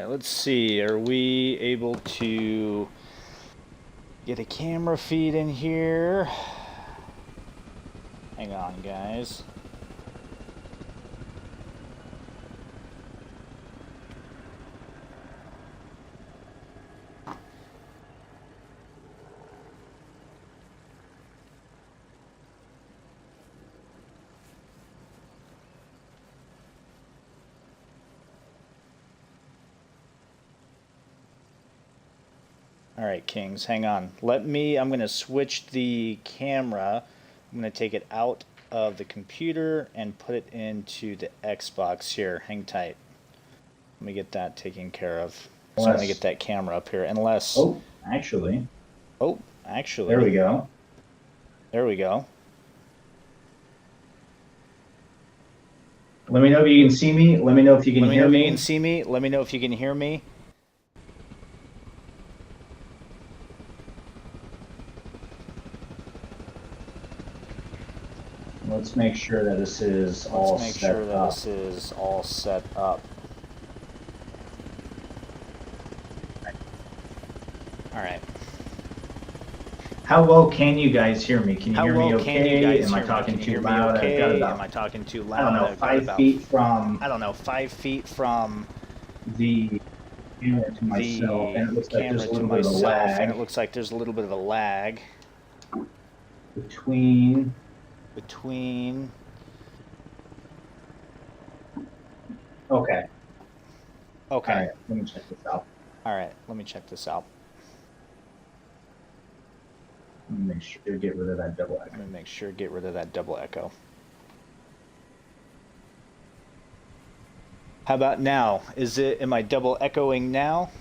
let's see. Are we able to get a camera feed in here? Hang on, guys. All right, Kings, hang on. I'm going to switch the camera. I'm going to take it out of the computer and put it into the Xbox here. Hang tight. Let me get that taken care of. So I'm going to get that camera up here. Unless... Oh, actually. There we go. There we go. Let me know if you can see me. Let me know if you can hear me. Let me know if you can see me. Let me know if you can hear me. Let's make sure that this is all set up. All right. How well can you guys hear me? Can you hear me okay? Am I talking too loud? I've got about, am I talking too loud? I don't know, 5 feet from... I don't know, 5 feet from... the camera to myself, and it looks like there's a little bit of a lag. And it looks like there's a little bit of a lag. Between... Okay. Okay. All right, let me check this out. All right, let me check this out. Let me make sure to get rid of that double echo. Let me make sure to get rid of that double echo. How about now? Am I double echoing now?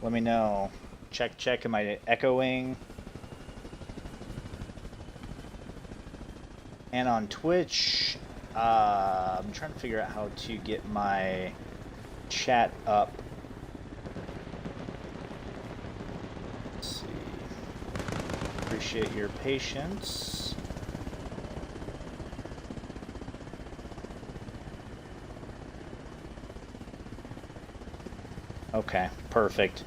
Let me know. Check, am I echoing? And on Twitch, I'm trying to figure out how to get my chat up. Let's see. Appreciate your patience. Okay, perfect.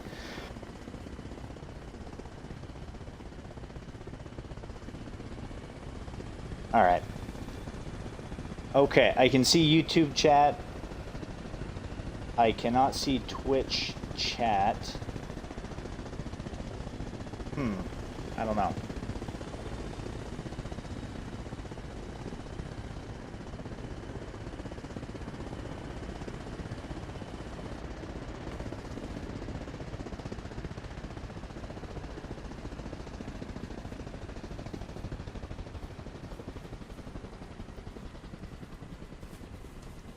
All right. Okay, I can see YouTube chat. I cannot see Twitch chat. I don't know.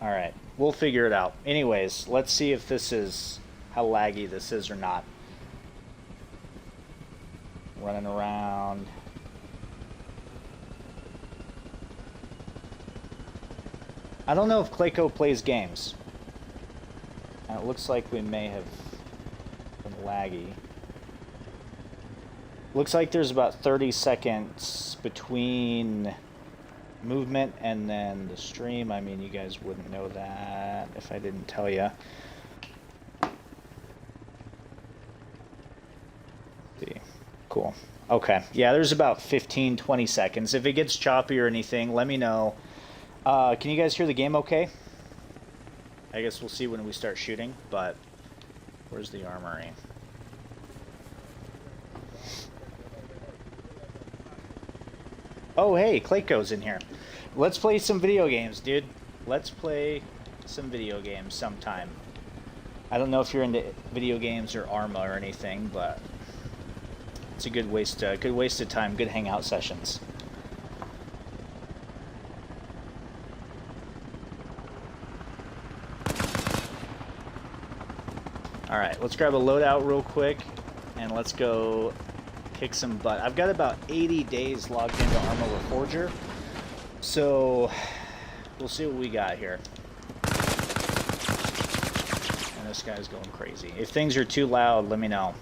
All right, we'll figure it out. Anyways, let's see if this is how laggy this is or not. Running around. I don't know if Clayco plays games. And it looks like we may have been laggy. Looks like there's about 30 seconds between movement and then the stream. I mean, you guys wouldn't know that if I didn't tell you. See. Cool. Okay. Yeah, there's about 15-20 seconds. If it gets choppy or anything, let me know. Can you guys hear the game okay? I guess we'll see when we start shooting, but where's the armory? Oh, hey, Clayco's in here. Let's play some video games, dude. Let's play some video games sometime. I don't know if you're into video games or Arma or anything, but it's a good waste of time, good hangout sessions. All right, let's grab a loadout real quick, and let's go kick some butt. I've got about 80 days logged into Arma Reforger, so we'll see what we got here. And this guy's going crazy. If things are too loud, let me know.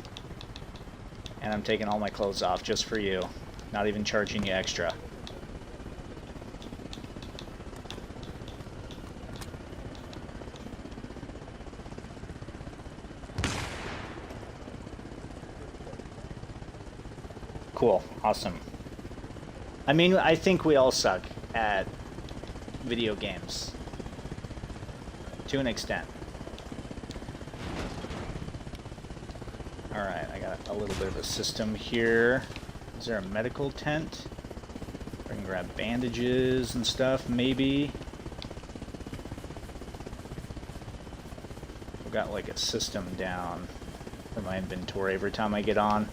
And I'm taking all my clothes off just for you. Not even charging you extra. Cool. Awesome. I mean, I think we all suck at video games. To an extent. Alright, I got a little bit of a system here. Is there a medical tent? I can grab bandages and stuff, maybe. I've got like a system down for my inventory every time I get on.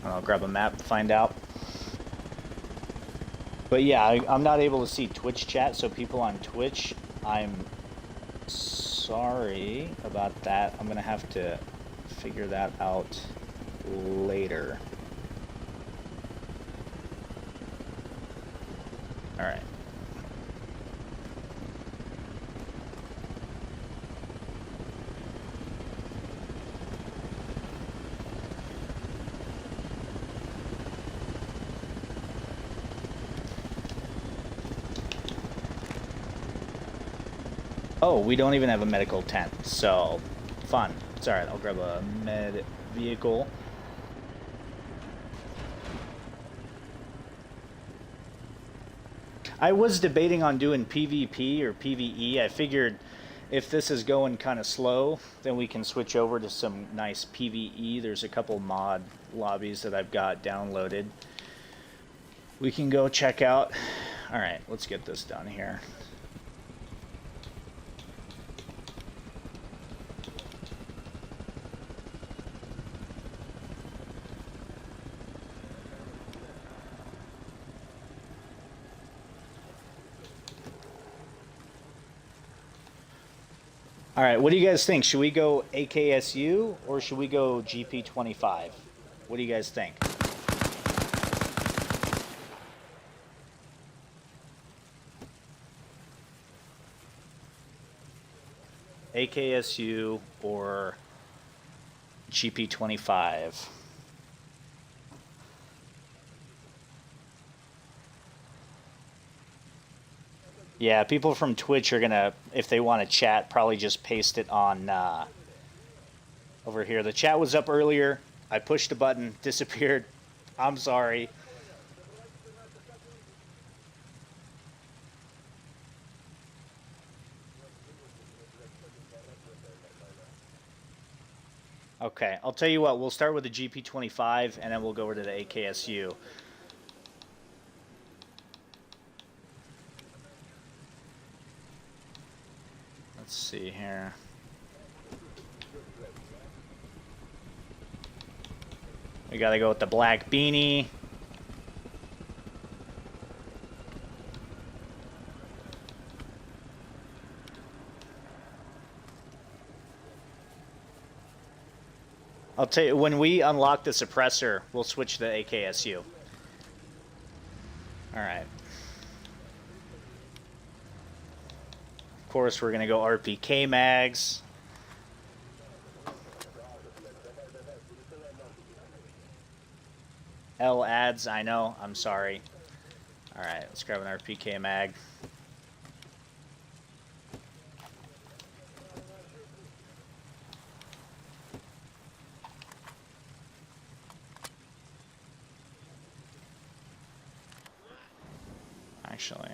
And I'll grab a map and find out. But yeah, I'm not able to see Twitch chat, so people on Twitch, I'm sorry about that. I'm gonna have to figure that out later. Alright. Oh, we don't even have a medical tent, so fun. It's alright, I'll grab a med vehicle. I was debating on doing PvP or PvE. I figured if this is going kind of slow, then we can switch over to some nice PvE. There's a couple mod lobbies that I've got downloaded. We can go check out. Alright, let's get this done here. All right, what do you guys think? Should we go AKSU or should we go GP25? What do you guys think? AKSU or GP25? Yeah, people from Twitch are gonna, if they want to chat, probably just paste it on over here. The chat was up earlier. I pushed a button, disappeared. I'm sorry. Okay, I'll tell you what, we'll start with the GP25 and then we'll go over to the AKSU. Let's see here. We gotta go with the black beanie. I'll tell you, when we unlock the suppressor, we'll switch to the AKSU. Alright. Of course, we're gonna go RPK mags. L ads, I know, I'm sorry. Alright, let's grab an RPK mag. Actually,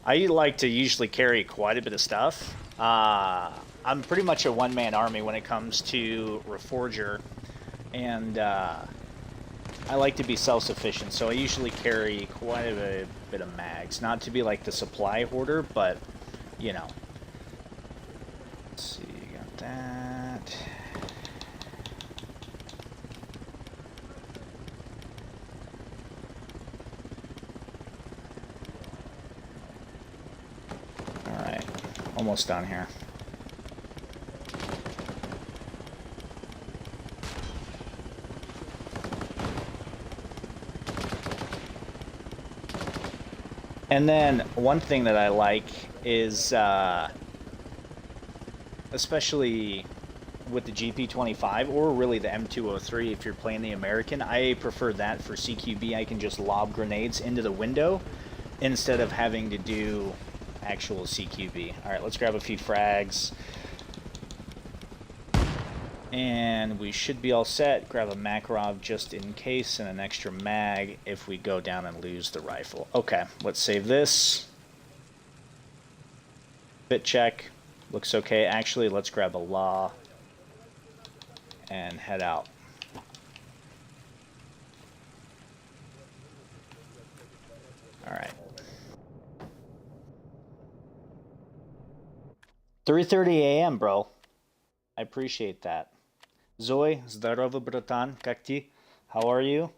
I like to usually carry quite a bit of stuff. I'm pretty much a one-man army when it comes to Reforger, and I like to be self-sufficient, so I usually carry quite a bit of mags. Not to be like the supply hoarder, but, you know. Let's see, got that. Alright, almost done here. And then one thing that I like is especially with the GP25 or really the M203 if you're playing the American. I prefer that for CQB. I can just lob grenades into the window instead of having to do actual CQB. Alright, let's grab a few frags. And we should be all set. Grab a Makarov just in case and an extra mag if we go down and lose the rifle. Okay, let's save this. Fit check. Looks okay. Actually, let's grab a law and head out. Alright. 3:30 a.m., bro. I appreciate that. Zoe, zdarovo, bratan, как ты? How are you?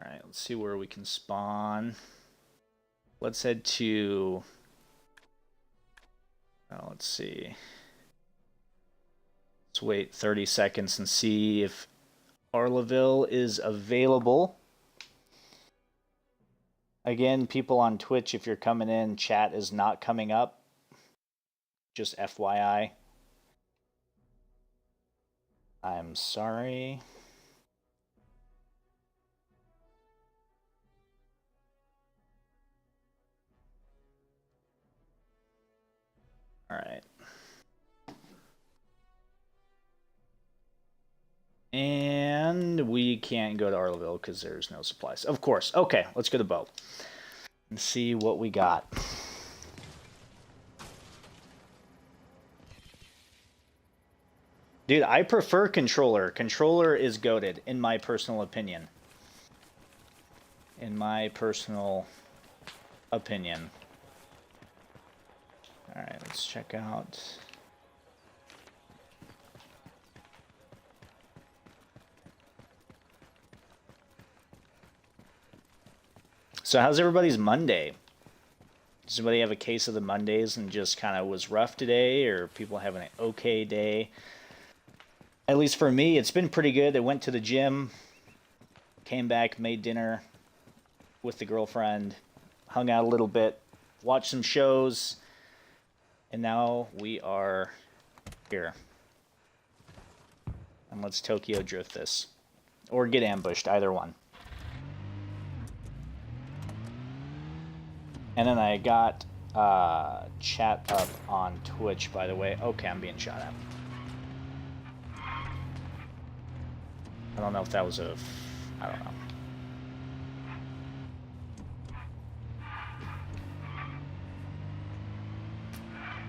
Alright, let's see where we can spawn. Let's head to... Oh, let's see. Let's wait 30 seconds and see if Arlaville is available. Again, people on Twitch, if you're coming in, chat is not coming up. Just FYI. I'm sorry. All right. And we can't go to Arlaville because there's no supplies. Of course. Okay, let's go to the boat and see what we got. Dude, I prefer controller. Controller is goated, in my personal opinion. In my personal opinion. Alright, let's check out... So how's everybody's Monday? Does anybody have a case of the Mondays and just kind of was rough today, or people having an okay day? At least for me, it's been pretty good. I went to the gym, came back, made dinner with the girlfriend, hung out a little bit, watched some shows, and now we are here. And let's Tokyo drift this. Or get ambushed, either one. And then I got chat up on Twitch, by the way. Okay, I'm being shot at. I don't know if that was a... I don't know.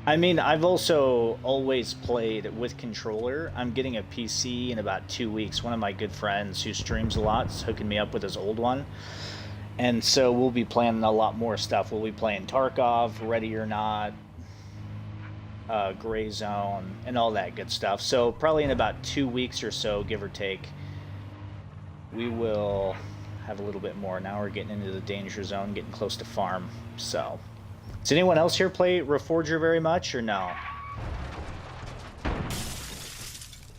I mean, I've also always played with controller. I'm getting a PC in about 2 weeks. One of my good friends who streams a lot is hooking me up with his old one. And so we'll be playing a lot more stuff. We'll be playing Tarkov, Ready or Not, Gray Zone, and all that good stuff. So probably in about 2 weeks or so, give or take, we will have a little bit more. Now we're getting into the danger zone, getting close to farm. So, does anyone else here play Reforger very much, or no?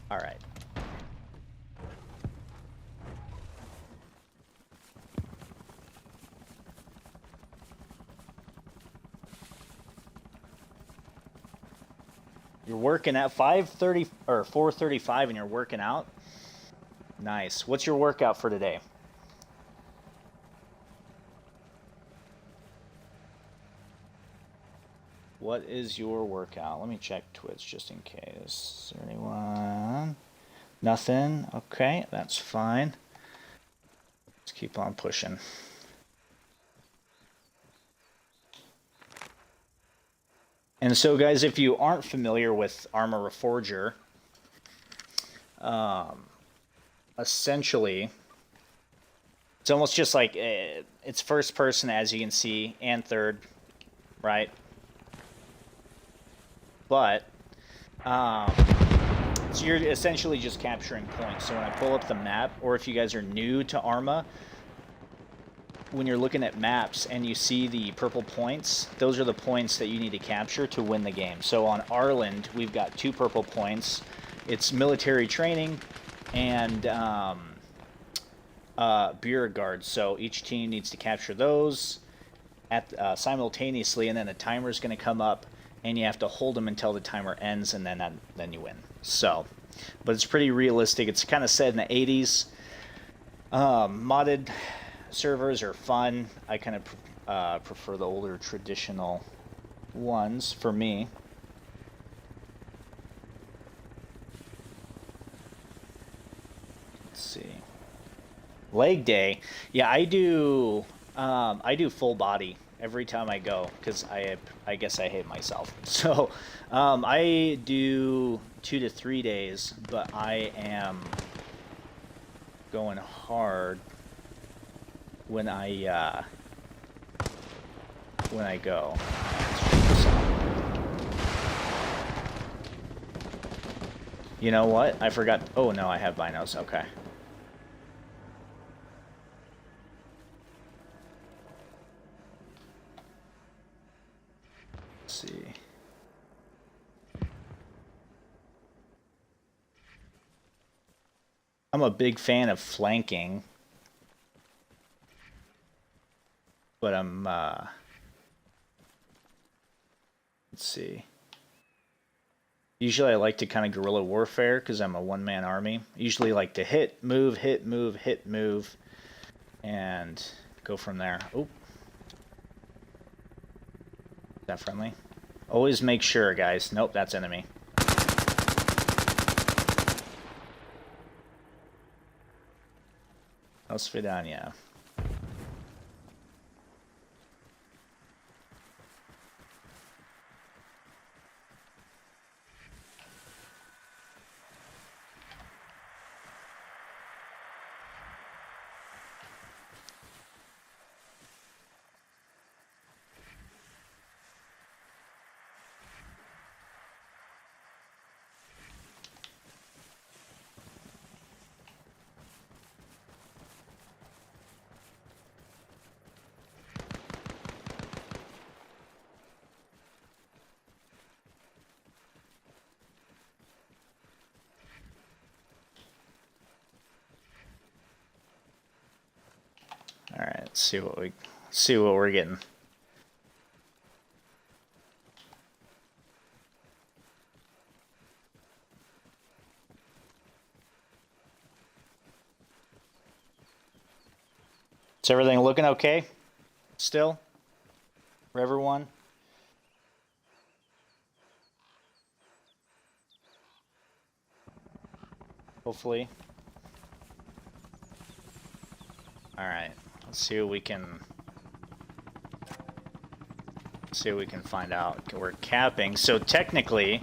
All right. You're working at 5:30 or 4:35, and you're working out. Nice. What's your workout for today? What is your workout? Let me check Twitch just in case. Is there anyone? Nothing. Okay, that's fine. Let's keep on pushing. And so, guys, if you aren't familiar with Arma Reforger, essentially, it's almost just like it's first person, as you can see, and third, right? But so you're essentially just capturing points. So when I pull up the map, or if you guys are new to Arma, when you're looking at maps and you see the purple points, those are the points that you need to capture to win the game. So on Arland, we've got 2 purple points. It's military training and bureau guards. So each team needs to capture those at simultaneously, and then a timer is going to come up, and you have to hold them until the timer ends, and then you win. So, but it's pretty realistic. It's kind of set in the 80s. Modded servers are fun. I kind of prefer the older traditional ones for me. Let's see. Leg day. Yeah, I do full body every time I go because I guess I hate myself. So I do 2 to 3 days, but I am going hard when I go. You know what? I forgot. Oh no, I have binos. Okay. Let's see. I'm a big fan of flanking, but I'm let's see. Usually I like to kind of guerrilla warfare because I'm a one-man army. Usually like to hit, move, and go from there. Oh. Is that friendly? Always make sure, guys. Nope, that's enemy. I'll Svidania. All right, let's see what we're getting. Is everything looking okay still for everyone? Hopefully. All right. Let's see what we can find out. We're capping. So technically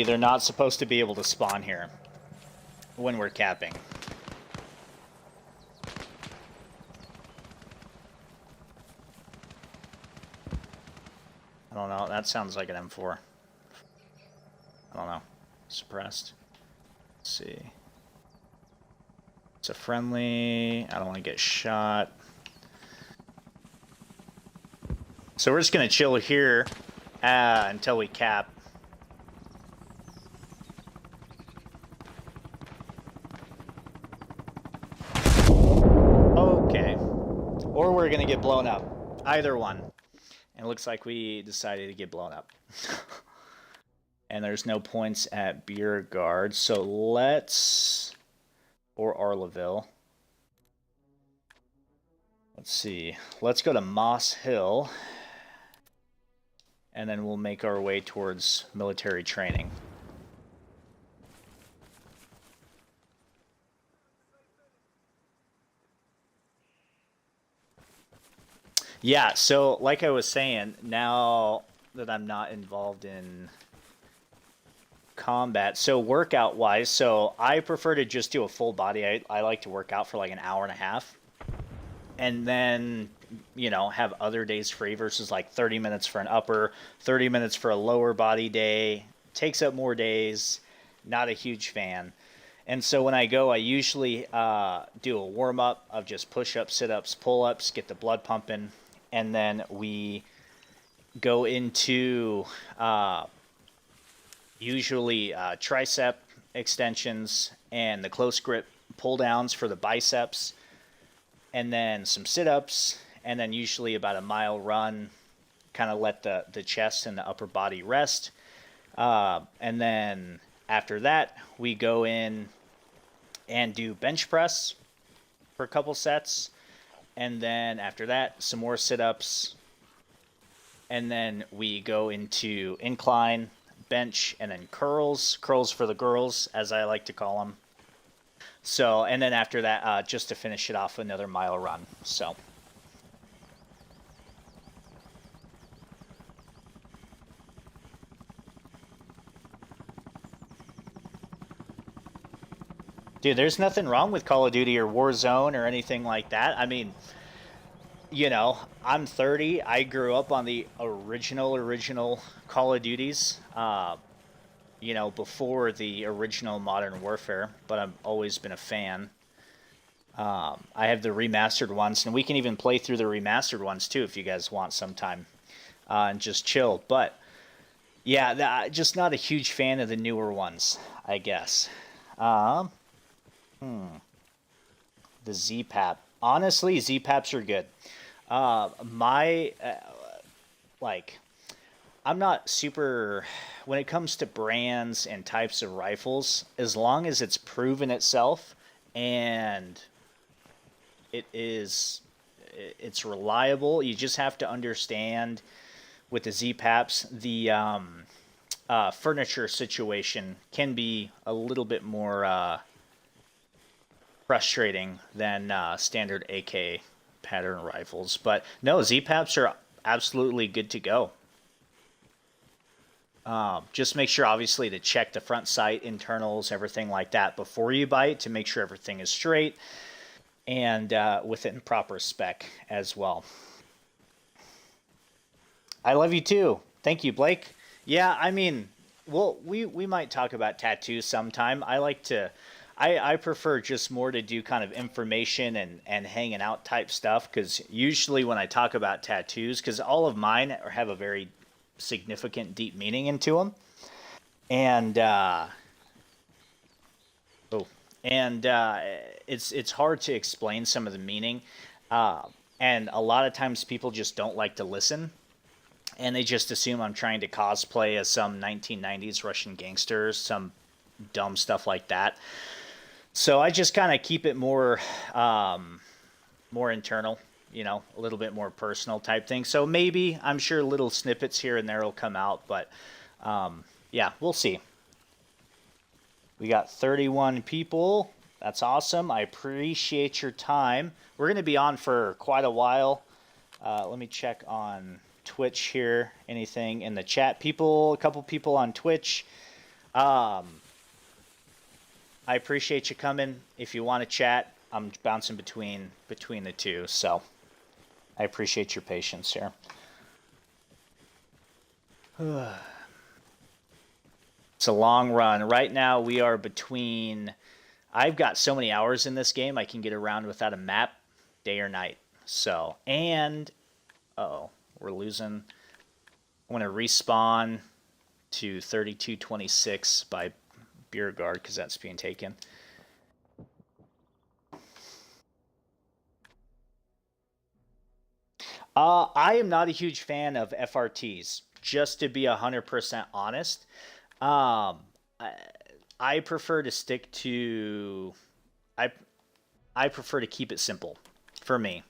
they're not supposed to be able to spawn here when we're capping. I don't know. That sounds like an M4. I don't know. Suppressed. Let's see. It's a friendly. I don't want to get shot. So we're just going to chill here until we cap. Okay. Or we're going to get blown up. Either one. And it looks like we decided to get blown up. And there's no points at Beer Guard. So let's... Or Arlaville. Let's see. Let's go to Moss Hill. And then we'll make our way towards military training. Yeah, so like I was saying, now that I'm not involved in combat, so workout wise, so I prefer to just do a full body. I like to work out for like an hour and a half, and then, you know, have other days free versus like 30 minutes for an upper, 30 minutes for a lower body day. Takes up more days. Not a huge fan. And so when I go, I usually do a warm-up of just push-ups, sit-ups, pull-ups, get the blood pumping, and then we go into usually tricep extensions and the close grip pull downs for the biceps, and then some sit-ups, and then usually about a mile run, kind of let the chest and the upper body rest. And then after that, we go in and do bench press for a couple sets. And then after that, some more sit-ups. And then we go into incline, bench, and then curls. Curls for the girls, as I like to call them. So, and then after that, just to finish it off, another mile run. So. Dude, there's nothing wrong with Call of Duty or Warzone or anything like that. I mean, you know, I'm 30. I grew up on the original Call of Duties, you know, before the original Modern Warfare, but I've always been a fan. I have the remastered ones, and we can even play through the remastered ones too if you guys want sometime, and just chill. But yeah, just not a huge fan of the newer ones, I guess. The Z-Pap. Honestly, Z-Paps are good. Like, I'm not super, when it comes to brands and types of rifles, as long as it's proven itself and it's reliable, you just have to understand with the Z-Paps, the furniture situation can be a little bit more frustrating than standard AK pattern rifles. But no, Z-Paps are absolutely good to go. Just make sure, obviously, to check the front sight, internals, everything like that before you buy it to make sure everything is straight and within proper spec as well. I love you too. Thank you, Blake. Yeah, I mean, well, we might talk about tattoos sometime. I prefer just more to do kind of information and hanging out type stuff, because usually when I talk about tattoos, because all of mine have a very significant deep meaning into them, and it's hard to explain some of the meaning, and a lot of times people just don't like to listen, and they just assume I'm trying to cosplay as some 1990s Russian gangster, some dumb stuff like that. So I just kind of keep it more internal, you know, a little bit more personal type thing. So maybe, I'm sure little snippets here and there will come out, but yeah, we'll see. We got 31 people. That's awesome. I appreciate your time. We're going to be on for quite a while. Let me check on Twitch here. Anything in the chat? A couple people on Twitch. I appreciate you coming. If you want to chat, I'm bouncing between the two, so I appreciate your patience here. It's a long run. Right now we are between, I've got so many hours in this game I can get around without a map, day or night. So, and uh-oh, we're losing. I'm going to respawn to 3226 by Beer Guard, because that's being taken. I am not a huge fan of FRTs, just to be 100% honest. I prefer to stick to, I prefer to keep it simple for me.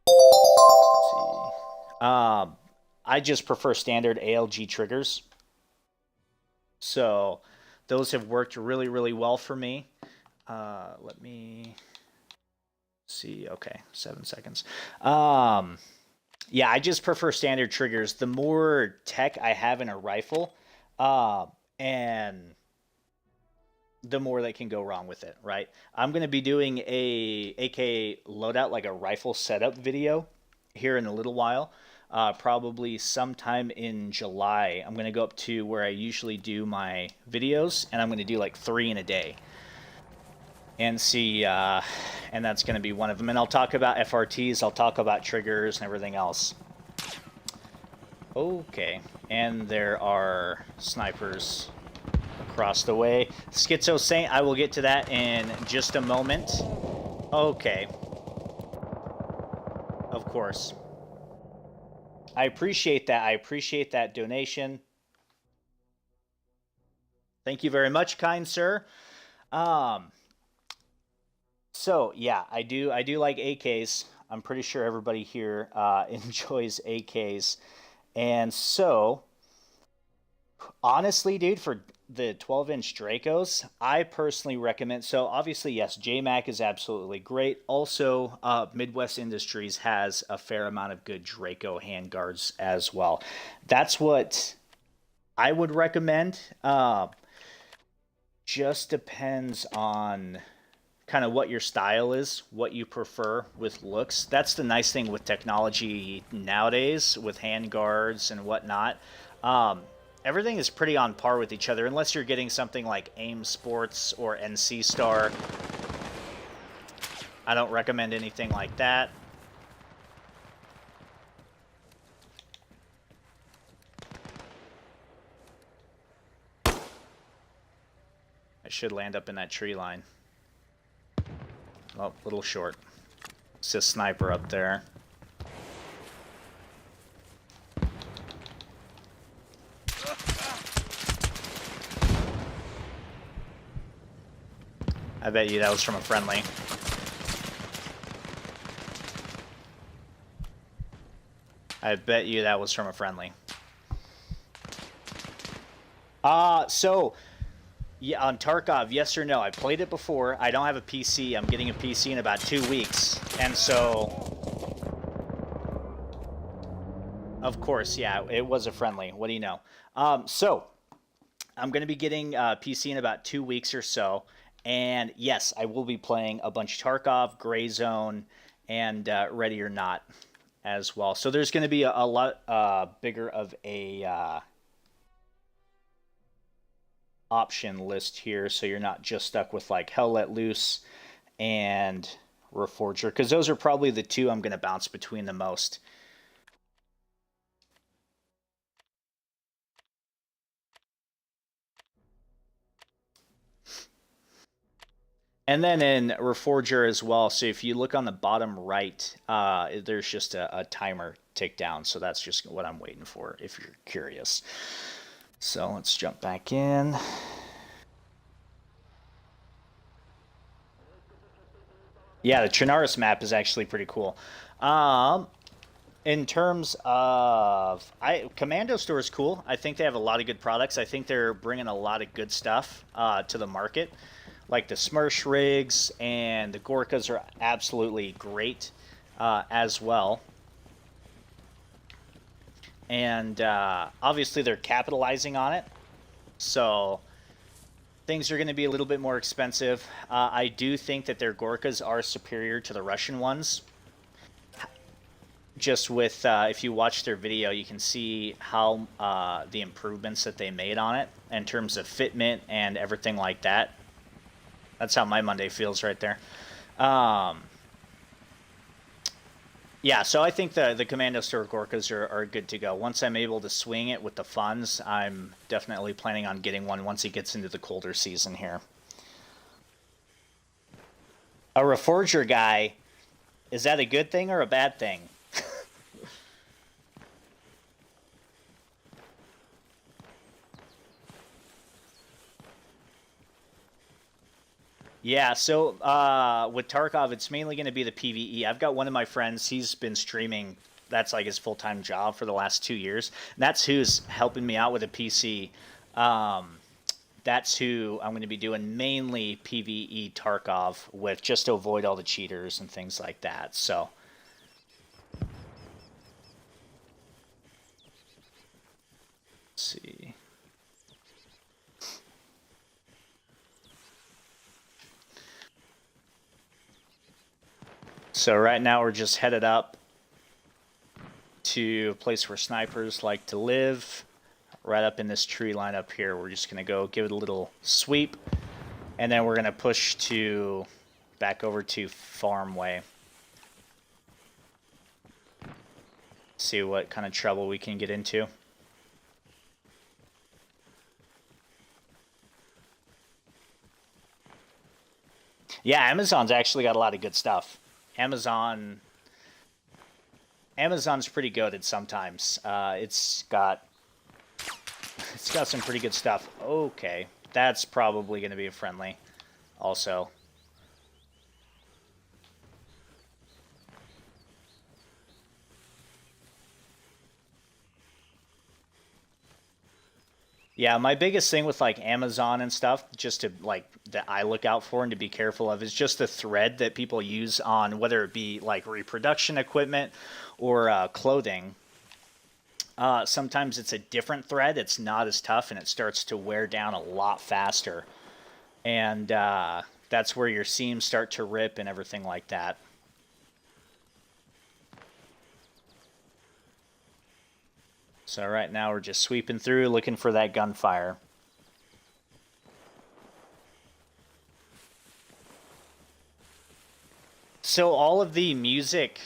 Let's see. I just prefer standard ALG triggers. So those have worked really, really well for me. Let me see. Okay, 7 seconds. Yeah, I just prefer standard triggers. The more tech I have in a rifle, and the more that can go wrong with it, right? I'm going to be doing a AK loadout, like a rifle setup video here in a little while. Probably sometime in July. I'm going to go up to where I usually do my videos, and I'm going to do like 3 in a day. And see, and that's going to be one of them. And I'll talk about FRTs, I'll talk about triggers and everything else. Okay, and there are snipers across the way. Schizo Saint, I will get to that in just a moment. Okay. Of course. I appreciate that. I appreciate that donation. Thank you very much, kind sir. So yeah, I do like AKs. I'm pretty sure everybody here enjoys AKs. And so, honestly, dude, for the 12-inch Dracos, I personally recommend. So obviously, yes, JMac is absolutely great. Also, Midwest Industries has a fair amount of good Draco handguards as well. That's what I would recommend. Just depends on kind of what your style is, what you prefer with looks. That's the nice thing with technology nowadays, with handguards and whatnot. Um, Everything is pretty on par with each other, unless you're getting something like AIM Sports or NC Star. I don't recommend anything like that. I should land up in that tree line. Oh, a little short. It's a sniper up there. I bet you that was from a friendly. I bet you that was from a friendly. So, yeah, on Tarkov, yes or no? I played it before. I don't have a PC. I'm getting a PC in about 2 weeks. And so, of course, yeah, it was a friendly. What do you know? So, I'm going to be getting a PC in about 2 weeks or so. And yes, I will be playing a bunch of Tarkov, Gray Zone, and Ready or Not as well. So there's going to be a lot bigger of a option list here, so you're not just stuck with like Hell Let Loose and Reforger, because those are probably the two I'm going to bounce between the most. And then in Reforger as well, so if you look on the bottom right, there's just a timer tick down, so that's just what I'm waiting for if you're curious. So let's jump back in. Yeah, the Trinaris map is actually pretty cool. In terms of, Commando Store is cool. I think they have a lot of good products. I think they're bringing a lot of good stuff to the market. Like the Smersh rigs and the Gorkas are absolutely great as well. And obviously they're capitalizing on it. So things are going to be a little bit more expensive. I do think that their Gorkas are superior to the Russian ones. Just with, if you watch their video, you can see how the improvements that they made on it in terms of fitment and everything like that. That's how my Monday feels right there. Yeah, so I think the Commando Store Gorkas are good to go. Once I'm able to swing it with the funds, I'm definitely planning on getting one once it gets into the colder season here. A Reforger guy, is that a good thing or a bad thing? Yeah, so with Tarkov, it's mainly going to be the PvE. I've got one of my friends, he's been streaming, that's like his full-time job for the last 2 years. And that's who's helping me out with a PC. That's who I'm going to be doing mainly PvE Tarkov with, just to avoid all the cheaters and things like that. So let's see. So right now we're just headed up to a place where snipers like to live. Right up in this tree line up here. We're just going to go give it a little sweep. And then we're going to push to back over to Farmway. See what kind of trouble we can get into. Yeah, Amazon's actually got a lot of good stuff. Amazon's pretty good at sometimes. It's got some pretty good stuff. Okay, that's probably going to be a friendly also. Yeah, my biggest thing with like Amazon and stuff, just to like that I look out for and to be careful of, is just the thread that people use on whether it be like reproduction equipment or clothing. Sometimes it's a different thread. It's not as tough and it starts to wear down a lot faster. And that's where your seams start to rip and everything like that. So right now we're just sweeping through looking for that gunfire. So all of the music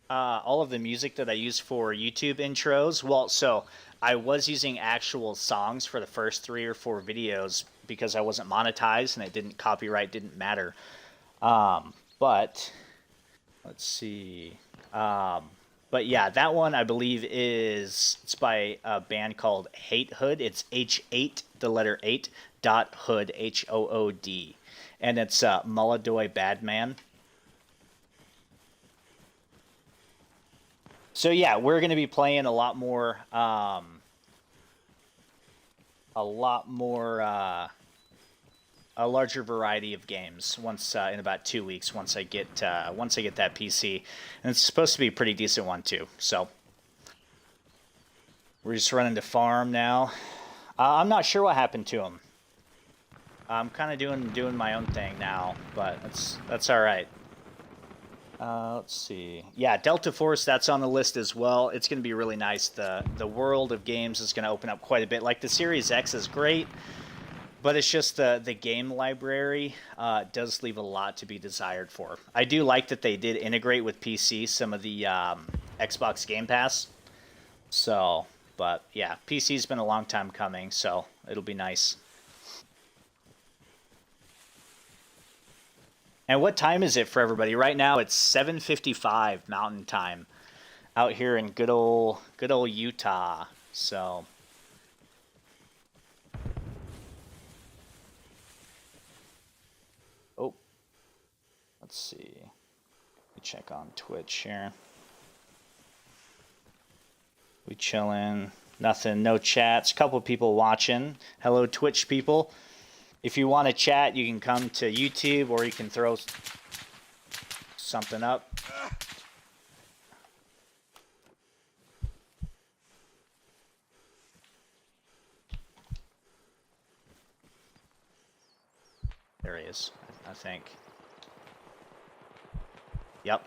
that I use for YouTube intros, well, so I was using actual songs for the first 3 or 4 videos because I wasn't monetized and it didn't copyright didn't matter. But let's see. But yeah, that one I believe it's by a band called Hate Hood. It's H8, the letter 8 dot Hood, Hood, and it's Mulladoy Badman. So yeah, we're going to be playing a larger variety of games once in about 2 weeks once I get that PC, and it's supposed to be a pretty decent one too. So we're just running to farm now. I'm not sure what happened to him. I'm kind of doing my own thing now, but that's all right. Let's see. Yeah, Delta Force, that's on the list as well. It's going to be really nice. The world of games is going to open up quite a bit. Like the Series X is great, but it's just the game library does leave a lot to be desired for. I do like that they did integrate with PC some of the Xbox Game Pass. So, but yeah, PC's been a long time coming, so it'll be nice. And what time is it for everybody? Right now it's 7:55 Mountain Time out here in good old Utah. So oh, let's see. Let me check on Twitch here. We chilling. Nothing, no chats. Couple people watching. Hello Twitch people. If you want to chat, you can come to YouTube or you can throw something up. There he is, I think. Yep.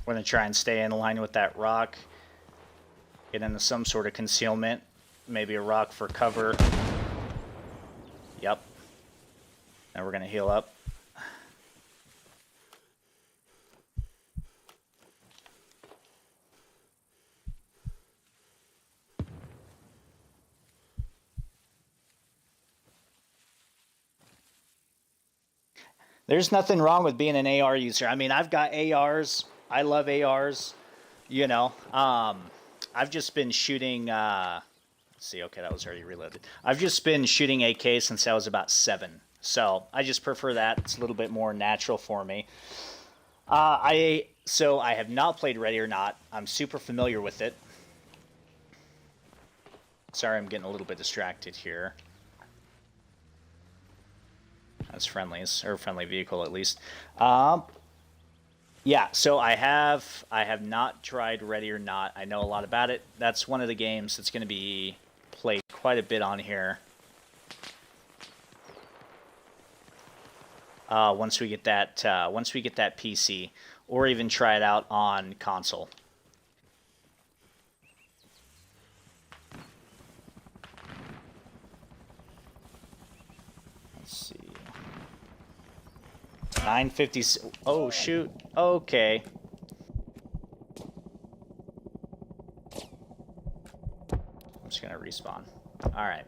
We're going to try and stay in line with that rock. Get into some sort of concealment. Maybe a rock for cover. Yep. Now we're going to heal up. There's nothing wrong with being an AR user. I mean, I've got ARs. I love ARs. You know, I've just been shooting. Let's see, okay, that was already reloaded. I've just been shooting AK since I was about 7. So I just prefer that. It's a little bit more natural for me. So I have not played Ready or Not. I'm super familiar with it. Sorry, I'm getting a little bit distracted here. That's friendlies, or friendly vehicle at least. Yeah, so I have not tried Ready or Not. I know a lot about it. That's one of the games that's going to be played quite a bit on here. Once we get that PC, or even try it out on console. 950. Oh, shoot. Okay. I'm just going to respawn. All right.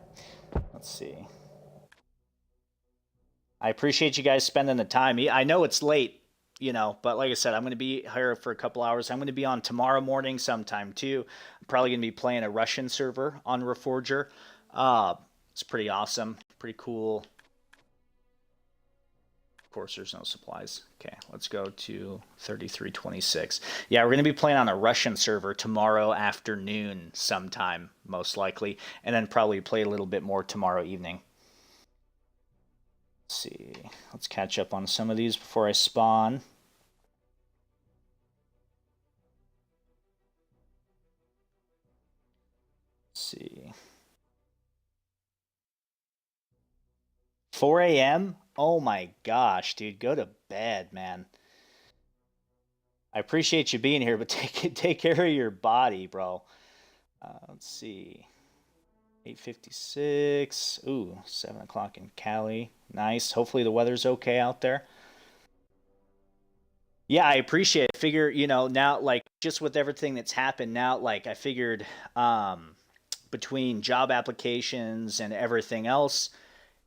Let's see. I appreciate you guys spending the time. I know it's late, you know, but like I said, I'm going to be here for a couple hours. I'm going to be on tomorrow morning sometime too. I'm probably going to be playing a Russian server on Reforger. It's pretty awesome, pretty cool. Of course, there's no supplies. Okay, let's go to 3326. Yeah, we're going to be playing on a Russian server tomorrow afternoon sometime, most likely, and then probably play a little bit more tomorrow evening. Let's see. Let's catch up on some of these before I spawn. Let's see. 4 a.m.? Oh my gosh, dude. Go to bed, man. I appreciate you being here, but take care of your body, bro. Let's see. 8:56. Ooh, 7 o'clock in Cali. Nice. Hopefully the weather's okay out there. Yeah, I appreciate it. Figure, you know, now, like, just with everything that's happened now, like, I figured between job applications and everything else,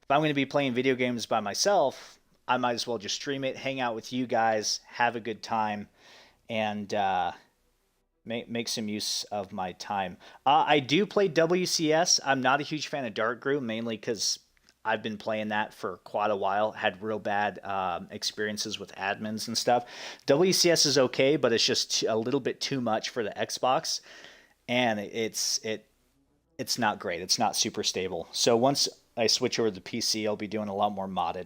if I'm going to be playing video games by myself, I might as well just stream it, hang out with you guys, have a good time, and make some use of my time. I do play WCS. I'm not a huge fan of Darkroom, mainly because I've been playing that for quite a while. Had real bad experiences with admins and stuff. WCS is okay, but it's just a little bit too much for the Xbox, and it's not great. It's not super stable. So once I switch over to the PC, I'll be doing a lot more modded.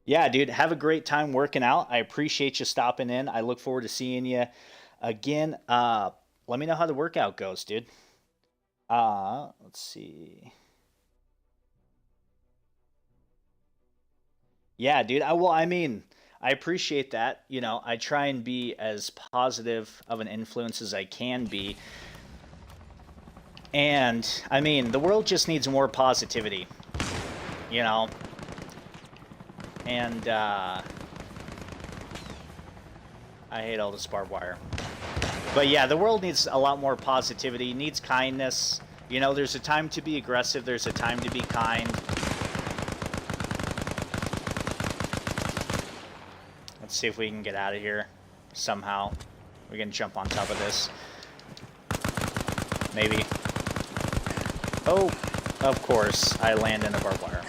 Yeah, dude, have a great time working out. I appreciate you stopping in. I look forward to seeing you again. Let me know how the workout goes, dude. Let's see. Yeah, dude. Well, I mean, I appreciate that. You know, I try and be as positive of an influence as I can be. And I mean, the world just needs more positivity, you know. And I hate all this barbed wire. But yeah, the world needs a lot more positivity, needs kindness. You know, there's a time to be aggressive, there's a time to be kind. Let's see if we can get out of here somehow. We can jump on top of this. Maybe. Oh, of course, I land in a barbed wire.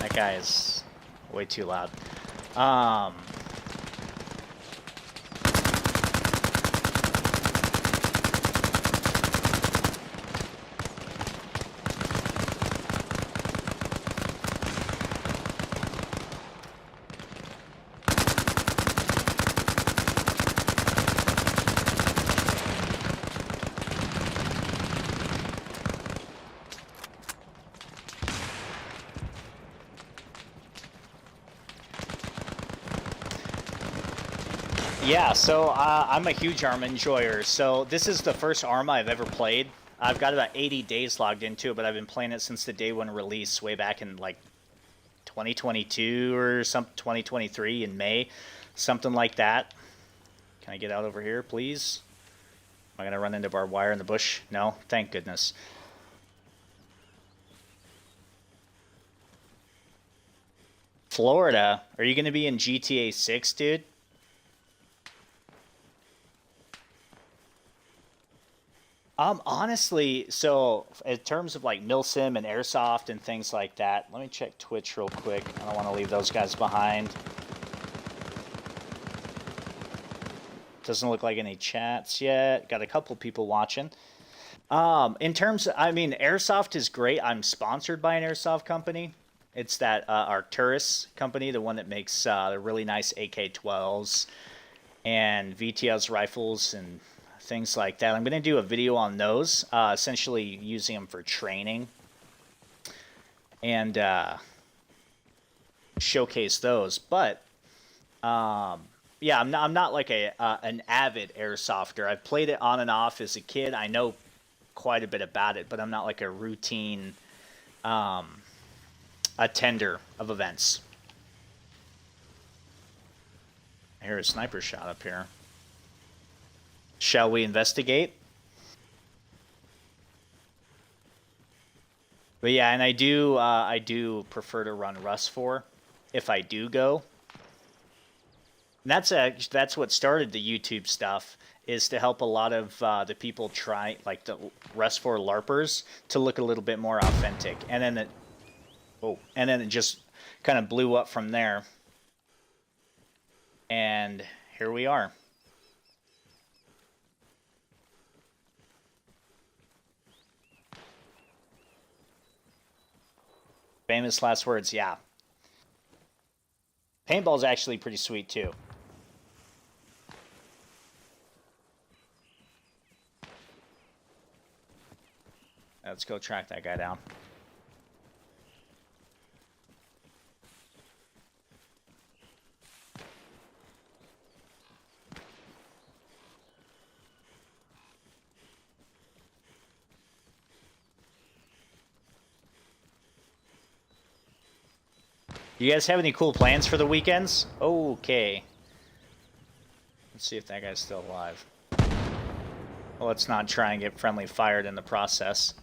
That guy is way too loud. Yeah, so I'm a huge Arma enjoyer. So this is the first Arma I've ever played. I've got about 80 days logged into it, but I've been playing it since the day one release, way back in like 2022 or some 2023 in May, something like that. Can I get out over here, please? Am I gonna run into barbed wire in the bush? No, thank goodness. Florida? Are you gonna be in GTA 6, dude? Honestly, so in terms of like milsim and airsoft and things like that, let me check Twitch real quick. I don't want to leave those guys behind. Doesn't look like any chats yet. Got a couple people watching. In terms of, I mean, airsoft is great. I'm sponsored by an airsoft company. It's that Arcturus company, the one that makes the really nice AK-12s and VTS rifles and things like that. I'm going to do a video on those, essentially using them for training and showcase those. But yeah, I'm not like an avid airsofter. I've played it on and off as a kid. I know quite a bit about it, but I'm not like a routine attender of events. I hear a sniper shot up here. Shall we investigate? But yeah, and I do prefer to run Rust 4 if I do go. And that's what started the YouTube stuff, is to help a lot of the people try, like the Rust 4 LARPers, to look a little bit more authentic. And then it just kind of blew up from there. And here we are. Famous last words, yeah. Paintball's actually pretty sweet too. Let's go track that guy down. You guys have any cool plans for the weekends? Okay. Let's see if that guy's still alive. Well, let's not try and get friendly fired in the process.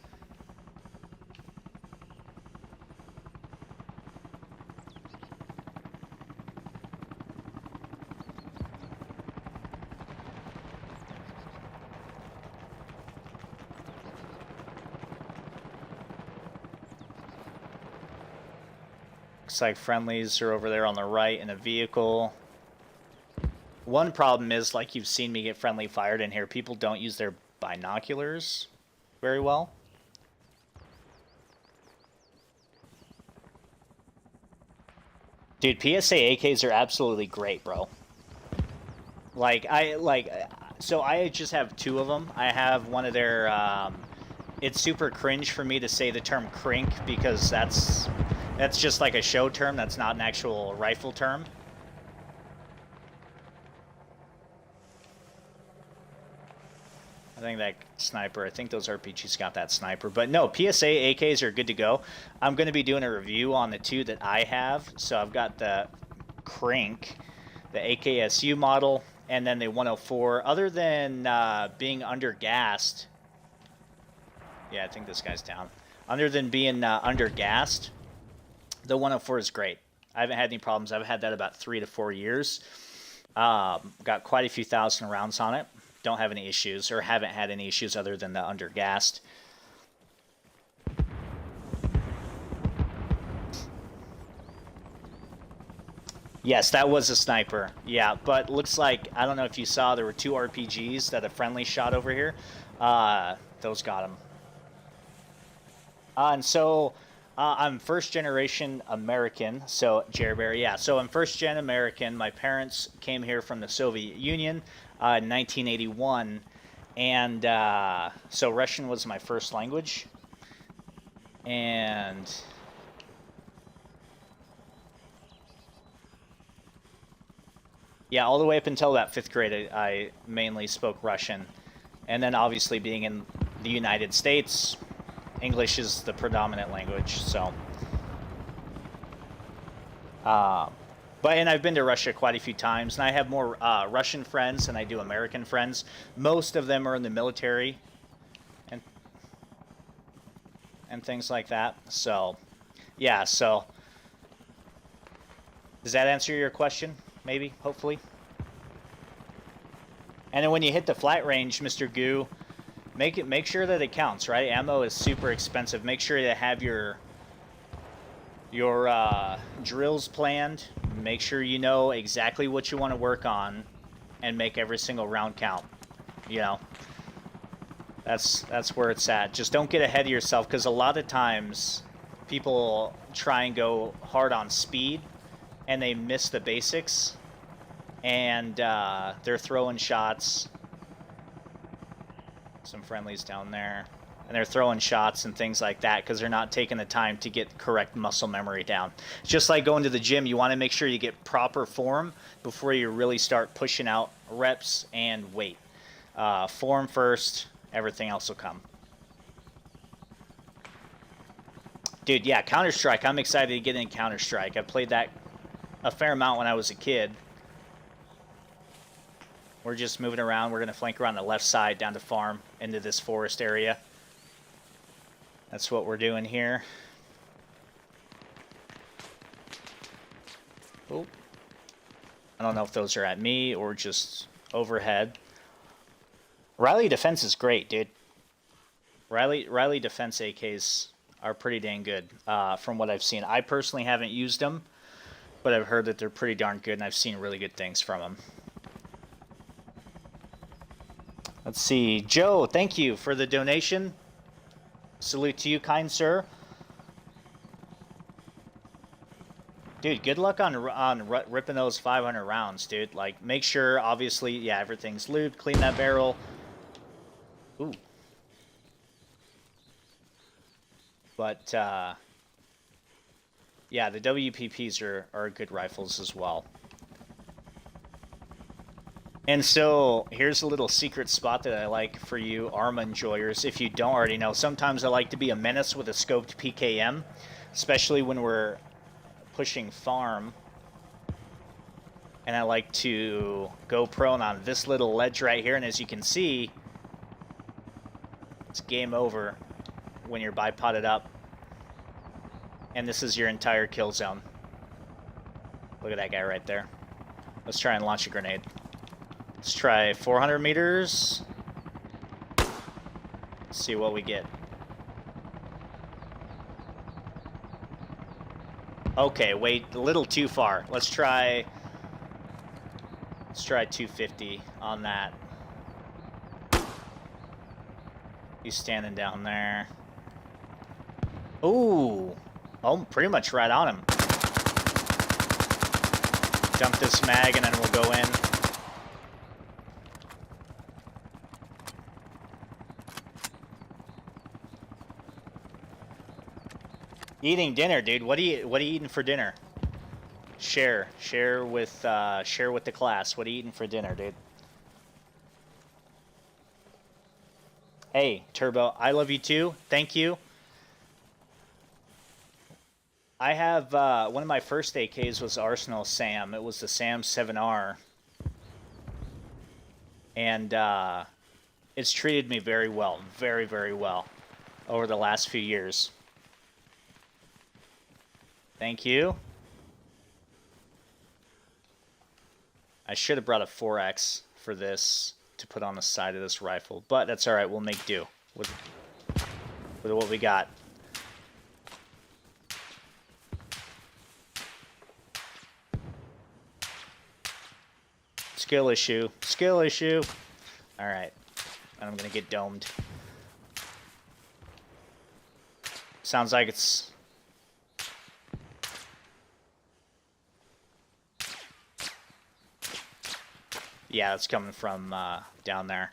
Looks like friendlies are over there on the right in a vehicle. One problem is, like you've seen me get friendly fired in here, people don't use their binoculars very well. Dude, PSA AKs are absolutely great, bro. So I just have 2 of them. I have one of their, it's super cringe for me to say the term crink, because that's just like a show term. That's not an actual rifle term. I think that sniper, I think those RPGs got that sniper. But no, PSA AKs are good to go. I'm going to be doing a review on the 2 that I have. So I've got the Crink, the AKSU model, and then the 104. Other than being undergassed, yeah, I think this guy's down. Other than being undergassed, the 104 is great. I haven't had any problems. I've had that about 3 to 4 years. Got quite a few thousand rounds on it. Don't have any issues, or haven't had any issues other than the undergassed. Yes, that was a sniper. Yeah, but looks like, I don't know if you saw, there were 2 RPGs that a friendly shot over here. Those got him. And so I'm first generation American, so Jerryberry, yeah. So I'm first gen American. My parents came here from the Soviet Union in 1981, and so Russian was my first language. And yeah, all the way up until that 5th grade, I mainly spoke Russian. And then obviously being in the United States, English is the predominant language, so. And I've been to Russia quite a few times, and I have more Russian friends than I do American friends. Most of them are in the military and things like that. So, yeah, so. Does that answer your question? Maybe, hopefully. And then when you hit the flat range, Mr. Goo, make sure that it counts, right? Ammo is super expensive. Make sure to have your drills planned. Make sure you know exactly what you want to work on, and make every single round count. You know, that's where it's at. Just don't get ahead of yourself, because a lot of times people try and go hard on speed, and they miss the basics, and they're throwing shots. Some friendlies down there. and they're throwing shots and things like that because they're not taking the time to get correct muscle memory down. It's just like going to the gym. You want to make sure you get proper form before you really start pushing out reps and weight. Form first, everything else will come. Dude, yeah, Counter-Strike. I'm excited to get in Counter-Strike. I played that a fair amount when I was a kid. We're just moving around. We're going to flank around the left side down to farm into this forest area. That's what we're doing here. Oh. I don't know if those are at me or just overhead. Riley defense is great, dude. Riley defense AKs are pretty dang good from what I've seen. I personally haven't used them, but I've heard that they're pretty darn good, and I've seen really good things from them. Let's see. Joe, thank you for the donation. Salute to you, kind sir. Dude, good luck on ripping those 500 rounds, dude. Like, make sure, obviously, yeah, everything's lubed. Clean that barrel. Ooh. But, yeah, the WPPs are good rifles as well. And so, here's a little secret spot that I like for you Arma enjoyers. If you don't already know, sometimes I like to be a menace with a scoped PKM, especially when we're pushing farm. And I like to go prone on this little ledge right here. And as you can see, it's game over when you're bipoded up. And this is your entire kill zone. Look at that guy right there. Let's try and launch a grenade. Let's try 400 meters. Let's see what we get. Okay, wait, a little too far. Let's try 250 on that. He's standing down there. Ooh. Oh, pretty much right on him. Dump this mag and then we'll go in. Eating dinner, dude. What are you eating for dinner? Share with the class. What are you eating for dinner, dude? Hey, Turbo, I love you too. Thank you. I have one of my first AKs was Arsenal Sam. It was the Sam 7R, and it's treated me very well, very, very well, over the last few years. Thank you. I should have brought a 4X for this to put on the side of this rifle, but that's all right. We'll make do with what we got. Skill issue. Skill issue. All right. And I'm going to get domed. Sounds like it's... Yeah, it's coming from down there.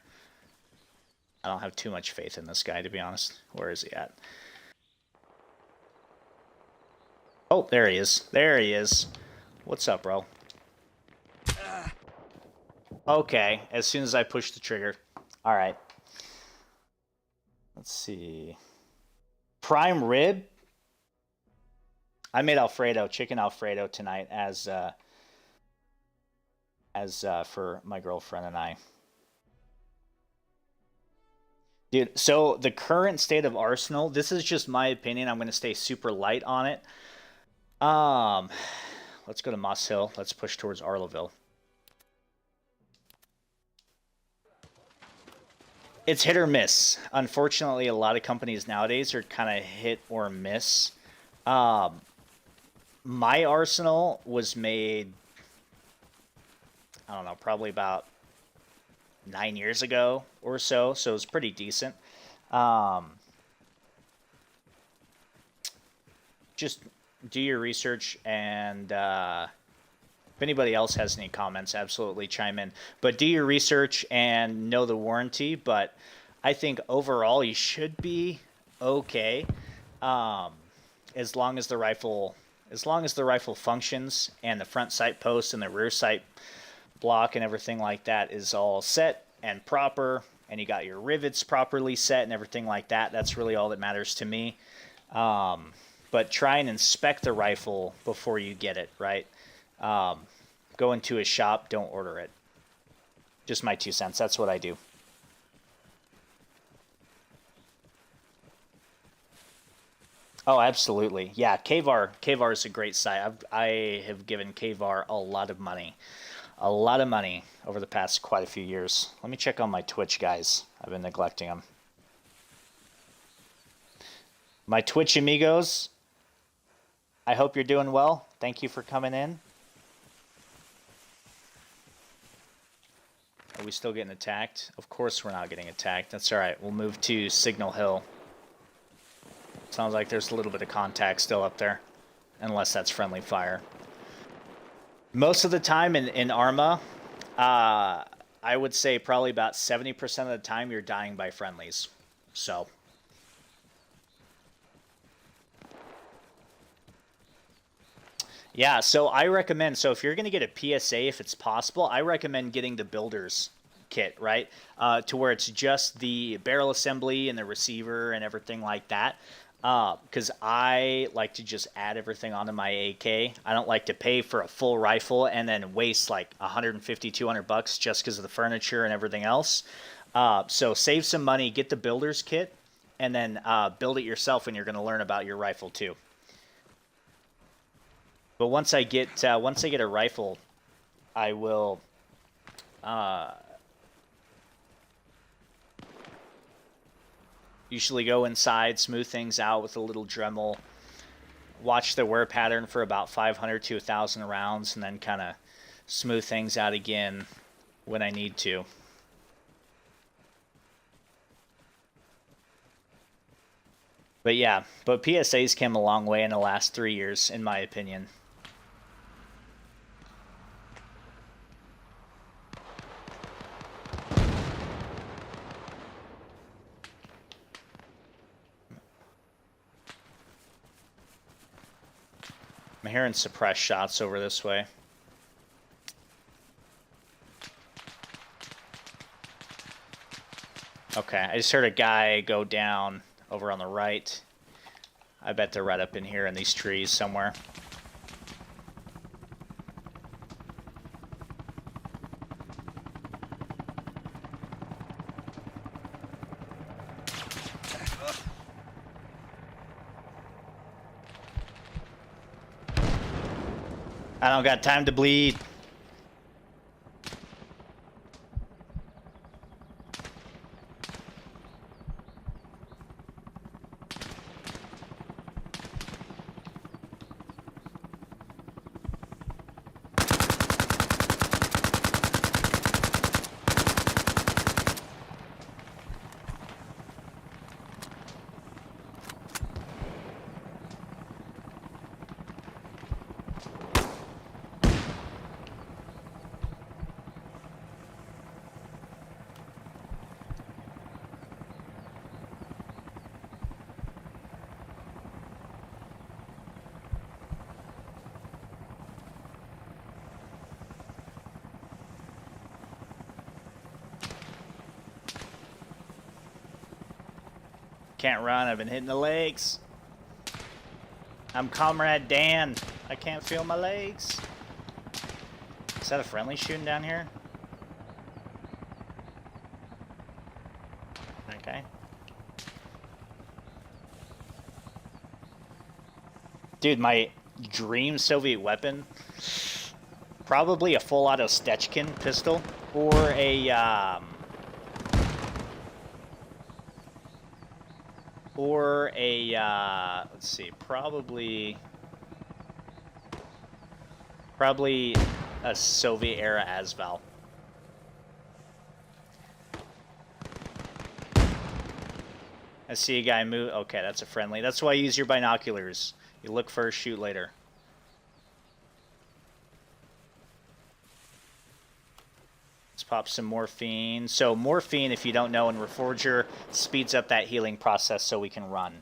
I don't have too much faith in this guy, to be honest. Where is he at? Oh, there he is. There he is. What's up, bro? Okay, as soon as I push the trigger. All right. Let's see. Prime rib. I made Alfredo, chicken Alfredo tonight as for my girlfriend and I. Dude, so the current state of Arsenal, this is just my opinion. I'm going to stay super light on it. Let's go to Moss Hill. Let's push towards Arloville. It's hit or miss. Unfortunately, a lot of companies nowadays are kind of hit or miss. My Arsenal was made, I don't know, probably about 9 years ago or so, so it was pretty decent. Just do your research, and if anybody else has any comments, absolutely chime in. But do your research and know the warranty. But I think overall you should be okay, as long as the rifle functions and the front sight post and the rear sight block and everything like that is all set and proper, and you got your rivets properly set and everything like that. That's really all that matters to me. But try and inspect the rifle before you get it, right? Go into a shop, don't order it. Just my 2 cents. That's what I do. Oh, absolutely. Yeah, Kvar is a great site. I have given Kvar a lot of money. A lot of money over the past quite a few years. Let me check on my Twitch, guys. I've been neglecting them. My Twitch amigos, I hope you're doing well. Thank you for coming in. Are we still getting attacked? Of course we're not getting attacked. That's all right. We'll move to Signal Hill. Sounds like there's a little bit of contact still up there. Unless that's friendly fire. Most of the time in Arma, I would say probably about 70% of the time you're dying by friendlies. So... yeah, so I recommend, so if you're going to get a PSA, if it's possible, I recommend getting the builder's kit, right? To where it's just the barrel assembly and the receiver and everything like that. Because I like to just add everything onto my AK. I don't like to pay for a full rifle and then waste like 150, 200 bucks just because of the furniture and everything else. So save some money, get the builder's kit, and then build it yourself, and you're going to learn about your rifle too. But once I get a rifle, I will usually go inside, smooth things out with a little Dremel, watch the wear pattern for about 500 to 1,000 rounds, and then kind of smooth things out again when I need to. But yeah, but PSA's came a long way in the last 3 years, in my opinion. I'm hearing suppressed shots over this way. Okay, I just heard a guy go down over on the right. I bet they're right up in here in these trees somewhere. I don't got time to bleed. Can't run, I've been hitting the legs. I'm Comrade Dan. I can't feel my legs. Is that a friendly shooting down here? Okay. Dude, my dream Soviet weapon, probably a full auto Stechkin pistol or a let's see, probably a Soviet era Asval. I see a guy move. Okay, that's a friendly. That's why you use your binoculars. You look first, shoot later. pop some morphine. So morphine, if you don't know, in Reforger, speeds up that healing process so we can run.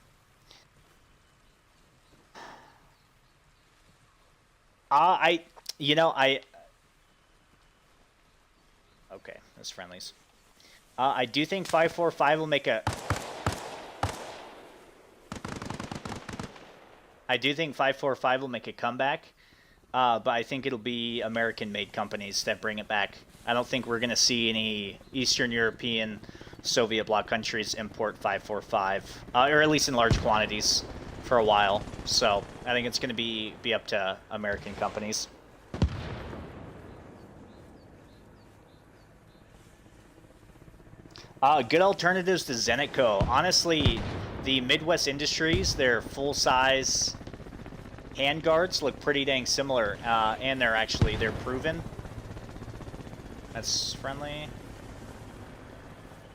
Okay, that's friendlies. I do think 545 will make a... I do think 545 will make a comeback, but I think it'll be American-made companies that bring it back. I don't think we're going to see any Eastern European, Soviet bloc countries import 545, or at least in large quantities, for a while. So I think it's going to be up to American companies. Good alternatives to Zenitco. Honestly, the Midwest Industries, their full-size handguards look pretty dang similar, and they're proven. That's friendly.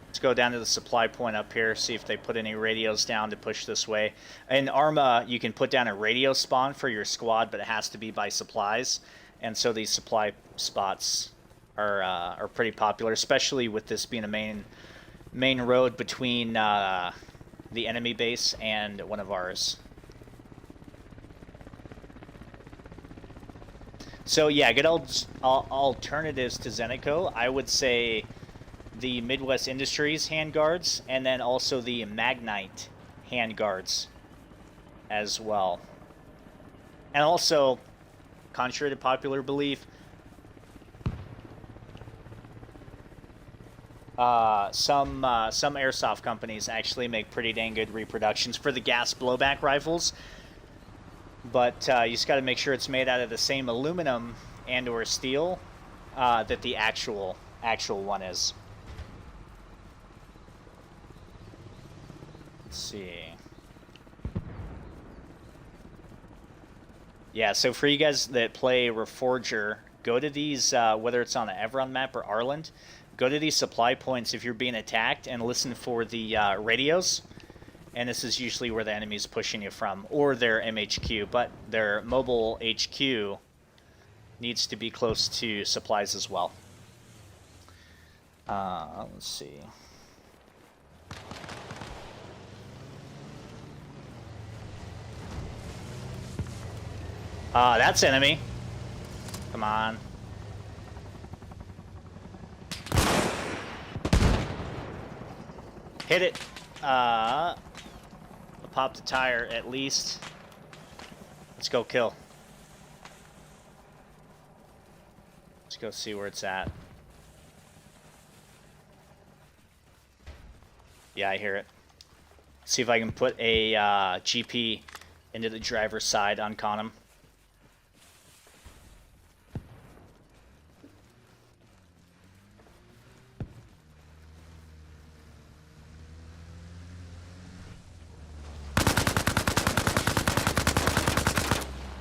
Let's go down to the supply point up here, see if they put any radios down to push this way. In Arma, you can put down a radio spawn for your squad, but it has to be by supplies, and so these supply spots are pretty popular, especially with this being a main road between the enemy base and one of ours. So yeah, good old alternatives to Zenitco. I would say the Midwest Industries handguards, and then also the Magnite handguards as well. And also, contrary to popular belief, some airsoft companies actually make pretty dang good reproductions for the gas blowback rifles, but you just got to make sure it's made out of the same aluminum and or steel that the actual one is. Let's see. Yeah, so for you guys that play Reforger, go to these, whether it's on the Evron map or Arland, go to these supply points if you're being attacked and listen for the radios. And this is usually where the enemy's pushing you from, or their MHQ, but their mobile HQ needs to be close to supplies as well. Let's see. That's enemy. Come on. Hit it. I'll pop the tire at least. Let's go kill. Let's go see where it's at. Yeah, I hear it. See if I can put a GP into the driver's side on Conham.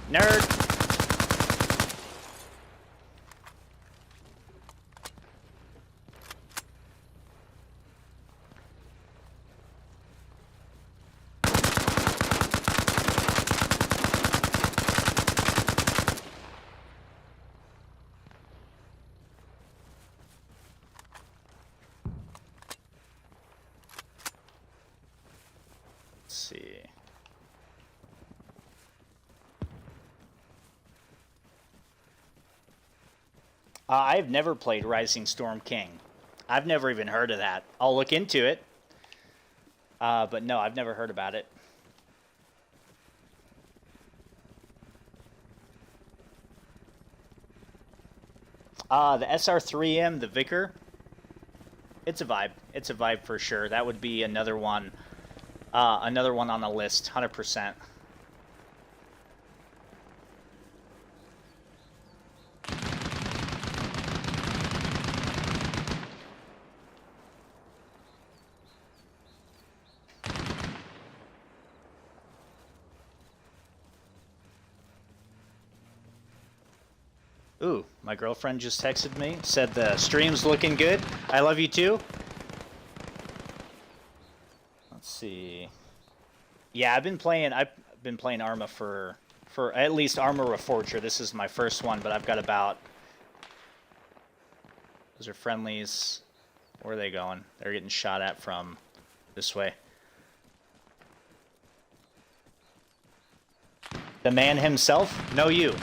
Nerd! Let's see. I've never played Rising Storm King. I've never even heard of that. I'll look into it. But no, I've never heard about it. The SR3M, the Vicar. It's a vibe. It's a vibe for sure. That would be another one. Another one on the list, 100%. Ooh, my girlfriend just texted me, said the stream's looking good. I love you too. Let's see. Yeah, I've been playing Arma for at least Arma Reforger. This is my first one, but I've got about Those are friendlies. Where are they going? They're getting shot at from this way. The man himself? No, you.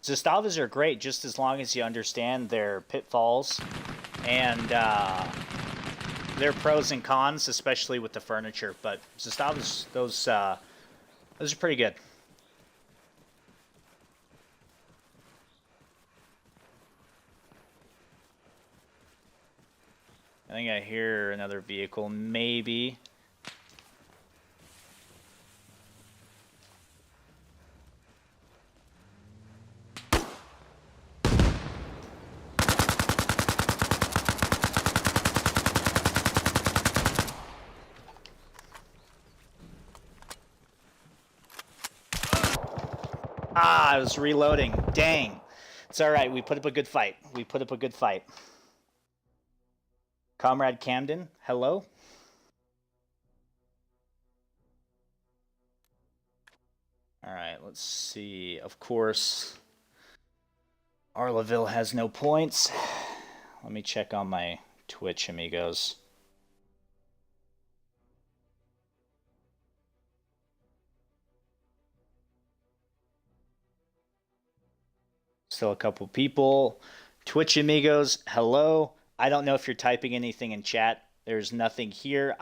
Zastavas are great just as long as you understand their pitfalls and their pros and cons, especially with the furniture. But Zastavas, those are pretty good. I think I hear another vehicle, maybe. Ah, I was reloading. Dang. It's all right. We put up a good fight. We put up a good fight. Comrade Camden, hello? All right, let's see. Of course, Arlaville has no points. Let me check on my Twitch, amigos. Still a couple people. Twitch amigos, hello. I don't know if you're typing anything in chat. There's nothing here.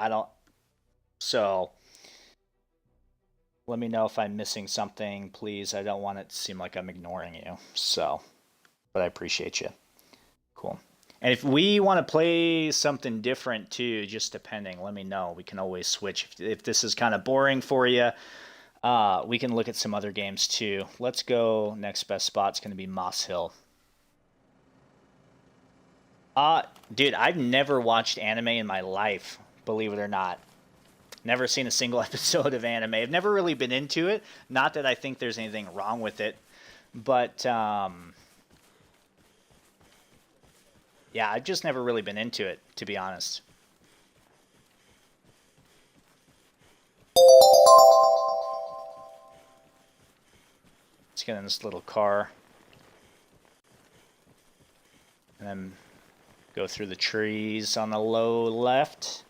So let me know if I'm missing something, please. I don't want it to seem like I'm ignoring you. So, but I appreciate you. Cool. And if we want to play something different too, just depending, let me know. We can always switch. If this is kind of boring for you, we can look at some other games too. Let's go. Next best spot's going to be Moss Hill. Dude, I've never watched anime in my life, believe it or not. Never seen a single episode of anime. I've never really been into it. Not that I think there's anything wrong with it, but yeah, I've just never really been into it, to be honest. Let's get in this little car. And then go through the trees on the low left.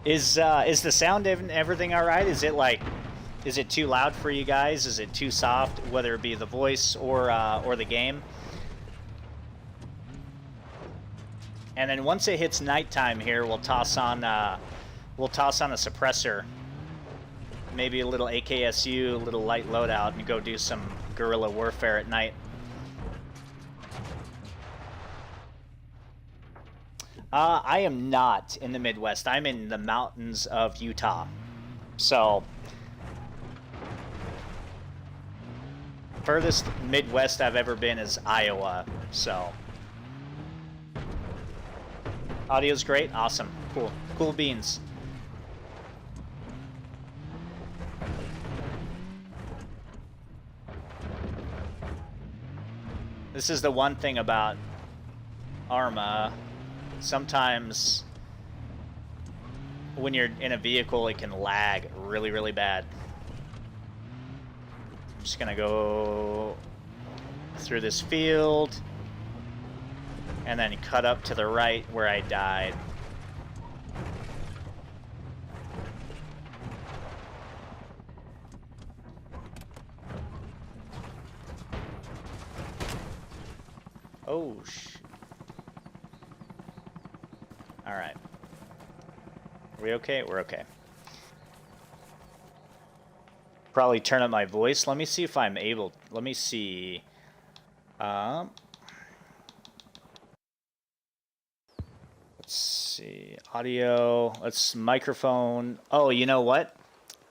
Is the sound and everything all right? Is it too loud for you guys? Is it too soft, whether it be the voice or the game? And then once it hits nighttime here, we'll toss on a suppressor, maybe a little AKSU, a little light loadout, and go do some guerrilla warfare at night. I am not in the Midwest. I'm in the mountains of Utah. So, furthest Midwest I've ever been is Iowa. So, audio's great. Awesome. Cool. Cool beans. This is the one thing about Arma. Sometimes when you're in a vehicle, it can lag really, really bad. I'm just gonna go through this field and then cut up to the right where I died. Oh, all right. Are we okay? We're okay. Probably turn up my voice. Let me see if I'm able. Let me see. Let's see. Audio. Let's microphone. Oh, you know what?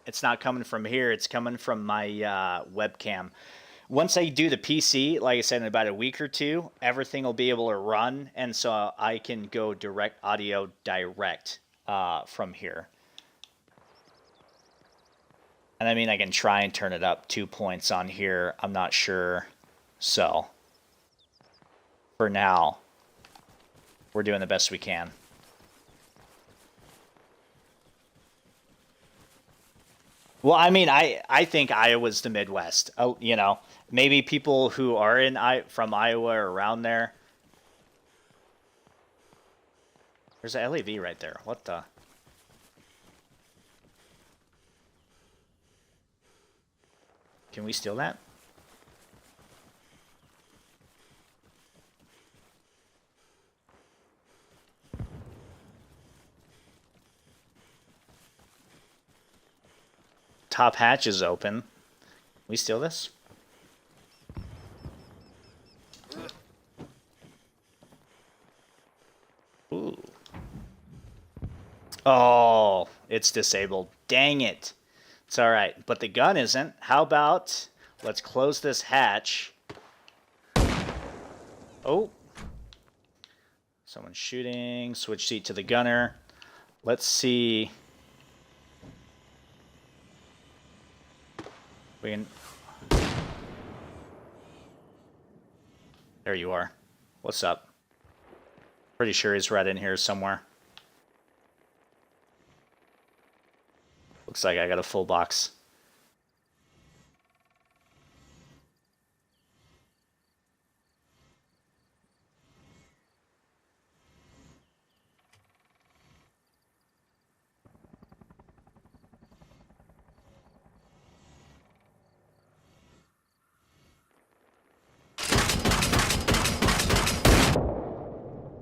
It's not coming from here. It's coming from my webcam. Once I do the PC, like I said, in about a week or two, everything will be able to run, and so I can go direct audio direct from here. And I mean, I can try and turn it up 2 points on here. I'm not sure. So, for now, we're doing the best we can. Well, I mean, I think Iowa's the Midwest. Oh, you know, maybe people who are from Iowa or around there. There's a LAV right there. What the? Can we steal that? Top hatch is open. We steal this? Ooh. Oh, it's disabled. Dang it. It's all right, but the gun isn't. How about let's close this hatch. Oh. Someone's shooting. Switch seat to the gunner. Let's see. We can... There you are. What's up? Pretty sure he's right in here somewhere. Looks like I got a full box.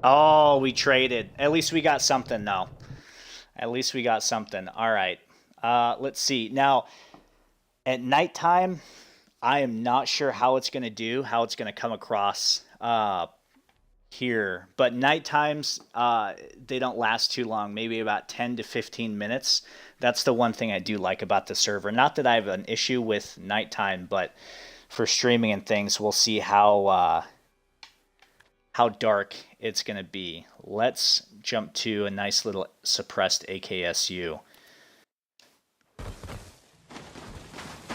Oh, we traded. At least we got something, though. At least we got something. All right. Let's see. Now, at nighttime, I am not sure how it's going to do, how it's going to come across here. But night times, they don't last too long, maybe about 10 to 15 minutes. That's the one thing I do like about the server. Not that I have an issue with nighttime, but for streaming and things, we'll see how dark it's going to be. Let's jump to a nice little suppressed AKSU.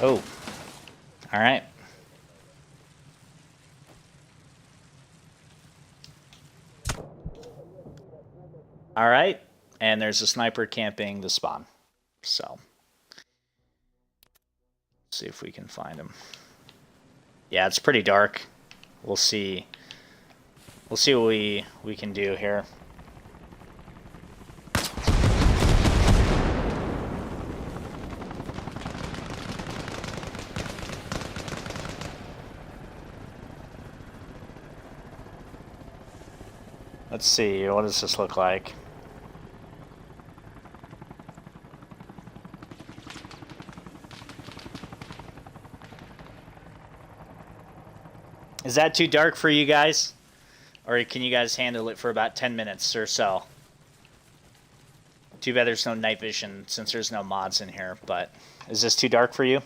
Oh, all right. All right, and there's a sniper camping the spawn. So, see if we can find him. Yeah, it's pretty dark. We'll see. We'll see what we can do here. Let's see, what does this look like? Is that too dark for you guys? Or can you guys handle it for about 10 minutes or so? Too bad there's no night vision since there's no mods in here, but is this too dark for you?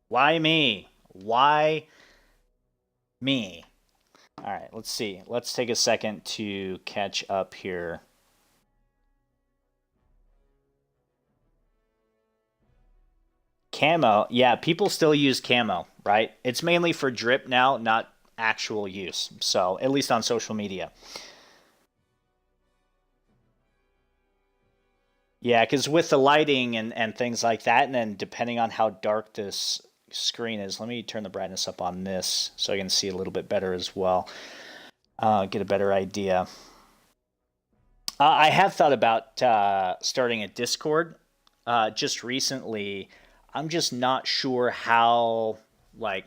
Why me? Why me? All right, let's see. Let's take a second to catch up here. Camo, yeah, people still use camo, right? It's mainly for drip now, not actual use. So, at least on social media. Yeah, because with the lighting and things like that, and then depending on how dark this screen is, let me turn the brightness up on this so I can see a little bit better as well. Get a better idea. I have thought about starting a Discord just recently. I'm just not sure how, like,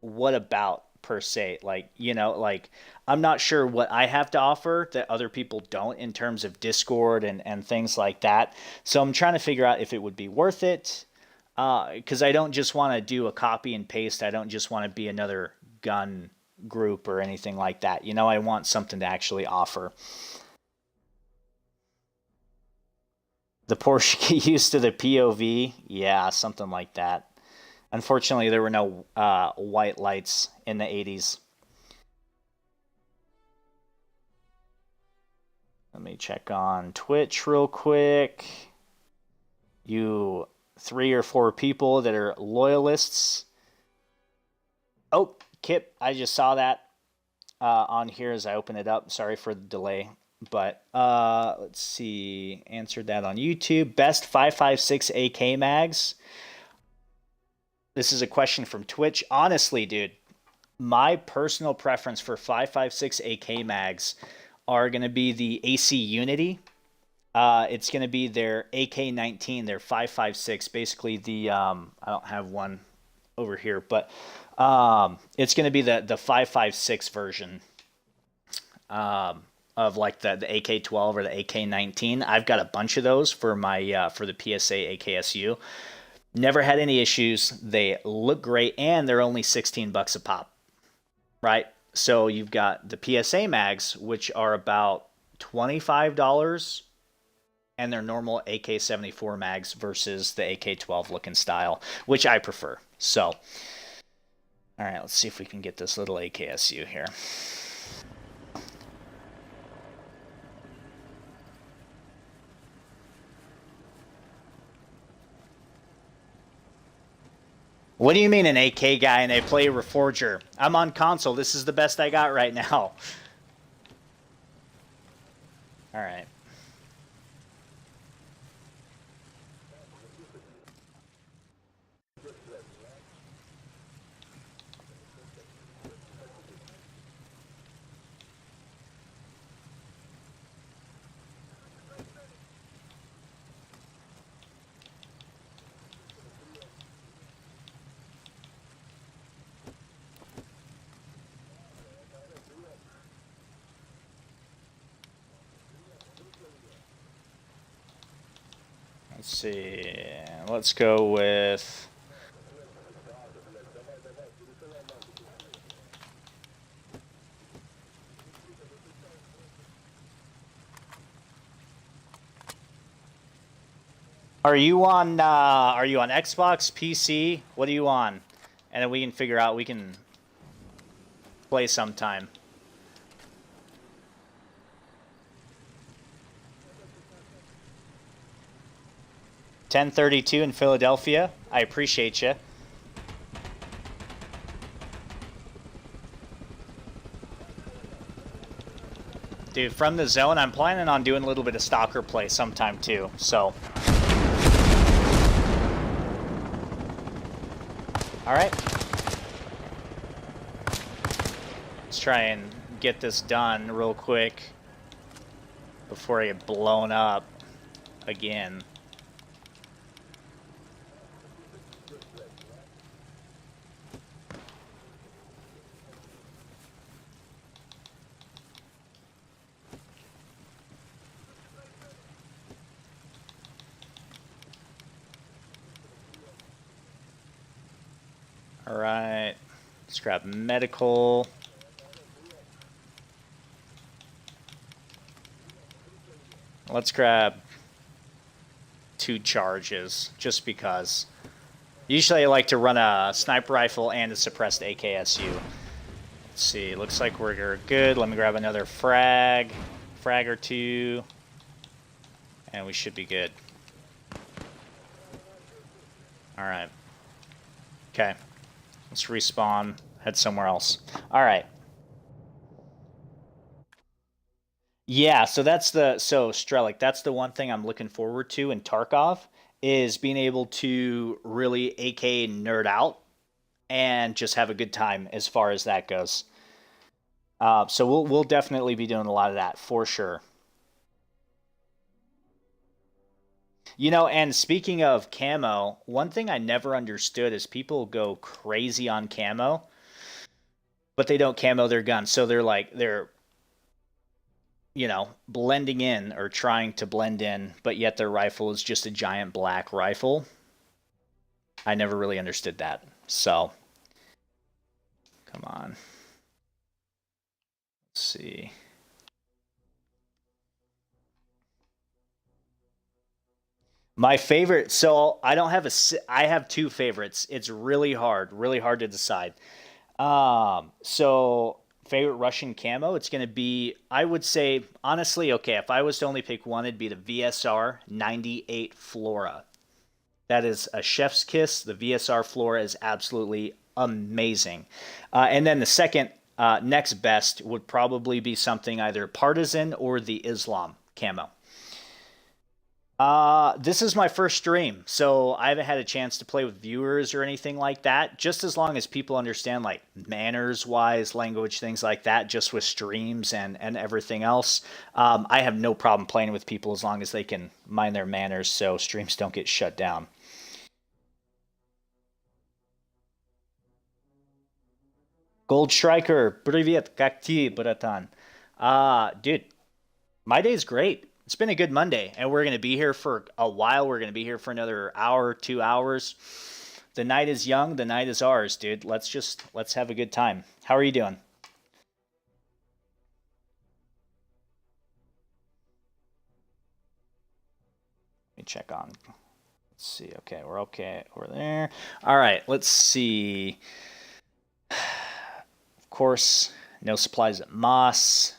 what about per se. Like, you know, like, I'm not sure what I have to offer that other people don't in terms of Discord and things like that. So I'm trying to figure out if it would be worth it. Because I don't just want to do a copy and paste. I don't just want to be another gun group or anything like that. You know, I want something to actually offer. The Porsche get used to the POV. Yeah, something like that. Unfortunately, there were no white lights in the 80s. Let me check on Twitch real quick. You 3 or 4 people that are loyalists. Oh, Kip, I just saw that on here as I open it up. Sorry for the delay. But let's see. Answered that on YouTube. Best 5.56 AK mags. This is a question from Twitch. Honestly, dude, my personal preference for 5.56 AK mags are going to be the AC Unity. It's going to be their AK-19, their 5.56. Basically, the I don't have one over here, but it's going to be the 5.56 version of like the AK-12 or the AK-19. I've got a bunch of those for my for the PSA AKSU. Never had any issues. They look great, and they're only $16 a pop, right? So you've got the PSA mags, which are about $25, and their normal AK-74 mags versus the AK-12 looking style, which I prefer. So, all right, let's see if we can get this little AKSU here. What do you mean an AK guy and they play Reforger? I'm on console. This is the best I got right now. All right. Let's see. Let's go with... Are you on Xbox, PC? What are you on? And then we can figure out, we can play sometime. $10:32 in Philadelphia. I appreciate you. Dude, from the zone, I'm planning on doing a little bit of stalker play sometime too, so. Alright. Let's try and get this done real quick before I get blown up again. Alright, let's grab medical. Let's grab 2 charges, just because. Usually I like to run a sniper rifle and a suppressed AKSU. Let's see, looks like we're good. Let me grab another frag or 2, and we should be good. Alright. Okay. Let's respawn, head somewhere else. Alright. Yeah, so Strelic, that's the one thing I'm looking forward to in Tarkov, is being able to really AK nerd out and just have a good time as far as that goes. So we'll definitely be doing a lot of that for sure. You know, and speaking of camo, one thing I never understood is people go crazy on camo, but they don't camo their gun. So they're blending in or trying to blend in, but yet their rifle is just a giant black rifle. I never really understood that. So, come on. Let's see. My favorite, so I don't have I have two favorites. It's really hard to decide. So favorite Russian camo, it's gonna be, I would say, honestly, okay, if I was to only pick one, it'd be the VSR 98 Flora. That is a chef's kiss. The VSR Flora is absolutely amazing. And then the second next best would probably be something either Partisan or the Islam camo. This is my first stream, so I haven't had a chance to play with viewers or anything like that. Just as long as people understand, like, manners wise, language, things like that, just with streams and everything else, I have no problem playing with people as long as they can mind their manners so streams don't get shut down. Gold Striker, привет, как ты, братан? Dude, my day's great. It's been a good Monday, and we're going to be here for a while. We're going to be here for another hour, 2 hours. The night is young. The night is ours, dude. Let's have a good time. How are you doing? Let me check on. Let's see. Okay, we're okay over there. All right, let's see. Of course, no supplies at Moss.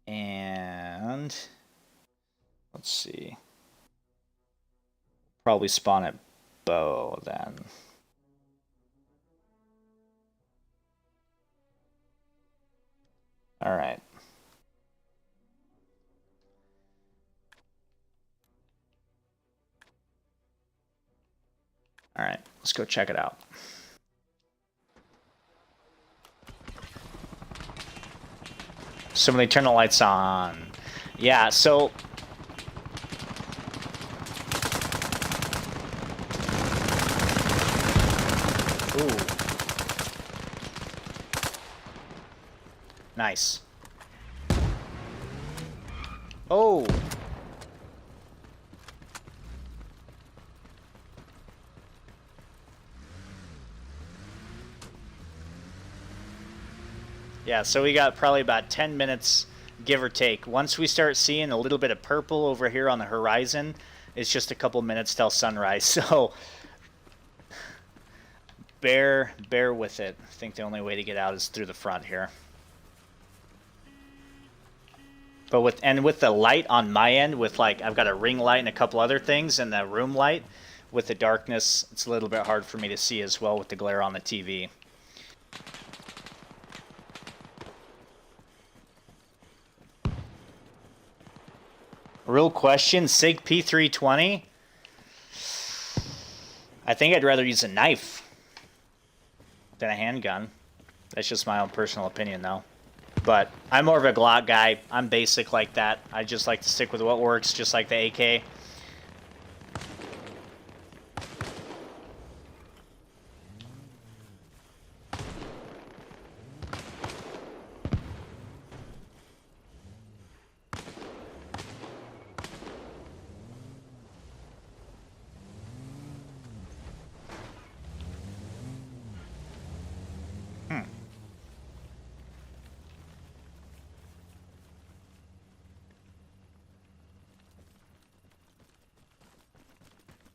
And let's see. Probably spawn at Bow then. All right. All right, let's go check it out. Somebody turn the lights on. Yeah, so... Ooh. Nice. Oh! Yeah, so we got probably about 10 minutes, give or take. Once we start seeing a little bit of purple over here on the horizon, it's just a couple minutes till sunrise. So bear with it. I think the only way to get out is through the front here. But with the light on my end, with, like, I've got a ring light and a couple other things, and the room light, with the darkness, it's a little bit hard for me to see as well with the glare on the TV. Real question, SIG P320? I think I'd rather use a knife than a handgun. That's just my own personal opinion, though. But I'm more of a Glock guy. I'm basic like that. I just like to stick with what works, just like the AK.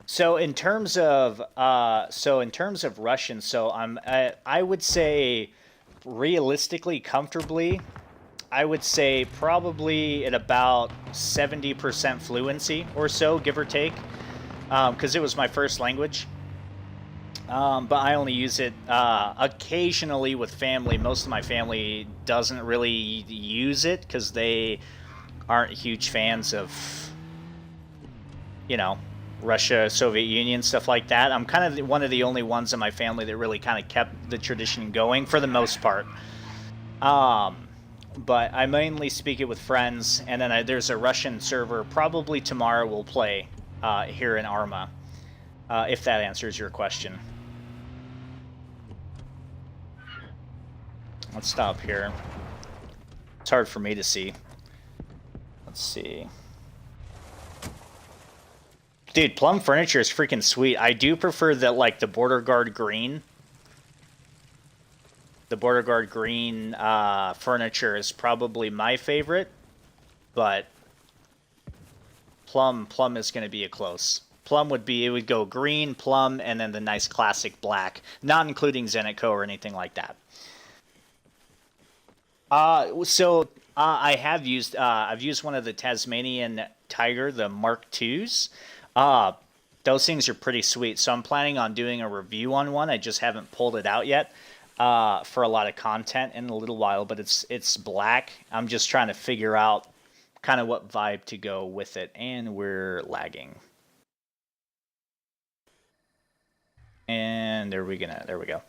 So in terms of Russian, so I would say realistically, comfortably, I would say probably at about 70% fluency or so, give or take, because it was my first language. But I only use it occasionally with family. Most of my family doesn't really use it because they aren't huge fans of, you know, Russia, Soviet Union, stuff like that. I'm kind of one of the only ones in my family that really kind of kept the tradition going for the most part. But I mainly speak it with friends, and then there's a Russian server. Probably tomorrow we'll play here in Arma, if that answers your question. Let's stop here. It's hard for me to see. Let's see. Dude, Plum Furniture is freaking sweet. I do prefer that, like, the Border Guard green. The Border Guard green furniture is probably my favorite, but Plum is going to be a close. Plum would be, it would go green, plum, and then the nice classic black, not including Zenitco or anything like that. I've used one of the Tasmanian Tiger, the Mark IIs. Those things are pretty sweet. So I'm planning on doing a review on one. I just haven't pulled it out yet for a lot of content in a little while, but it's black. I'm just trying to figure out kind of what vibe to go with it, and we're lagging. And there we go.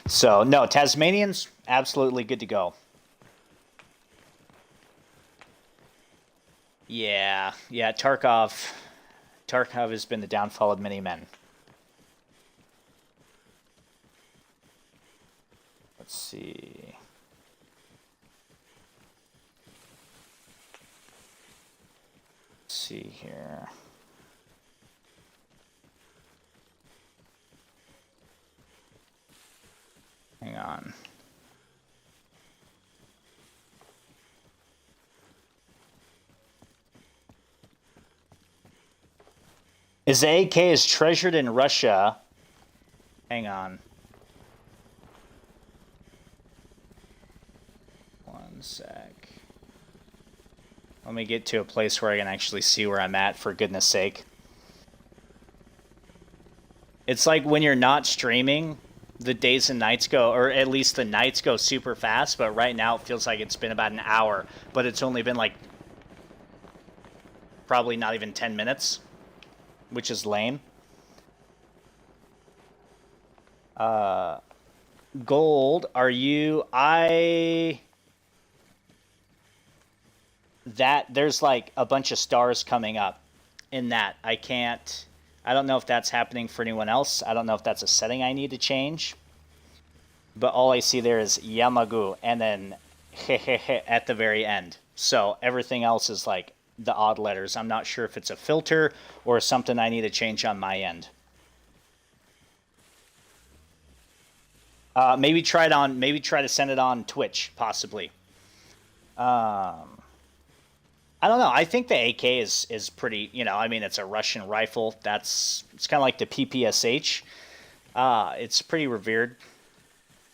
So no, Tasmanians absolutely good to go. Yeah, Tarkov has been the downfall of many men. Let's see. Let's see here. Hang on. Is the AK is treasured in Russia? Hang on. One sec. Let me get to a place where I can actually see where I'm at, for goodness sake. It's like when you're not streaming, the days and nights go, or at least the nights go super fast, but right now it feels like it's been about an hour, but it's only been like probably not even 10 minutes, which is lame. Gold, are you, there's like a bunch of stars coming up in that. I don't know if that's happening for anyone else. I don't know if that's a setting I need to change. But all I see there is Yamagu and then hehehe at the very end. So everything else is like the odd letters. I'm not sure if it's a filter or something I need to change on my end. Maybe try to send it on Twitch, possibly. I don't know. I think the AK is pretty, I mean, it's a Russian rifle. It's kind of like the PPSH. It's pretty revered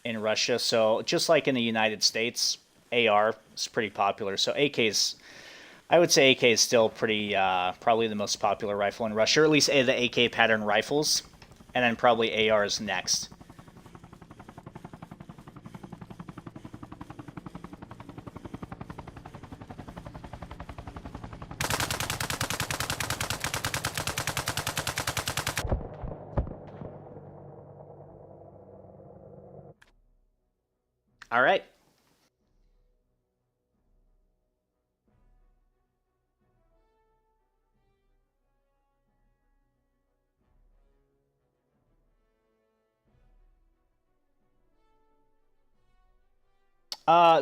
in Russia. So just like in the United States, AR is pretty popular. So I would say AK is still pretty, probably the most popular rifle in Russia, or at least the AK pattern rifles. And then probably AR is next. All right.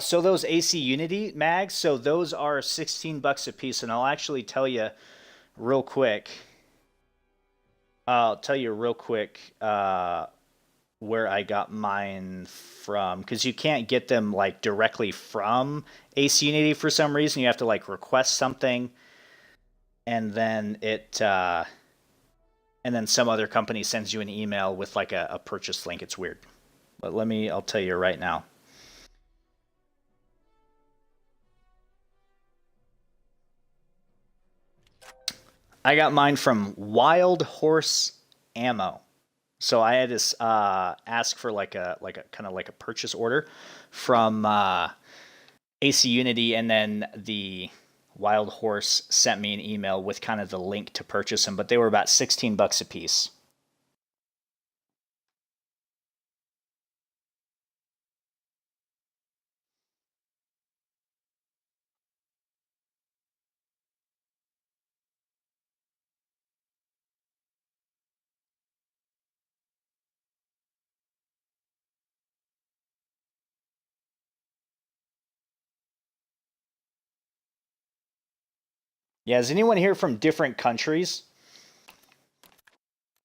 So those AC Unity mags, so those are 16 bucks a piece, and I'll actually tell you real quick. Where I got mine from, because you can't get them like directly from AC Unity for some reason. You have to like request something, and then some other company sends you an email with like a purchase link. It's weird, but I'll tell you right now. I got mine from Wild Horse Ammo. So I had to ask for like a kind of like a purchase order from AC Unity, and then the Wild Horse sent me an email with kind of the link to purchase them, but they were about 16 bucks a piece. Yeah, is anyone here from different countries?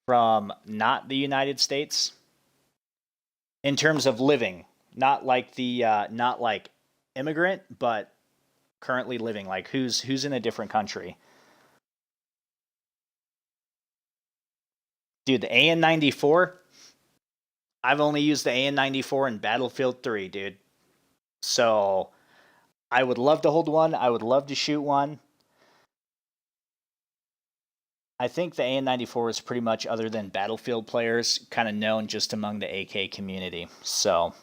From not the United States? In terms of living, not like not like immigrant, but currently living. Like who's in a different country? Dude, the AN-94, I've only used the AN-94 in Battlefield 3, dude. So I would love to hold one. I would love to shoot one. I think the AN-94 is pretty much, other than Battlefield players, kind of known just among the AK community. So...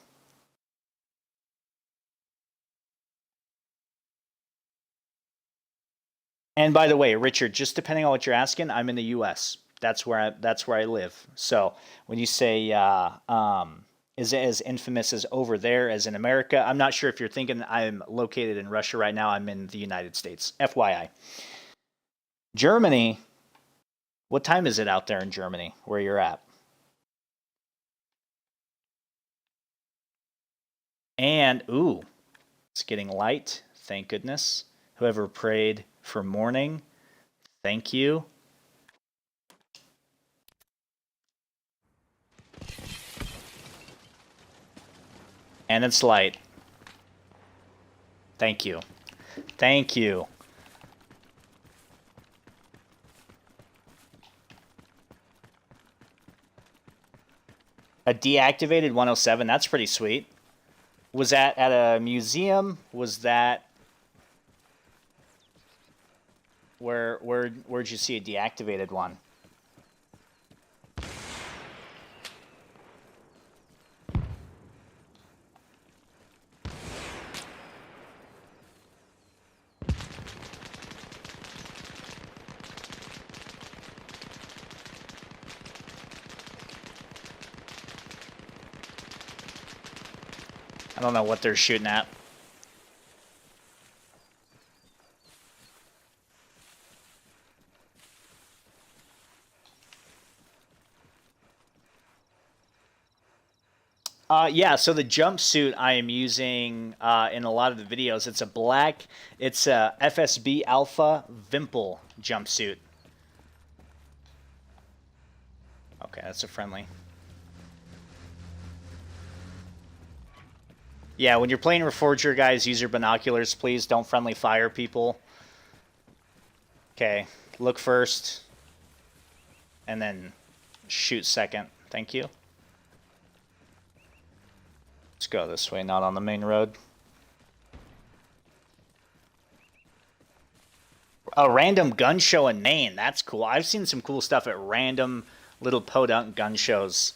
And by the way, Richard, just depending on what you're asking, I'm in the U.S. That's where I live. So when you say is it as infamous as over there as in America, I'm not sure if you're thinking I'm located in Russia right now. I'm in the United States. FYI. Germany. What time is it out there in Germany where you're at? And ooh, it's getting light. Thank goodness. Whoever prayed for morning, thank you. And it's light. Thank you. Thank you. A deactivated 107, that's pretty sweet. Was that at a museum? Was that... Where'd you see a deactivated one? I don't know what they're shooting at. Yeah, so the jumpsuit I am using in a lot of the videos, it's a FSB Alpha Vimple jumpsuit. Okay, that's a friendly. Yeah, when you're playing Reforger, guys, use your binoculars, please. Don't friendly fire people. Okay, look first. And then shoot second. Thank you. Let's go this way, not on the main road. A random gun show in Maine. That's cool. I've seen some cool stuff at random little podunk gun shows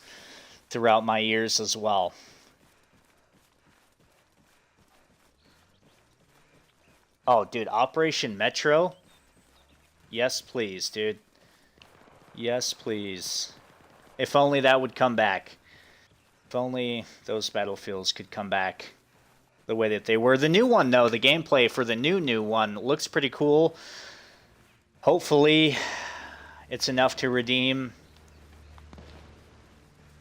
throughout my years as well. Oh, dude, Operation Metro? Yes, please, dude. Yes, please. If only that would come back. If only those battlefields could come back the way that they were. The new one, though, the gameplay for the new one looks pretty cool. Hopefully, it's enough to redeem.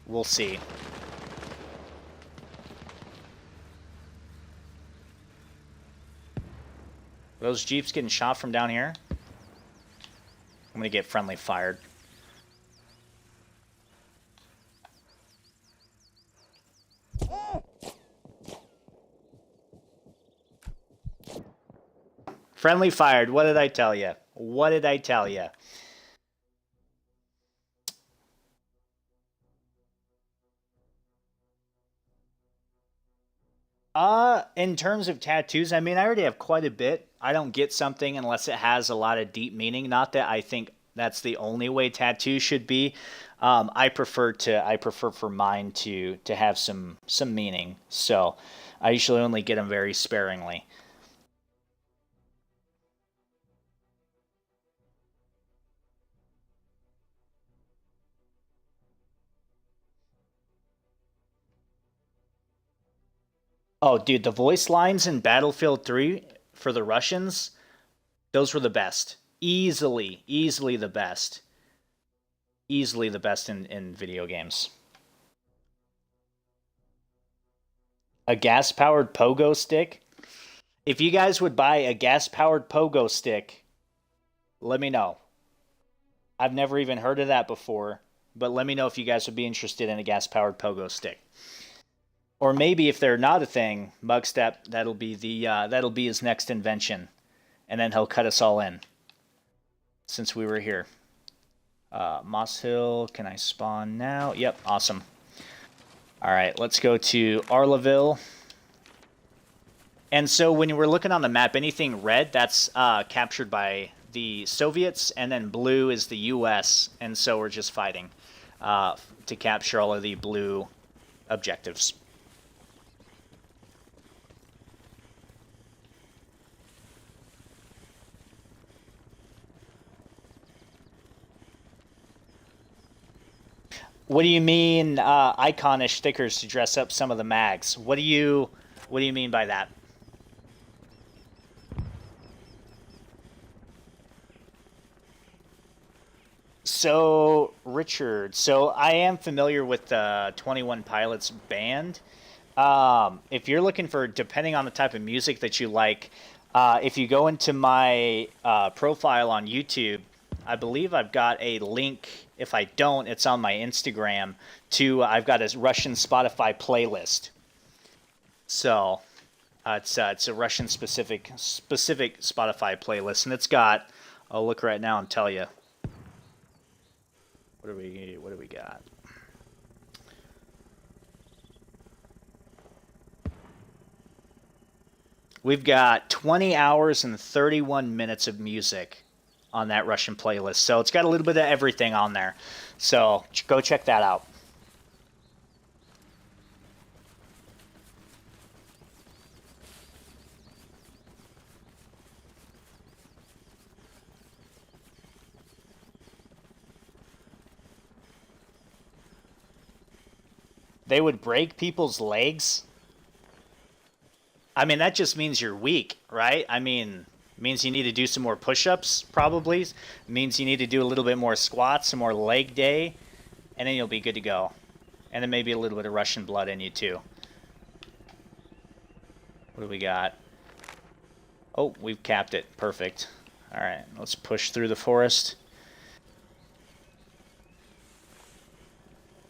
We'll see. Those Jeeps getting shot from down here? I'm gonna get friendly fired. Friendly fired. What did I tell you? What did I tell you? In terms of tattoos, I mean, I already have quite a bit. I don't get something unless it has a lot of deep meaning. Not that I think that's the only way tattoos should be. I prefer for mine to have some meaning. So I usually only get them very sparingly. Oh, dude, the voice lines in Battlefield 3 for the Russians, those were the best. Easily the best. Easily the best in video games. A gas-powered pogo stick? If you guys would buy a gas-powered pogo stick, let me know. I've never even heard of that before, but let me know if you guys would be interested in a gas-powered pogo stick. Or maybe if they're not a thing, Mugstep, that'll be his next invention, and then he'll cut us all in. Since we were here. Moss Hill, can I spawn now? Yep, awesome. Alright, let's go to Arlaville. And so when we're looking on the map, anything red, that's captured by the Soviets, and then blue is the U.S., and so we're just fighting to capture all of the blue objectives. What do you mean iconish stickers to dress up some of the mags? What do you mean by that? So, Richard, so I am familiar with the 21 Pilots band. If you're looking for, depending on the type of music that you like, if you go into my profile on YouTube, I believe I've got a link. If I don't, it's on my Instagram. I've got a Russian Spotify playlist. So it's a Russian specific Spotify playlist, and it's got. I'll look right now and tell you. What do we got? We've got 20 hours and 31 minutes of music on that Russian playlist. So it's got a little bit of everything on there. So go check that out. They would break people's legs? I mean, that just means you're weak, right? I mean, means you need to do some more push-ups, probably. Means you need to do a little bit more squats, some more leg day, and then you'll be good to go. And then maybe a little bit of Russian blood in you, too. What do we got? Oh, we've capped it. Perfect. All right, let's push through the forest.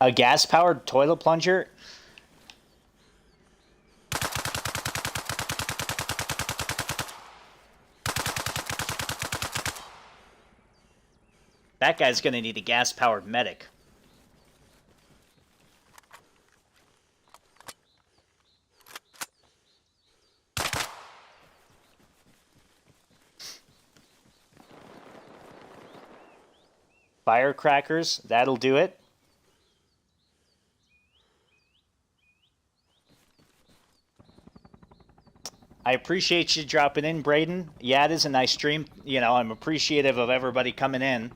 A gas-powered toilet plunger? That guy's going to need a gas-powered medic. Firecrackers, that'll do it. I appreciate you dropping in, Braden. Yeah, it is a nice stream. You know, I'm appreciative of everybody coming in.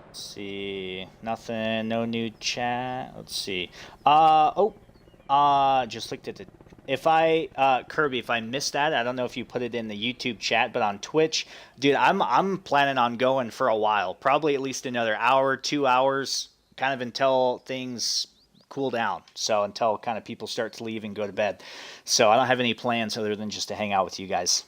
Let's see. Nothing. No new chat. Let's see. Just looked at it. If I Kirby, if I missed that, I don't know if you put it in the YouTube chat, but on Twitch, dude, I'm planning on going for a while, probably at least another hour, 2 hours, kind of until things cool down. So until kind of people start to leave and go to bed. So I don't have any plans other than just to hang out with you guys.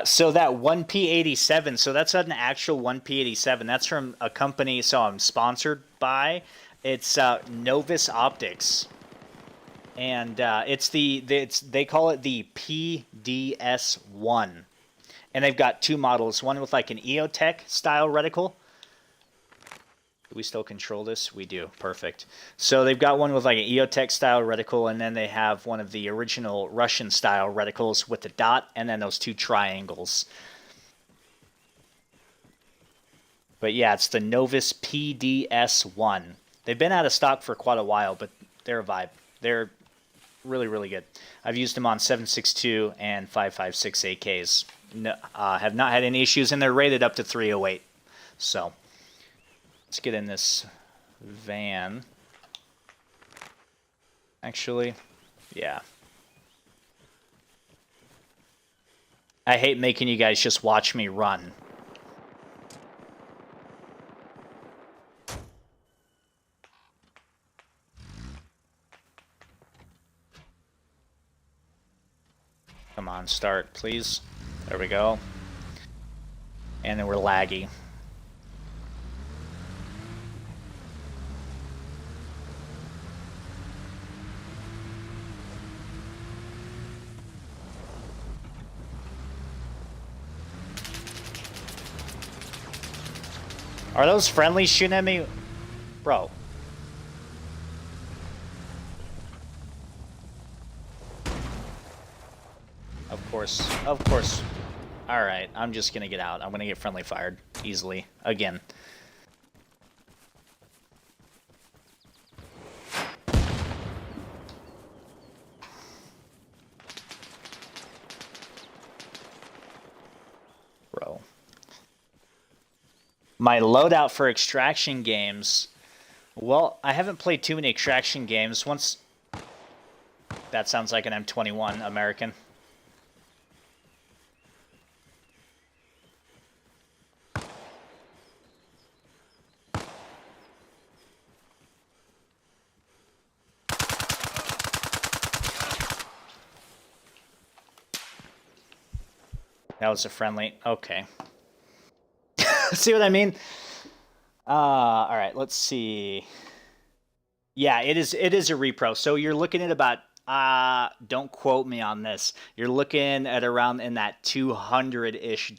So that 1P87, so that's an actual 1P87. That's from a company, so I'm sponsored by. It's Novus Optics. And they call it the PDS1. And they've got two models, one with like an EOTech style reticle. Do we still control this? We do. Perfect. So they've got one with like an EOTech style reticle, and then they have one of the original Russian style reticles with the dot, and then those two triangles. But yeah, it's the Novus PDS1. They've been out of stock for quite a while, but they're a vibe. They're really, really good. I've used them on 7.62 and 5.56 AKs. No, have not had any issues, and they're rated up to 308. So let's get in this van. Actually, yeah. I hate making you guys just watch me run. Come on, start, please. There we go. And then we're laggy. Are those friendlies shooting at me? Bro. Of course. Of course. Alright, I'm just gonna get out. I'm gonna get friendly fired easily. Again. Bro. My loadout for extraction games. Well, I haven't played too many extraction games. Once... That sounds like an M21 American. That was a friendly. Okay. See what I mean? All right, let's see. Yeah, it is a repro. So you're looking at about don't quote me on this. You're looking at around in that $200-ish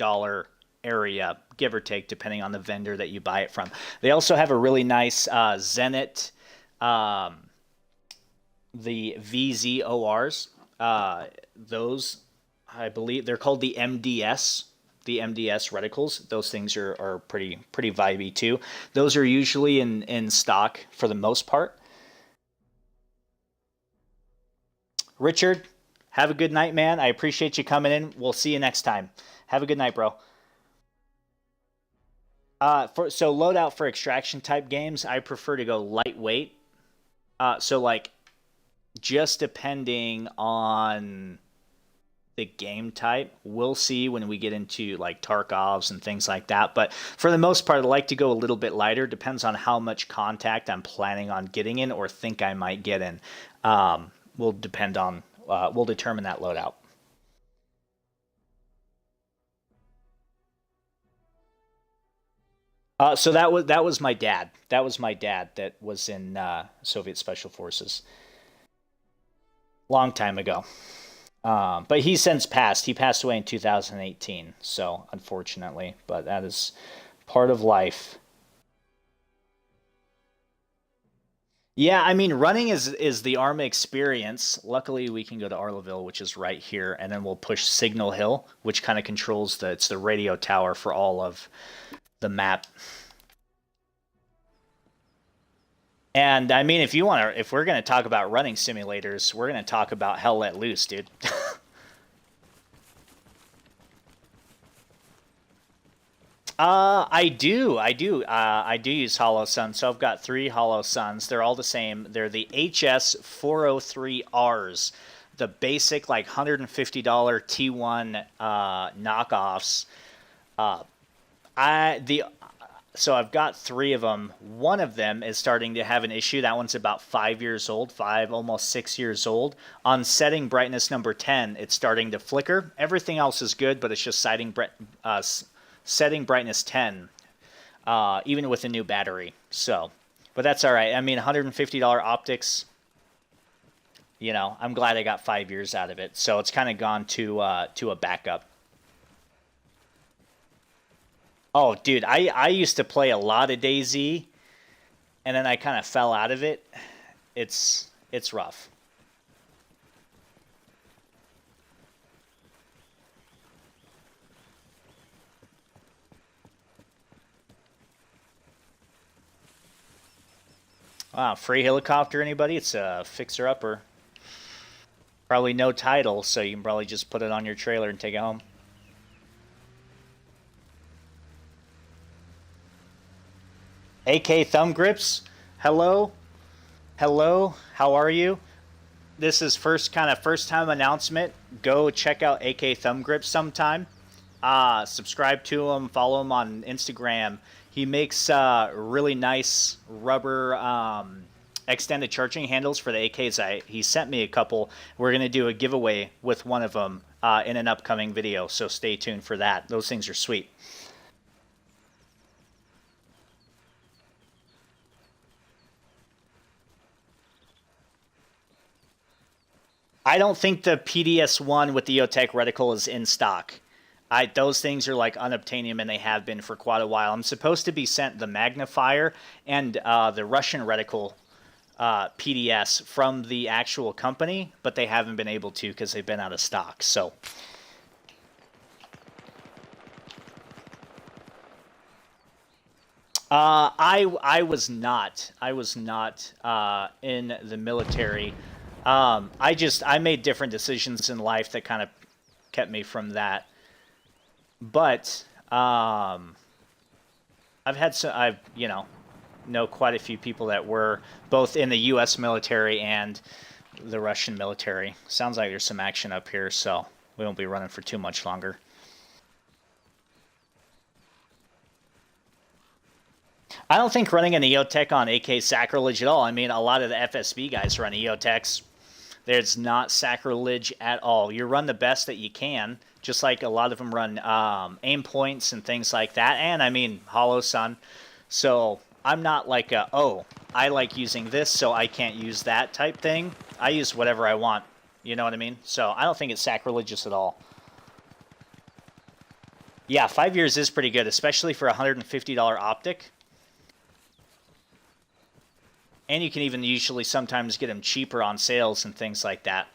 area, give or take, depending on the vendor that you buy it from. They also have a really nice Zenit, the VZORs. Those, I believe, they're called the MDS. The MDS reticles. Those things are pretty vibey too. Those are usually in stock for the most part. Richard, have a good night, man. I appreciate you coming in. We'll see you next time. Have a good night, bro. So loadout for extraction type games, I prefer to go lightweight. So like just depending on the game type, we'll see when we get into like Tarkovs and things like that. But for the most part, I like to go a little bit lighter. Depends on how much contact I'm planning on getting in or think I might get in. Will depend on, we'll determine that loadout. So that was my dad. That was my dad that was in Soviet Special Forces. Long time ago. But he's since passed. He passed away in 2018. So unfortunately, but that is part of life. Yeah, I mean, running is the Arma experience. Luckily, we can go to Arlaville, which is right here, and then we'll push Signal Hill, which kind of controls it's the radio tower for all of the map. And I mean, if we're gonna talk about running simulators, we're gonna talk about Hell Let Loose, dude. I do use Hollow Sun. So I've got 3 Hollow Suns. They're all the same. They're the HS 403Rs, the basic like $150 T1 knockoffs. So I've got 3 of them. One of them is starting to have an issue. That one's about 5 years old, almost 6 years old. On setting brightness number 10, it's starting to flicker. Everything else is good, but it's just setting brightness 10, even with a new battery. So, but that's all right. I mean, $150 optics. You know, I'm glad I got 5 years out of it. So it's kind of gone to a backup. Oh, dude, I used to play a lot of DayZ, and then I kind of fell out of it. It's rough. Wow, free helicopter, anybody? It's a fixer-upper. Probably no title, so you can probably just put it on your trailer and take it home. AK Thumb Grips, hello? Hello, how are you? this is first time announcement. Go check out AK Thumb Grip sometime. Subscribe to him, follow him on Instagram. He makes really nice rubber extended charging handles for the AKs. He sent me a couple. We're gonna do a giveaway with one of them in an upcoming video, so stay tuned for that. Those things are sweet. I don't think the PDS-1 with the EOTech reticle is in stock. Those things are like unobtainium, and they have been for quite a while. I'm supposed to be sent the magnifier and the Russian reticle PDS from the actual company, but they haven't been able to because they've been out of stock. So I was not in the military. I made different decisions in life that kind of kept me from that. But I've had know quite a few people that were both in the U.S. military and the Russian military. Sounds like there's some action up here, so we won't be running for too much longer. I don't think running an EOTech on AK is sacrilege at all. I mean, a lot of the FSB guys run EOTechs. There's not sacrilege at all. You run the best that you can, just like a lot of them run aim points and things like that. And I mean, Hollow Sun. So I'm not like I like using this, so I can't use that type thing. I use whatever I want. You know what I mean? So I don't think it's sacrilegious at all. Yeah, 5 years is pretty good, especially for a $150 optic. And you can even usually sometimes get them cheaper on sales and things like that.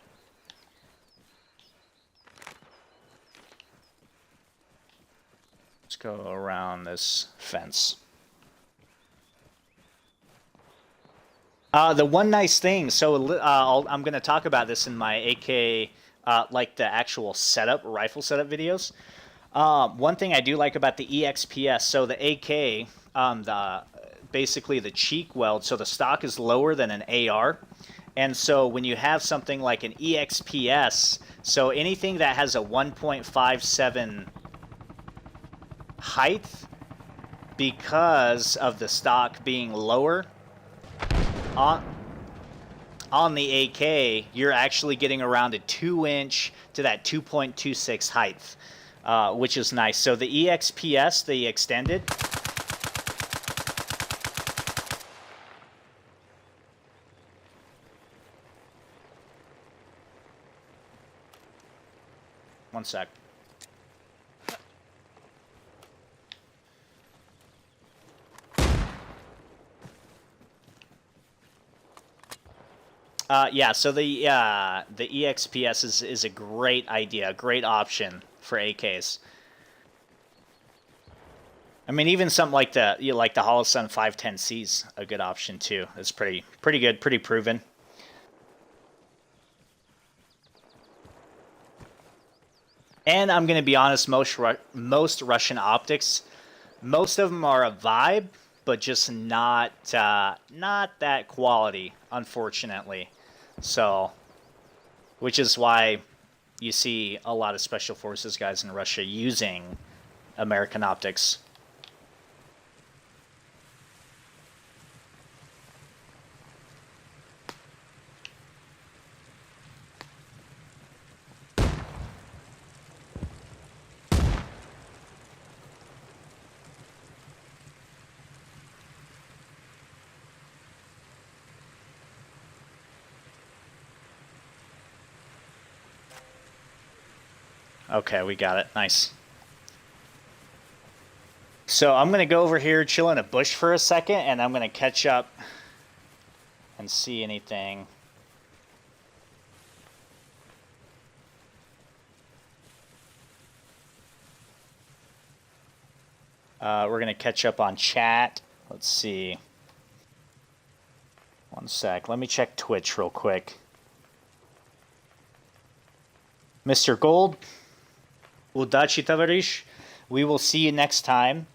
Let's go around this fence. The one nice thing, so I'm going to talk about this in my AK, like the actual setup, rifle setup videos. One thing I do like about the EXPS, so the AK, basically the cheek weld, so the stock is lower than an AR. And so when you have something like an EXPS, so anything that has a 1.57 height, because of the stock being lower on the AK, you're actually getting around a 2-inch to that 2.26 height, which is nice. So the EXPS, the extended, one sec. Yeah, so the EXPS is a great idea, a great option for AKs. I mean, even something like the Hollow Sun 510C's a good option too. It's pretty good, pretty proven. And I'm going to be honest, most Russian optics, most of them are a vibe, but just not that quality, unfortunately. So, which is why you see a lot of special forces guys in Russia using American optics. Okay, we got it. Nice. So I'm going to go over here, chill in a bush for a second, and I'm going to catch up and see anything. We're going to catch up on chat. Let's see. One sec. Let me check Twitch real quick. Mr. Gold, Udachi Tavarish, we will see you next time.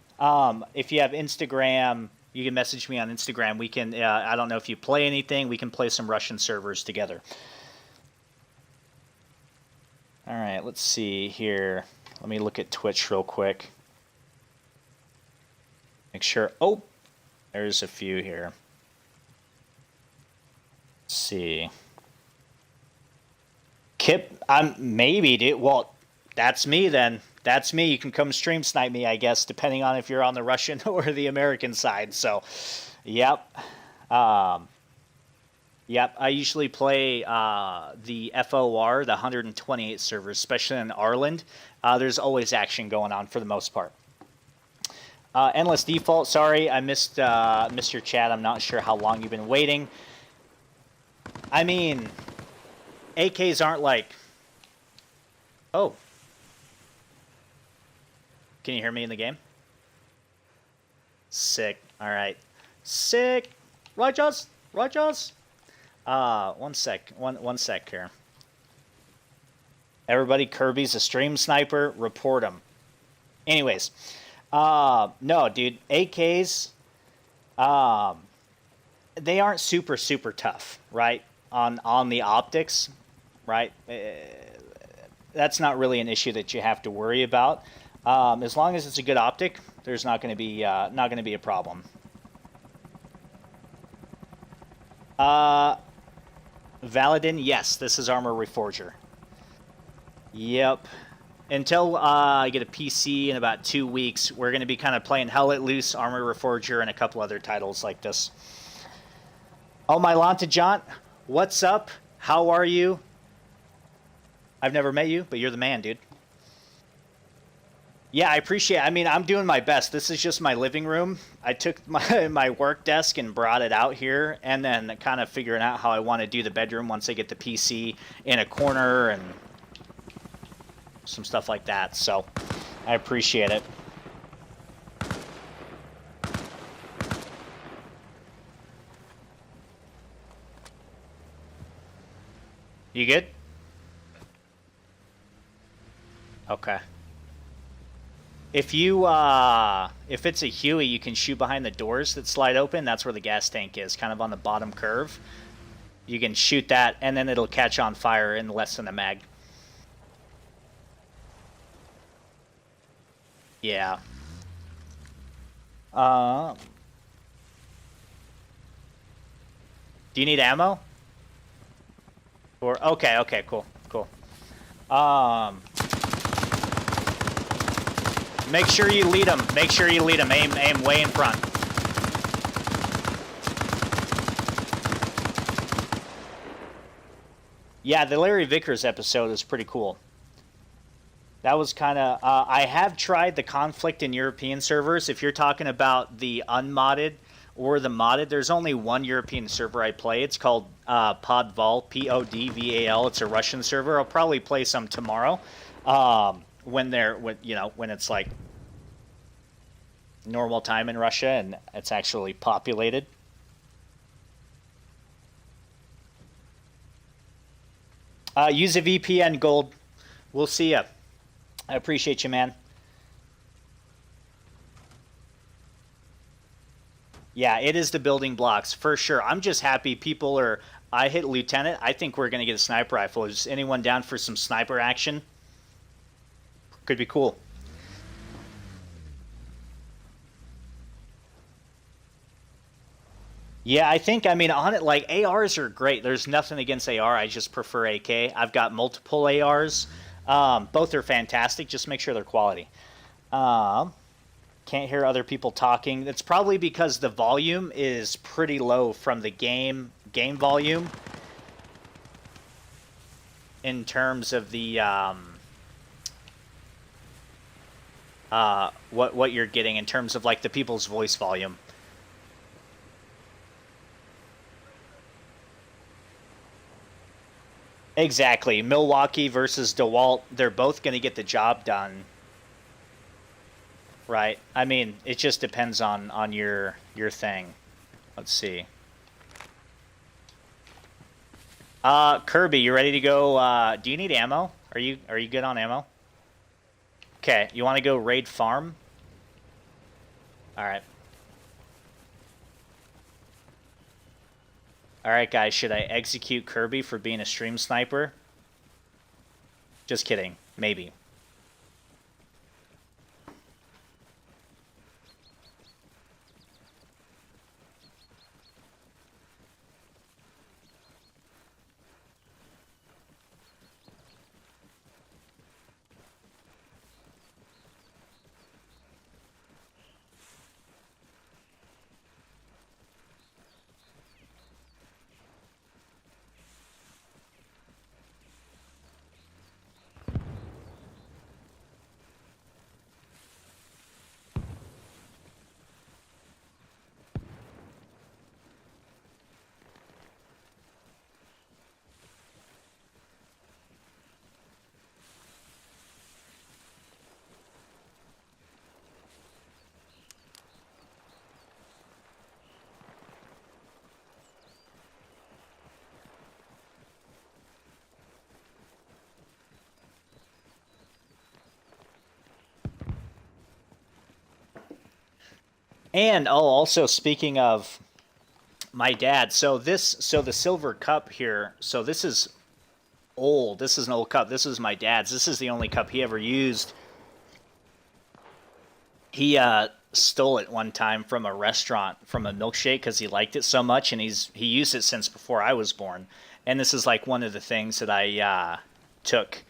If you have Instagram, you can message me on Instagram. We can, I don't know if you play anything, we can play some Russian servers together. All right, let's see here. Let me look at Twitch real quick. Make sure. Oh, there's a few here. Let's see. Kip, maybe, dude. Well, that's me then. That's me. You can come stream snipe me, I guess, depending on if you're on the Russian or the American side. So, yep. Yep, I usually play the FOR, the 128 servers, especially in Ireland. There's always action going on for the most part. Endless Default, sorry, I missed your chat. I'm not sure how long you've been waiting. I mean, AKs aren't like... Oh. Can you hear me in the game? Sick. All right. Sick. Rajaz. One sec here. Everybody, Kirby's a stream sniper. Report him. Anyways, no, dude, AKs, they aren't super tough, right? On the optics, right? That's not really an issue that you have to worry about. As long as it's a good optic, there's not going to be a problem. Valadin, yes, this is Arma Reforger. Yep. Until I get a PC in about 2 weeks, we're going to be kind of playing Hell Let Loose, Arma Reforger, and a couple other titles like this. Oh, my Lantajant, what's up? How are you? I've never met you, but you're the man, dude. Yeah, I appreciate it. I mean, I'm doing my best. This is just my living room. I took my work desk and brought it out here, and then kind of figuring out how I want to do the bedroom once I get the PC in a corner and some stuff like that. So I appreciate it. You good? Okay. If it's a Huey, you can shoot behind the doors that slide open. That's where the gas tank is, kind of on the bottom curve. You can shoot that, and then it'll catch on fire in less than a mag. Yeah. Do you need ammo? Or okay, cool. Make sure you lead them. Make sure you lead them. Aim way in front. Yeah, the Larry Vickers episode is pretty cool. That was kind of... I have tried the conflict in European servers. If you're talking about the unmodded or the modded, there's only one European server I play. It's called Podval, Podval. It's a Russian server. I'll probably play some tomorrow. When it's like normal time in Russia and it's actually populated. Use a VPN, Gold. We'll see ya. I appreciate you, man. Yeah, it is the building blocks for sure. I'm just happy people are... I hit Lieutenant. I think we're going to get a sniper rifle. Is anyone down for some sniper action? Could be cool. Yeah, I mean, on it, like, ARs are great. There's nothing against AR. I just prefer AK. I've got multiple ARs. Both are fantastic. Just make sure they're quality. Can't hear other people talking. It's probably because the volume is pretty low from the game volume in terms of the... what you're getting in terms of like the people's voice volume. Exactly. Milwaukee versus DeWalt, they're both going to get the job done. Right. I mean, it just depends on your thing. Let's see. Kirby, you ready to go? Do you need ammo? Are you good on ammo? Okay, you want to go raid farm? Alright. Alright, guys, should I execute Kirby for being a stream sniper? Just kidding. Maybe. And also speaking of my dad, so the silver cup here, so this is old. This is an old cup. This is my dad's. This is the only cup he ever used. He stole it one time from a restaurant, from a milkshake, because he liked it so much, and he used it since before I was born. And this is like one of the things that I took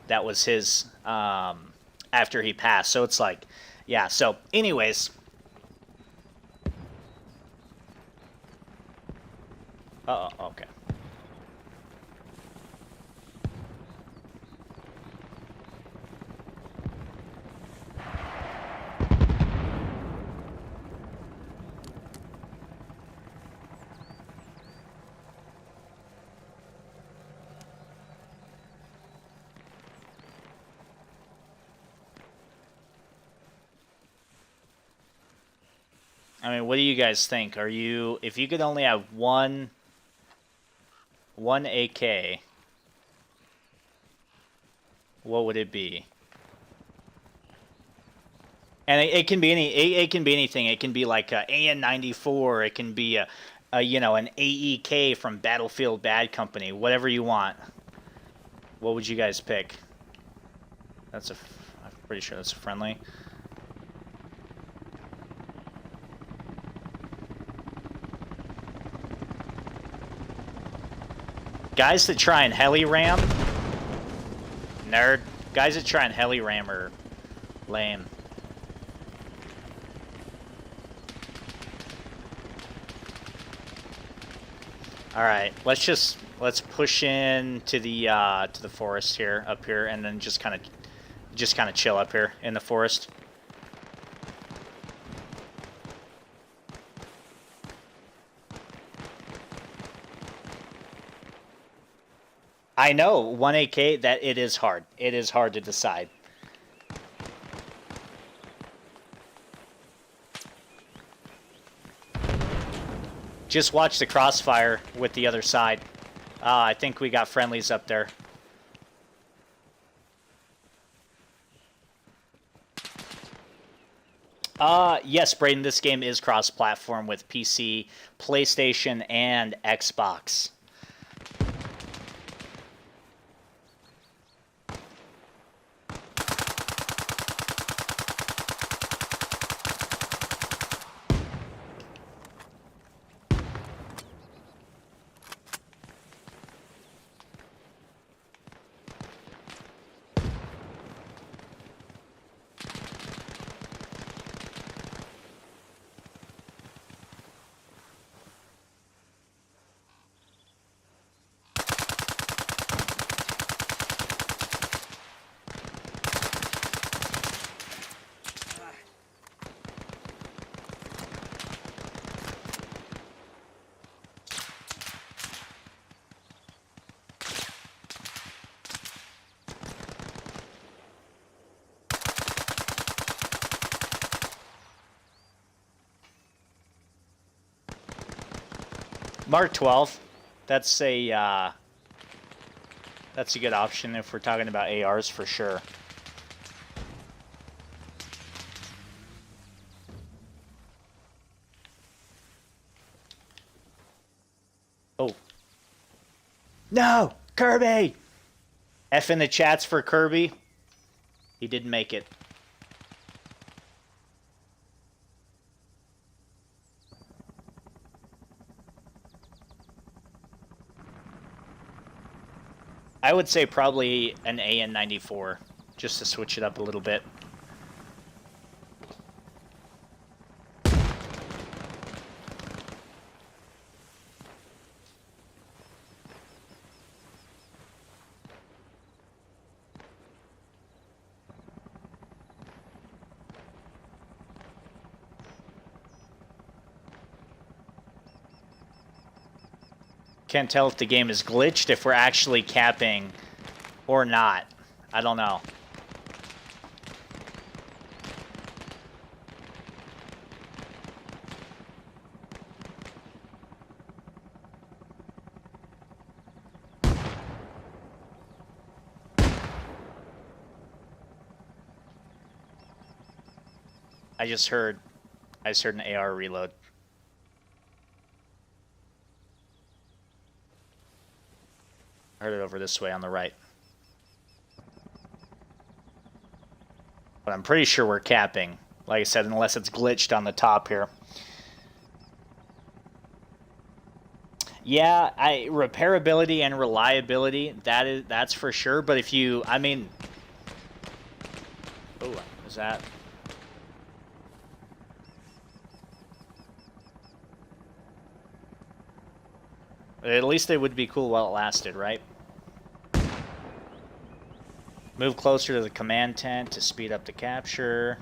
that was his after he passed. So it's like, yeah. So anyways. Uh-oh, okay. I mean, what do you guys think? Are you, if you could only have one AK, what would it be? And it can be it can be anything. It can be like a AN-94. It can be a you know, an AEK from Battlefield Bad Company. Whatever you want. What would you guys pick? I'm pretty sure that's a friendly. Guys that try and heli ram, nerd. Guys that try and heli ram are lame. All right, let's push in to the forest here, up here, and then just kind of chill up here in the forest. I know, 1 AK, that it is hard. It is hard to decide. Just watch the crossfire with the other side. I think we got friendlies up there. Yes, Braden, this game is cross-platform with PC, PlayStation, and Xbox. Mark 12, that's a good option if we're talking about ARs for sure. Oh. No! Kirby! F in the chats for Kirby. He didn't make it. I would say probably an AN-94, just to switch it up a little bit. Can't tell if the game is glitched, if we're actually capping or not. I don't know. I just heard an AR reload. I heard it over this way on the right. But I'm pretty sure we're capping. Like I said, unless it's glitched on the top here. Yeah, repairability and reliability, that's for sure. But if you, I mean... Oh, is that... At least they would be cool while it lasted, right? Move closer to the command tent to speed up the capture.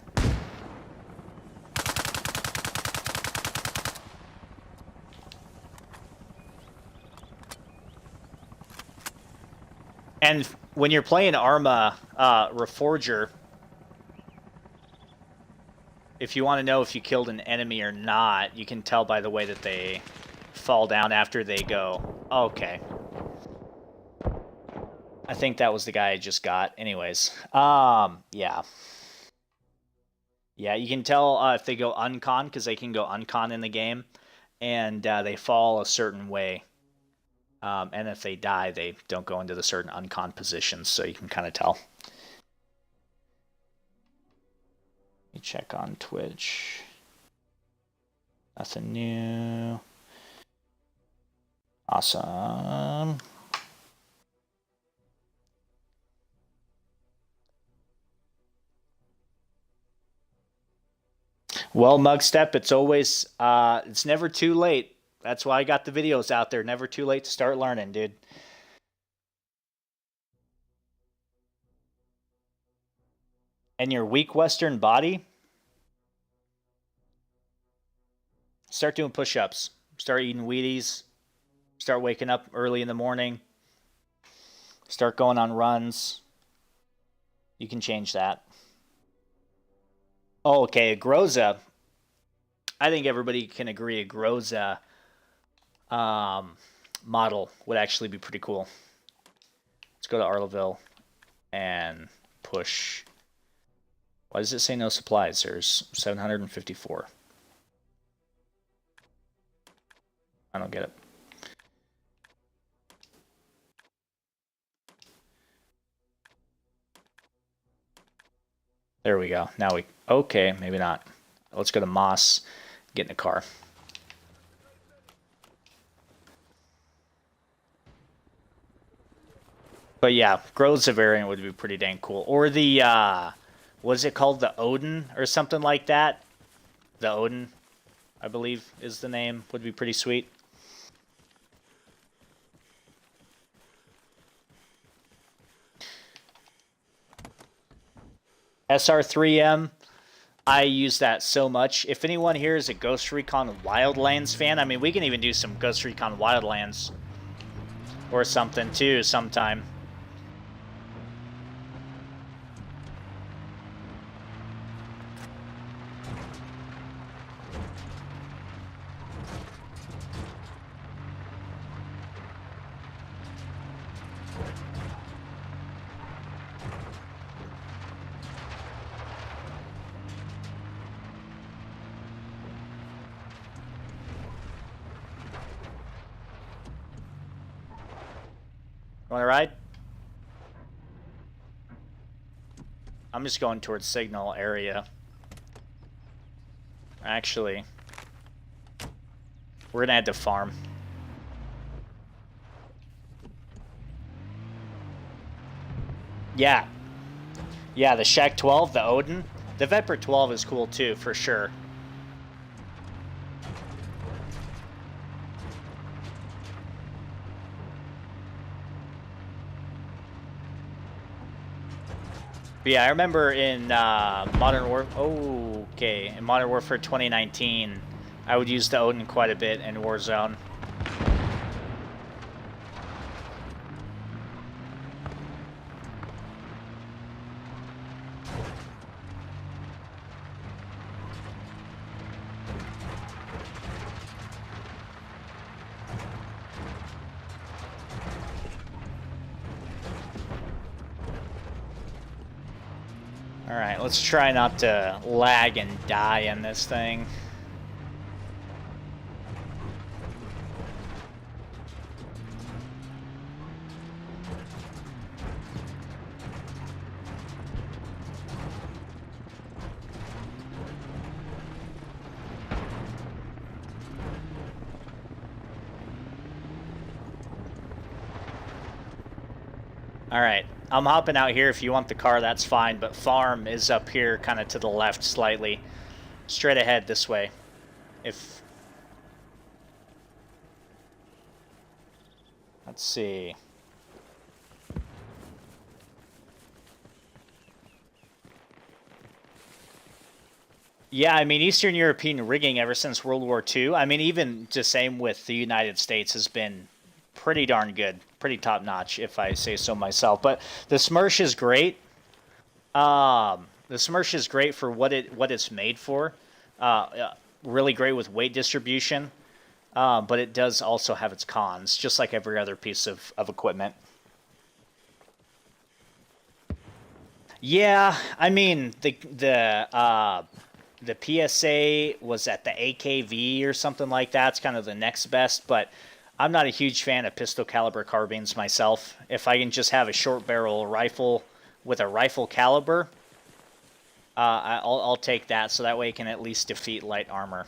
And when you're playing Arma Reforger, if you want to know if you killed an enemy or not, you can tell by the way that they fall down after they go. Okay. I think that was the guy I just got. Anyways, yeah. Yeah, you can tell if they go uncon, because they can go uncon in the game, and they fall a certain way. And if they die, they don't go into the certain uncon positions, so you can kind of tell. Let me check on Twitch. Nothing new. Awesome. Well, Mugstep, it's always, it's never too late. That's why I got the videos out there. Never too late to start learning, dude. And your weak Western body? Start doing push-ups. Start eating Wheaties. Start waking up early in the morning. Start going on runs. You can change that. Oh, okay, a Groza. I think everybody can agree a Groza model would actually be pretty cool. Let's go to Arleville and push. Why does it say no supplies? There's 754. I don't get it. There we go. Now we... Okay, maybe not. Let's go to Moss. Get in the car. But yeah, Groza variant would be pretty dang cool. Or the, what is it called? The Odin or something like that? The Odin, I believe, is the name. Would be pretty sweet. SR3M, I use that so much. If anyone here is a Ghost Recon Wildlands fan, I mean, we can even do some Ghost Recon Wildlands or something too sometime. Want to ride? I'm just going towards signal area. Actually, we're gonna head to farm. Yeah. Yeah, the Shack 12, the Odin. The Viper 12 is cool too, for sure. But yeah, I remember in Modern Warfare. Oh, okay. In Modern Warfare 2019, I would use the Odin quite a bit in Warzone. Alright, let's try not to lag and die in this thing. Alright, I'm hopping out here. If you want the car, that's fine, but farm is up here, kind of to the left slightly. Straight ahead this way. If... Let's see. Yeah, I mean, Eastern European rigging ever since World War II, I mean, even the same with the United States, has been pretty darn good, pretty top notch, if I say so myself. But the Smersh is great. The Smersh is great for what it's made for. Really great with weight distribution, but it does also have its cons, just like every other piece of equipment. Yeah, I mean the PSA was at the AKV or something like that. It's kind of the next best, but I'm not a huge fan of pistol caliber carbines myself. If I can just have a short barrel rifle with a rifle caliber, I'll take that, so that way it can at least defeat light armor.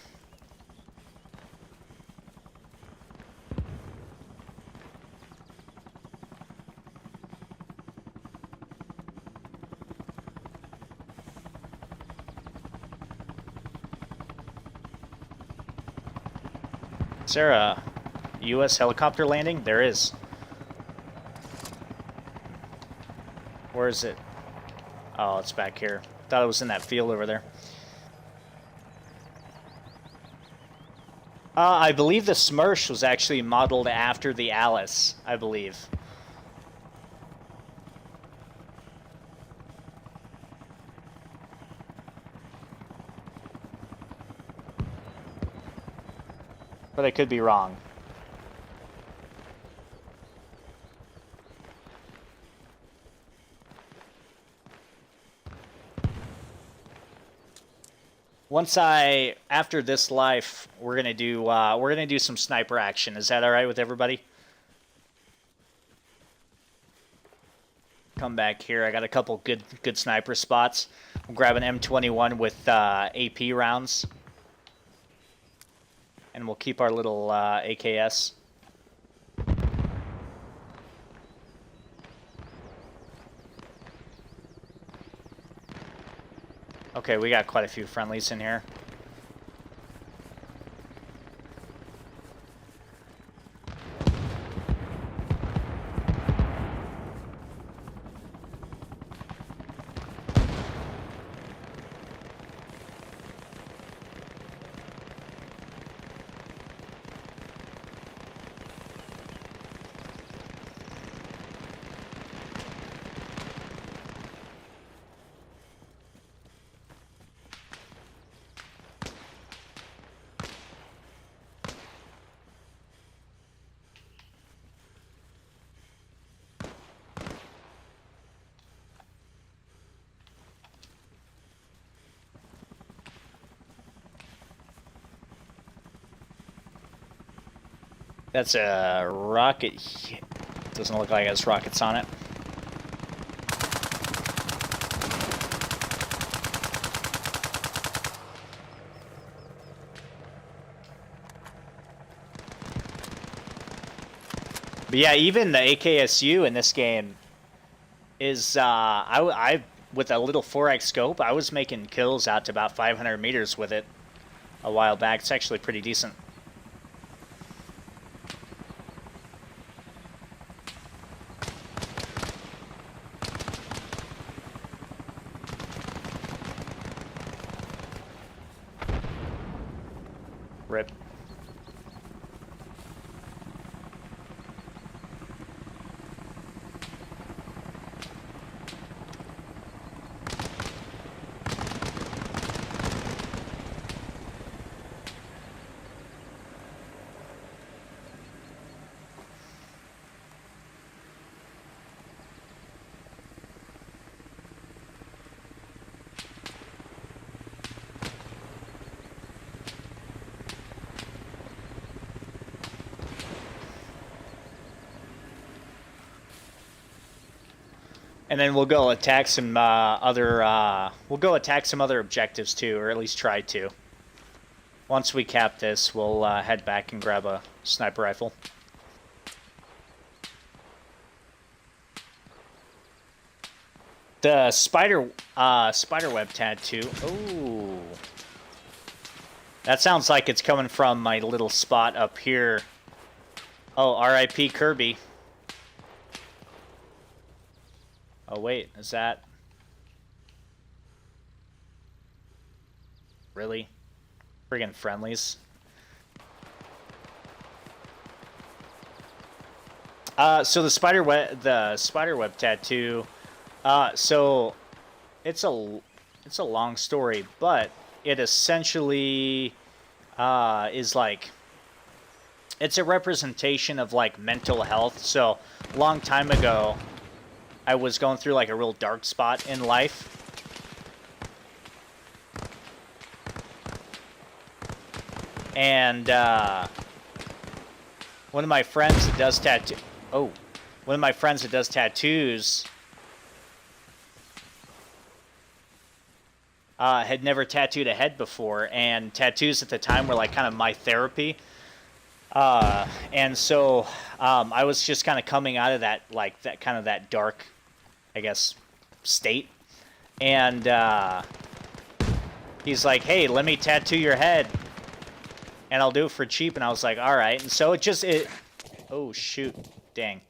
Is there a U.S. helicopter landing? There is. Where is it? Oh, it's back here. Thought it was in that field over there. I believe the Smersh was actually modeled after the Alice, I believe. But I could be wrong. After this life, we're gonna do some sniper action. Is that all right with everybody? Come back here. I got a couple good sniper spots. We'll grab an M21 with AP rounds, and we'll keep our little AKS. Okay, we got quite a few friendlies in here. That's a rocket. Doesn't look like it has rockets on it. But yeah, even the AKSU in this game is I with a little 4x scope, I was making kills out to about 500 meters with it a while back. It's actually pretty decent. Rip. And then we'll go attack some other objectives too, or at least try to. Once we cap this, we'll head back and grab a sniper rifle. The spider web tattoo. Ooh. That sounds like it's coming from my little spot up here. Oh, R.I.P. Kirby. Oh, wait, is that... Really? Friggin' friendlies. So the spider web tattoo, so it's a long story, but it essentially is like, it's a representation of like mental health. So long time ago, I was going through like a real dark spot in life. And one of my friends that does tattoos had never tattooed a head before, and tattoos at the time were like kind of my therapy. And so I was just kind of coming out of that, like that kind of that dark, I guess, state. And he's like, hey, let me tattoo your head and I'll do it for cheap. And I was like, all right. And so oh shoot, dang.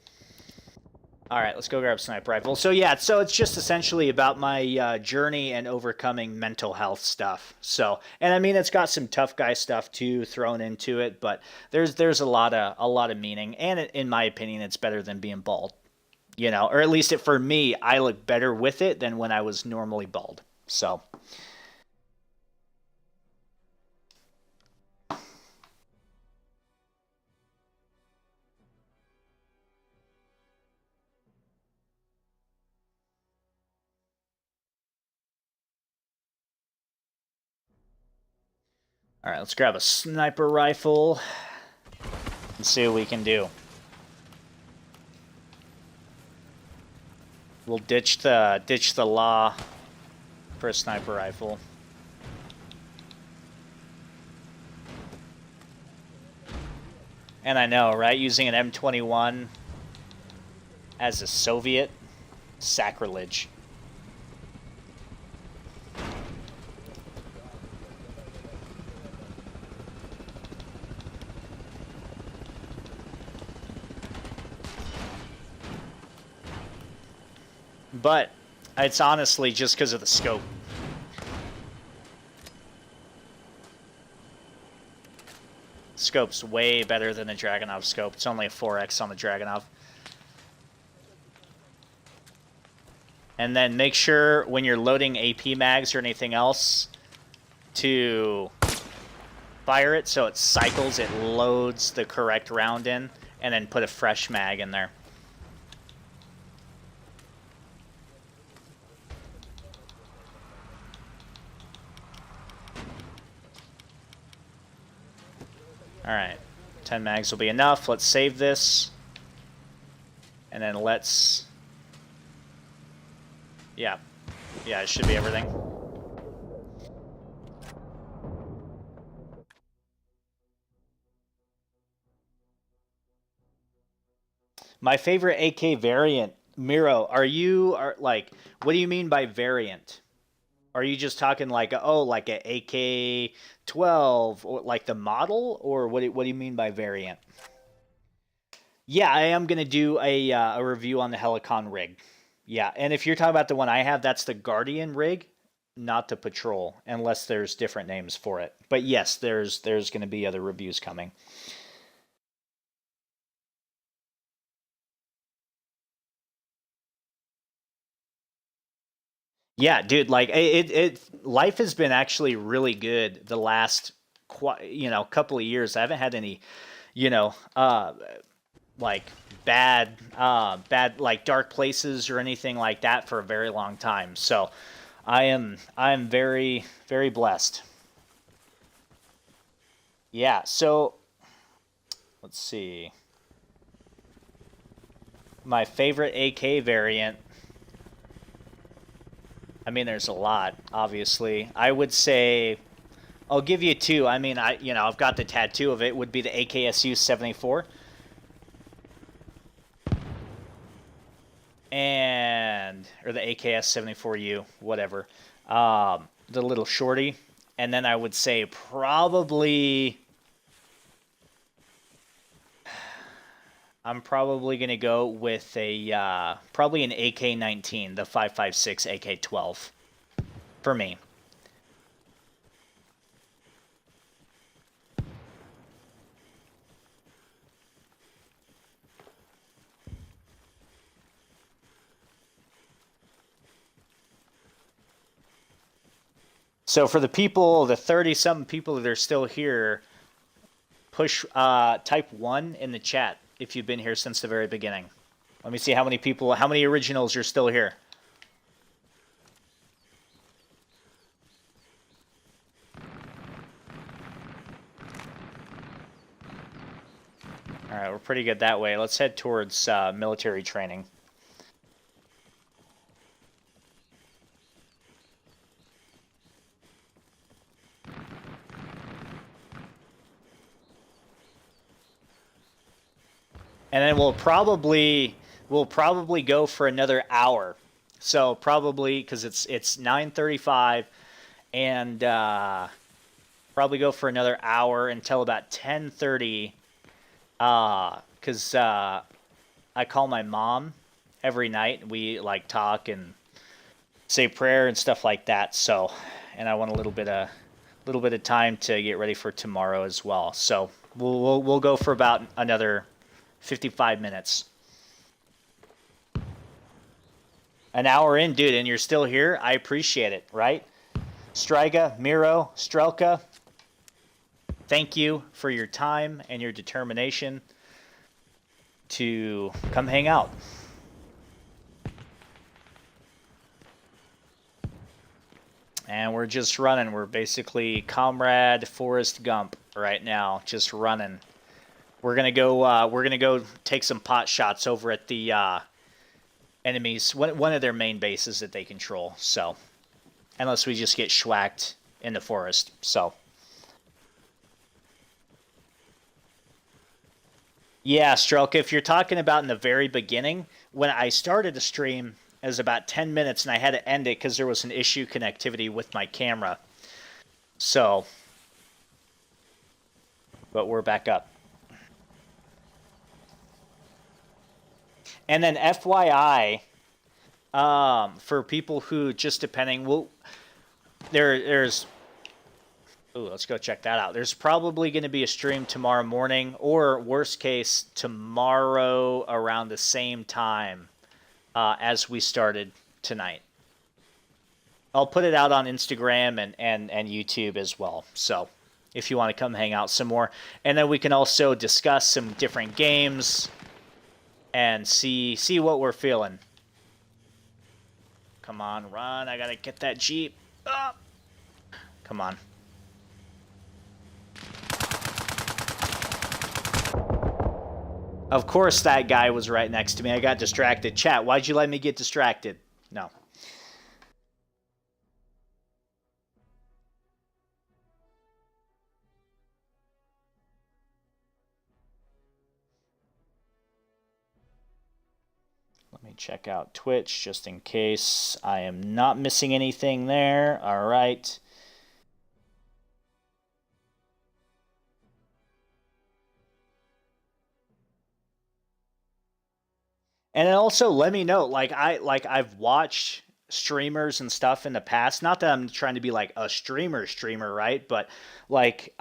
All right, let's go grab a sniper rifle. So yeah, so it's just essentially about my journey and overcoming mental health stuff. So, and I mean, it's got some tough guy stuff too thrown into it, but there's a lot of meaning, and in my opinion, it's better than being bald, you know, or at least for me, I look better with it than when I was normally bald. So. All right, let's grab a sniper rifle and see what we can do. We'll ditch the law for a sniper rifle. And I know, right? Using an M21 as a Soviet, sacrilege. But it's honestly just because of the scope. Scope's way better than the Dragunov scope. It's only a 4x on the Dragunov. And then make sure when you're loading AP mags or anything else to fire it so it cycles, it loads the correct round in, and then put a fresh mag in there. Alright, 10 mags will be enough. Let's save this. And then let's... Yeah, it should be everything. My favorite AK variant, Miro. Like, what do you mean by variant? Are you just talking like, oh, like a AK-12 or like the model, or what do you mean by variant? Yeah, I am gonna do a review on the Helicon rig. Yeah, and if you're talking about the one I have, that's the Guardian rig, not the Patrol, unless there's different names for it. But yes, there's gonna be other reviews coming. Yeah, dude, like life has been actually really good the last couple of years. I haven't had any, you know, like bad like dark places or anything like that for a very long time. So, I'm very blessed. Yeah, so let's see. My favorite AK variant. I mean, there's a lot, obviously. I would say I'll give you two. I mean, I've got the tattoo of it. Would be the AKSU 74 and or the AKS 74U, whatever. The little shorty, and then I would say probably I'm probably gonna go with a probably an AK-19, the 5.56 AK-12 for me. So for the people, the 30-something people that are still here, push type 1 in the chat if you've been here since the very beginning. Let me see how many people, how many originals are still here. All right, we're pretty good that way. Let's head towards military training. And then we'll probably go for another hour. So probably because it's 9:35, and probably go for another hour until about 10:30. Because I call my mom every night. We like talk and say prayer and stuff like that. So, and I want a little bit of time to get ready for tomorrow as well. So we'll go for about another 55 minutes. An hour in, dude, and you're still here. I appreciate it, right? Striga, Miro, Strelka, thank you for your time and your determination to come hang out. And we're just running. We're basically Comrade Forrest Gump right now, just running. We're gonna go. We're gonna go take some pot shots over at the enemies, one of their main bases that they control. So, unless we just get schwacked in the forest. So, yeah, Strelka, if you're talking about in the very beginning, when I started the stream, it was about 10 minutes and I had to end it because there was an issue connectivity with my camera. So, but we're back up. And then FYI, for people who just depending, there's ooh, let's go check that out. There's probably going to be a stream tomorrow morning, or worst case, tomorrow around the same time as we started tonight. I'll put it out on Instagram and YouTube as well. So if you want to come hang out some more. And then we can also discuss some different games and see what we're feeling. Come on, run. I got to get that Jeep. Oh. Come on. Of course that guy was right next to me. I got distracted. Chat, why'd you let me get distracted? No. Let me check out Twitch just in case I am not missing anything there. All right. And then also let me know, I've watched streamers and stuff in the past. Not that I'm trying to be like a streamer, right? But like,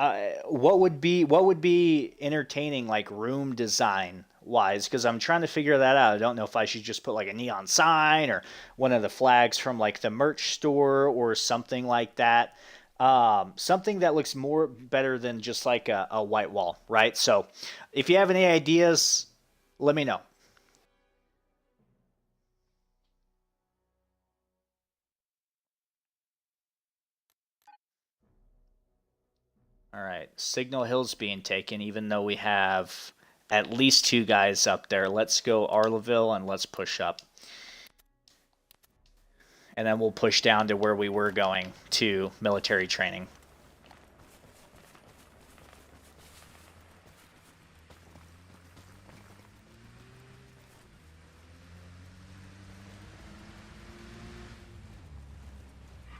what would be entertaining, like room design wise? Because I'm trying to figure that out. I don't know if I should just put like a neon sign or one of the flags from like the merch store or something like that. Something that looks more better than just like a white wall, right? So if you have any ideas, let me know. All right, Signal Hill's being taken, even though we have at least 2 guys up there. Let's go Arlaville and let's push up. And then we'll push down to where we were going, to military training.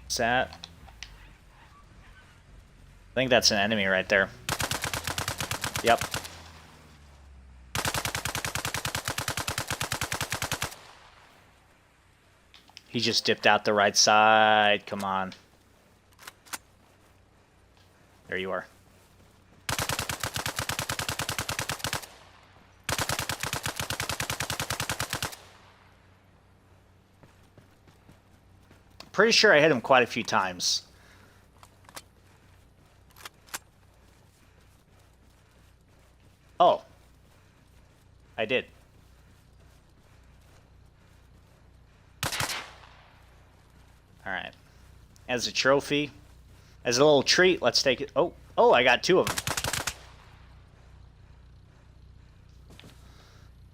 What's that? I think that's an enemy right there. Yep. He just dipped out the right side. Come on. There you are. Pretty sure I hit him quite a few times. Oh. I did. Alright. As a trophy, as a little treat, let's take it. Oh, I got 2 of them.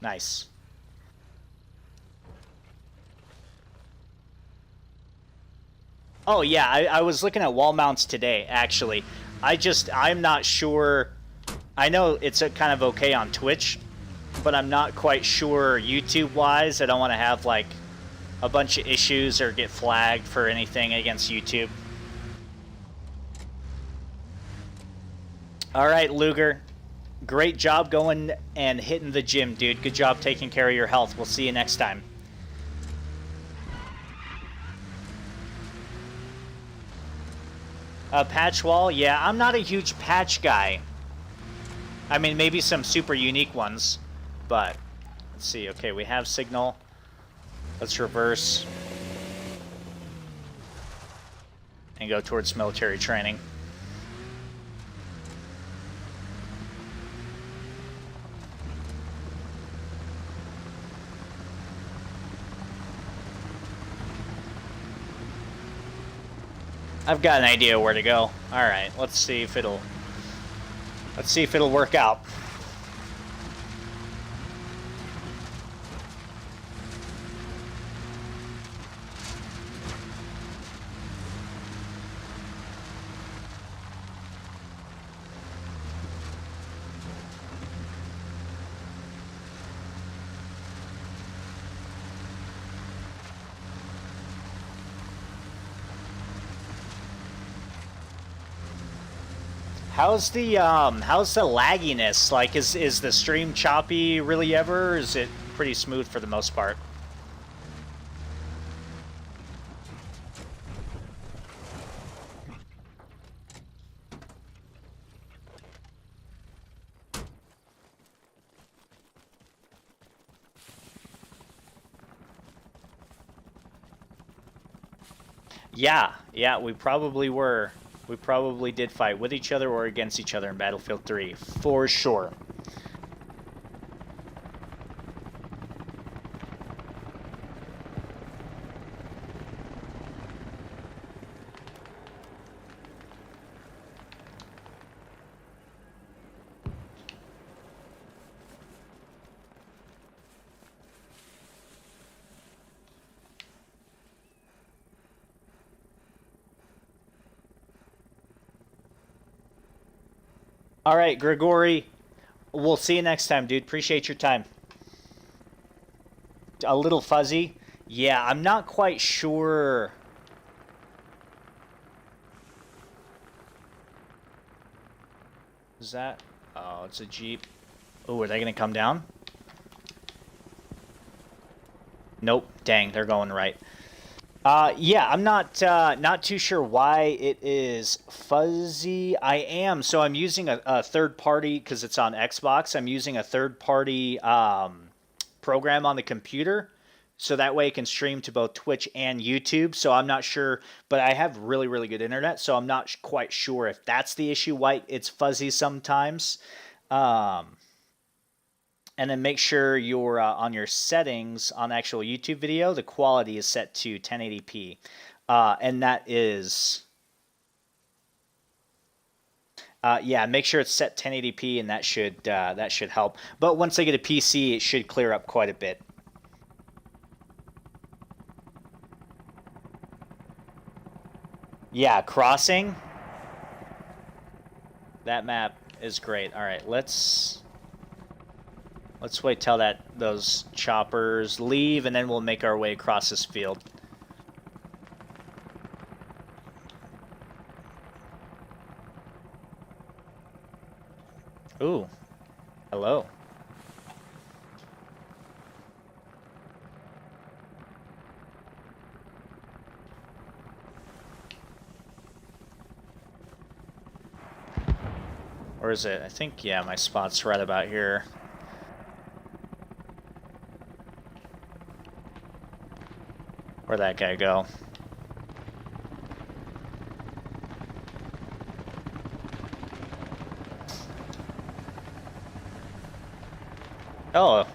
Nice. Oh yeah, I was looking at wall mounts today, actually. I'm not sure. I know it's kind of okay on Twitch, but I'm not quite sure YouTube-wise. I don't want to have, like, a bunch of issues or get flagged for anything against YouTube. All right, Luger. Great job going and hitting the gym, dude. Good job taking care of your health. We'll see you next time. Patch wall? Yeah, I'm not a huge patch guy. I mean, maybe some super unique ones, but let's see. Okay, we have signal. Let's reverse and go towards military training. I've got an idea where to go. All right, let's see if it'll work out. How's the lagginess? Like, is the stream choppy really ever, or is it pretty smooth for the most part? Yeah, we probably were. We probably did fight with each other or against each other in Battlefield 3, for sure. All right, Grigori, we'll see you next time, dude. Appreciate your time. a little fuzzy. Yeah, I'm not quite sure. Is that? Oh, it's a Jeep. Oh, are they gonna come down? Nope. Dang, they're going right. Yeah, I'm not too sure why it is fuzzy. So I'm using a third party because it's on Xbox. I'm using a third party program on the computer, so that way it can stream to both Twitch and YouTube. So I'm not sure, but I have really, really good internet, so I'm not quite sure if that's the issue, why it's fuzzy sometimes. And then make sure you're on your settings on actual YouTube video, the quality is set to 1080p. And that is, yeah, make sure it's set 1080p, and that should help. But once I get a PC, it should clear up quite a bit. Yeah, crossing. That map is great. All right, let's wait till those choppers leave, and then we'll make our way across this field. Ooh, hello. Or is it? I think, yeah, my spot's right about here. Where'd that guy go? Oh,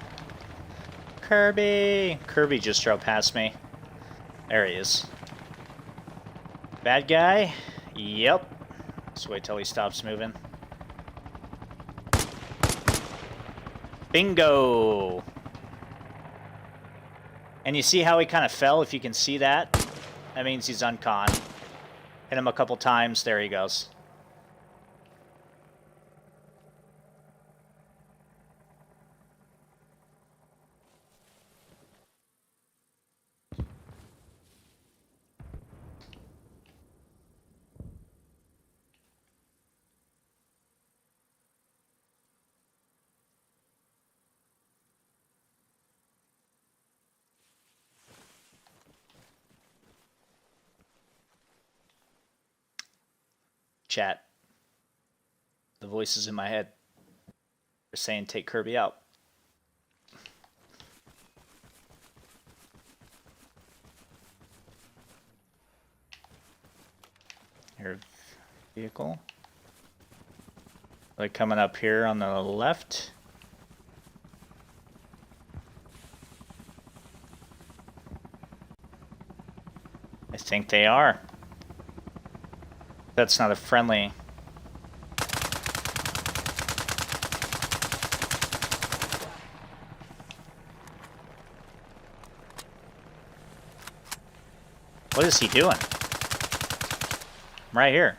Kirby! Kirby just drove past me. There he is. Bad guy? Yep. Let's wait till he stops moving. Bingo! And you see how he kind of fell, if you can see that? That means he's uncon. Hit him a couple times, there he goes. Chat. The voices in my head are saying take Kirby out. Here, vehicle. Like coming up here on the left. I think they are. That's not a friendly. What is he doing? I'm right here.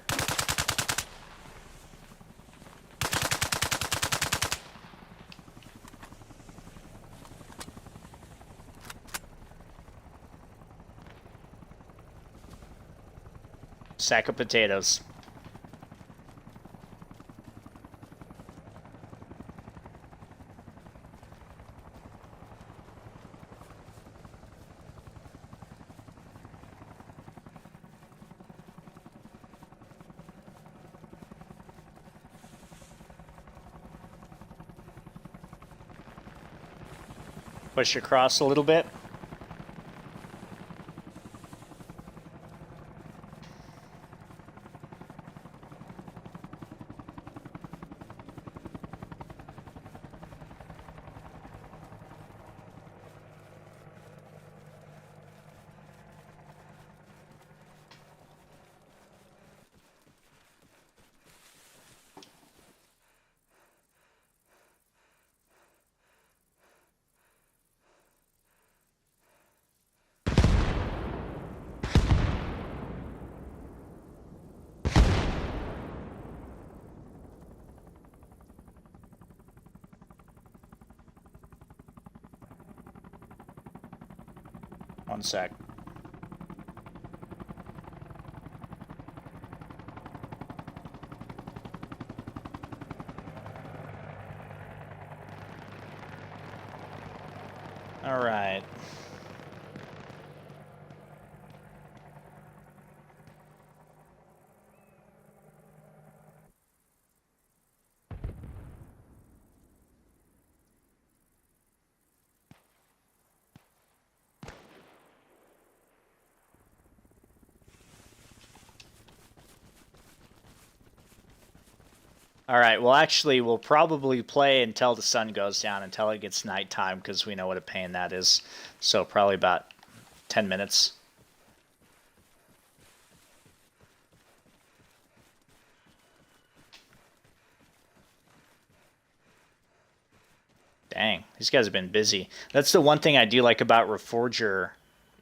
Sack of potatoes. Push across a little bit. One sec. All right. All right, well, actually, we'll probably play until the sun goes down, until it gets nighttime, because we know what a pain that is. So probably about 10 minutes. Dang, these guys have been busy. That's the one thing I do like about Reforger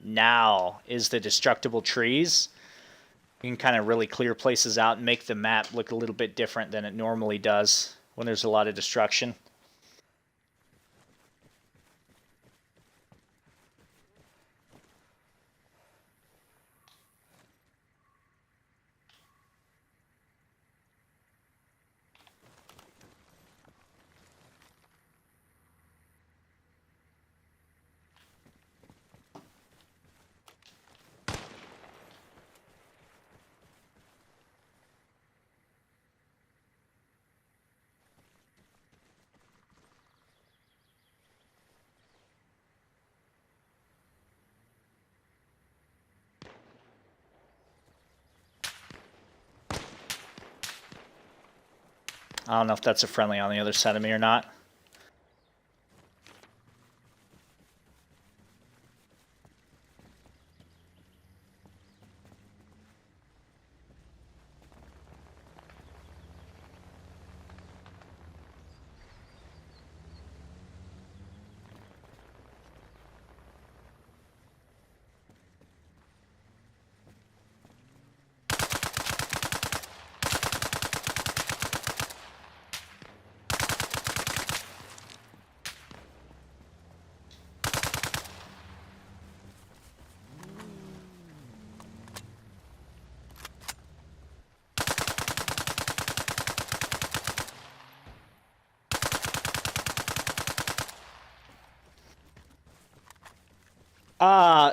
now, is the destructible trees. You can kind of really clear places out and make the map look a little bit different than it normally does when there's a lot of destruction. I don't know if that's a friendly on the other side of me or not.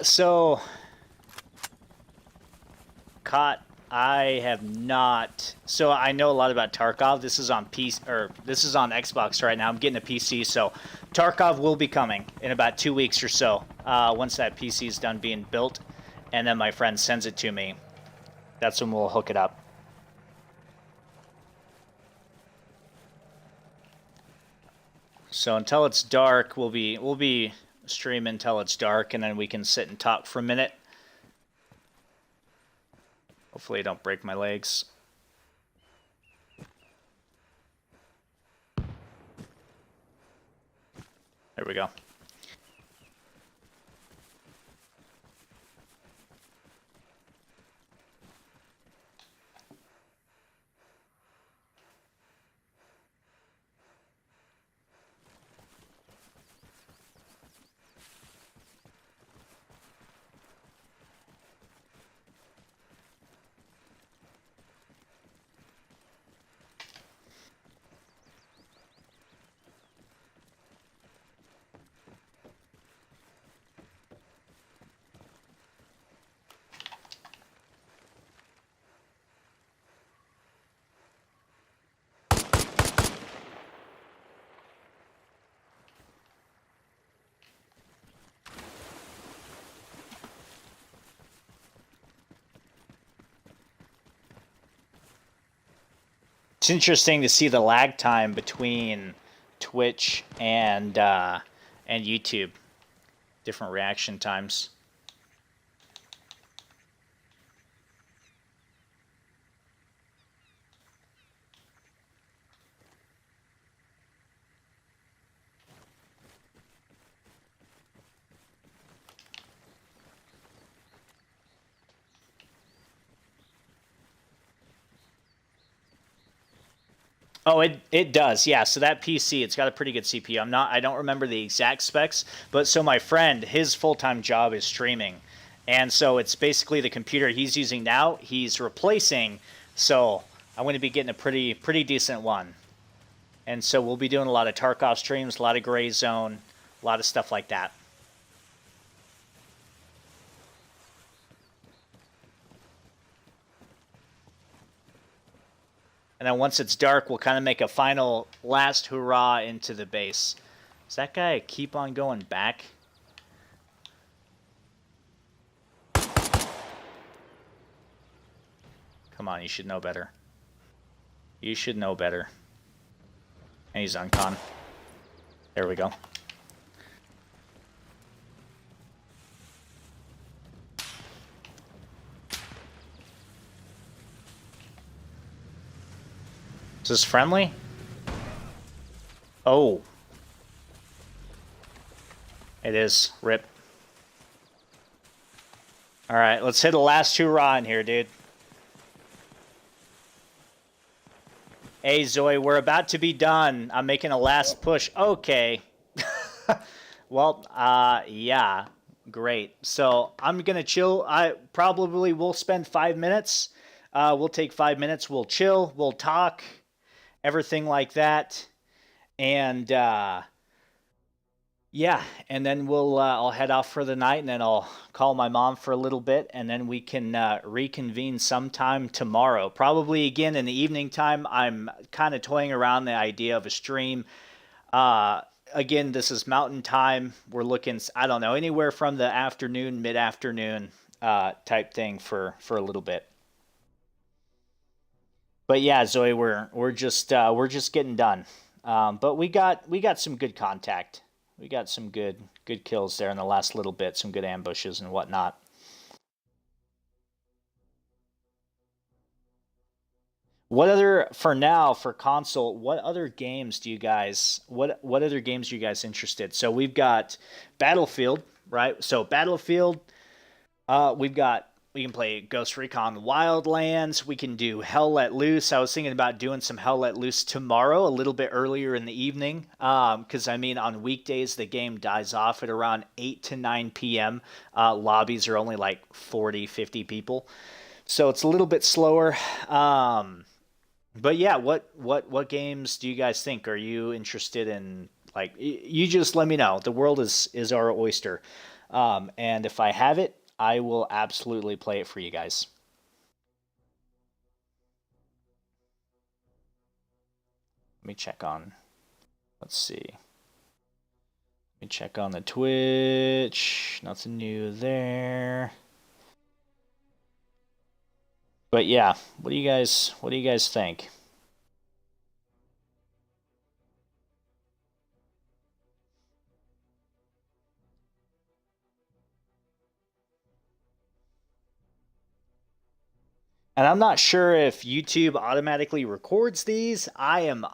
So Caught. I have not. So I know a lot about Tarkov. This is on PC, or this is on Xbox right now. I'm getting a PC, so Tarkov will be coming in about 2 weeks or so. Once that PC is done being built, and then my friend sends it to me. That's when we'll hook it up. So until it's dark, we'll be streaming until it's dark, and then we can sit and talk for a minute. Hopefully I don't break my legs. There we go. It's interesting to see the lag time between Twitch and YouTube. Different reaction times. Oh, it does. Yeah. So that PC, it's got a pretty good CPU. I don't remember the exact specs, but so my friend, his full-time job is streaming. And so it's basically the computer he's using now, he's replacing. So I'm going to be getting a pretty decent one. And so we'll be doing a lot of Tarkov streams, a lot of Gray Zone, a lot of stuff like that. And then once it's dark, we'll kind of make a final last hurrah into the base. Does that guy keep on going back? Come on, you should know better. You should know better. And he's on con. There we go. Is this friendly? Oh. It is. Rip. Alright, let's hit the last hurrah in here, dude. Hey, Zoe, we're about to be done. I'm making a last push. Okay. Well, yeah. Great. So I'm going to chill. I probably will spend 5 minutes. We'll take 5 minutes. We'll chill. We'll talk. Everything like that. And, yeah, and then I'll head off for the night, and then I'll call my mom for a little bit, and then we can reconvene sometime tomorrow. Probably again in the evening time. I'm kind of toying around the idea of a stream. Again, this is mountain time. We're looking, I don't know, anywhere from the afternoon, mid-afternoon type thing for a little bit. But yeah, Zoe, we're just getting done. But we got some good contact. We got some good kills there in the last little bit, some good ambushes and whatnot. What other, for now, for console, what other games do you guys, what other games are you guys interested? So we've got Battlefield, right? So Battlefield, we can play Ghost Recon Wildlands. We can do Hell Let Loose. I was thinking about doing some Hell Let Loose tomorrow, a little bit earlier in the evening. Because, I mean, on weekdays, the game dies off at around 8 to 9 p.m. Lobbies are only like 40, 50 people. So it's a little bit slower. But yeah, what games do you guys think? Are you interested in? Like, you just let me know. The world is our oyster. And if I have it, I will absolutely play it for you guys. Let me check on, let's see. Let me check on the Twitch. Nothing new there. But yeah, what do you guys think? And I'm not sure if YouTube automatically records these. I'm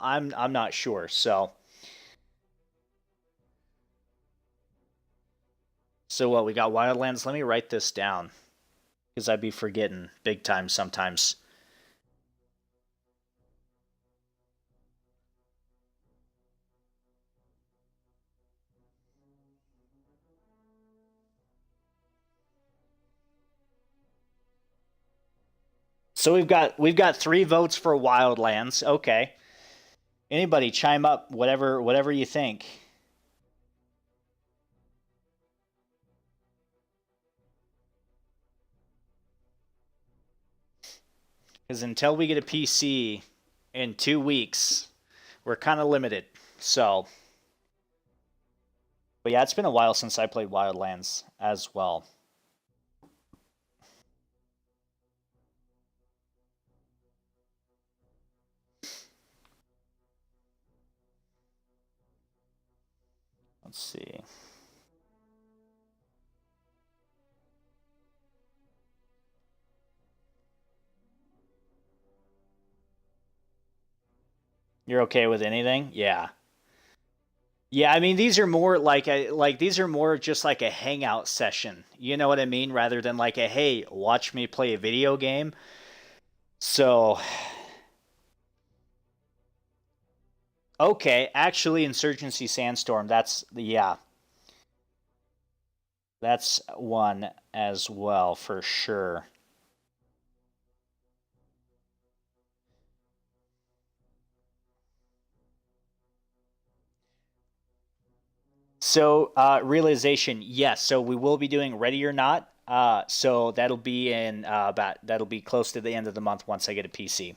not sure. So what, we got Wildlands. Let me write this down because I'd be forgetting big time sometimes. So we've got 3 votes for Wildlands. Okay. Anybody chime up whatever you think. Because until we get a PC in 2 weeks, we're kind of limited. So, but yeah, it's been a while since I played Wildlands as well. Let's see. You're okay with anything? Yeah. Yeah, I mean these are more these are more just like a hangout session. You know what I mean? Rather than like a hey, watch me play a video game. So Okay, actually, Insurgency Sandstorm. That's the yeah. That's one as well for sure. So realization, yes. So we will be doing Ready or Not. So that'll be in that'll be close to the end of the month once I get a PC.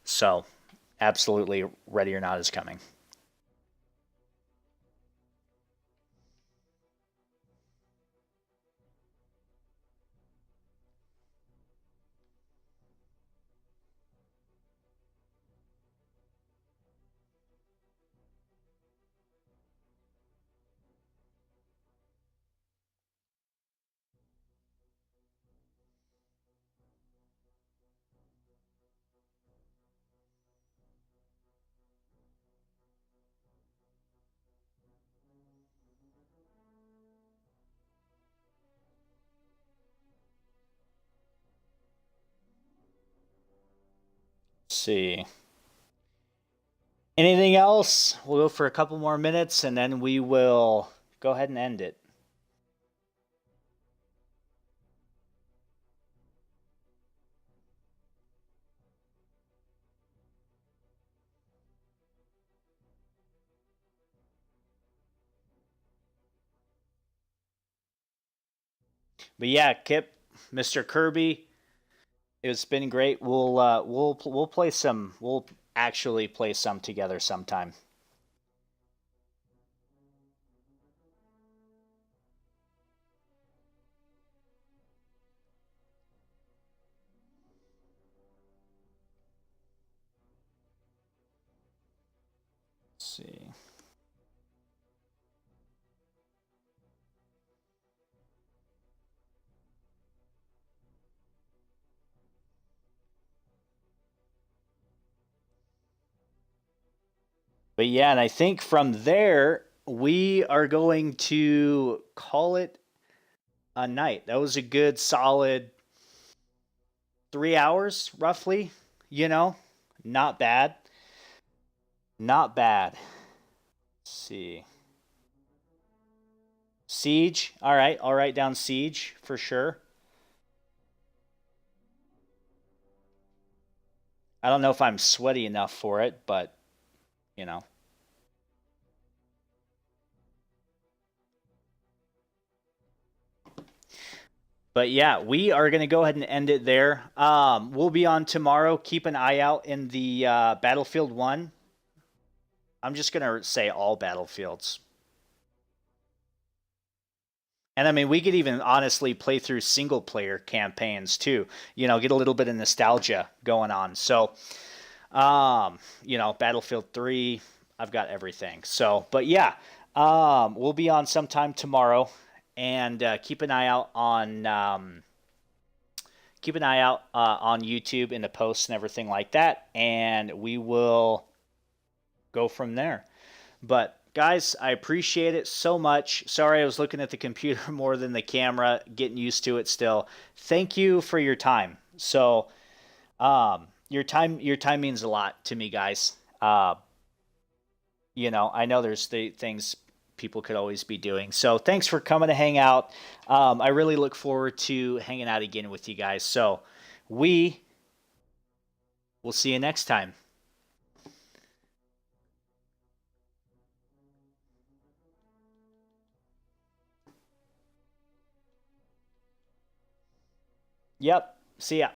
So absolutely, Ready or Not is coming. Let's see. Anything else? We'll go for a couple more minutes and then we will go ahead and end it. But yeah, Kip, Mr. Kirby, it's been great. We'll play some. We'll actually play some together sometime. Let's see. But yeah, and I think from there we are going to call it a night. That was a good solid 3 hours roughly, you know? Not bad. Not bad. Let's see. Siege. All right, I'll write down Siege for sure. I don't know if I'm sweaty enough for it, but you know. But yeah, we are going to go ahead and end it there. We'll be on tomorrow. Keep an eye out in the Battlefield 1. I'm just going to say all Battlefields. And I mean, we could even honestly play through single player campaigns too. You know, get a little bit of nostalgia going on. So, Battlefield 3, I've got everything. So, but yeah, we'll be on sometime tomorrow, and keep an eye out on YouTube in the posts and everything like that, and we will go from there. But guys, I appreciate it so much. Sorry I was looking at the computer more than the camera, getting used to it still. Thank you for your time. So, your time means a lot to me, guys. I know there's the things people could always be doing. So thanks for coming to hang out. I really look forward to hanging out again with you guys. So we will see you next time. Yep. See ya.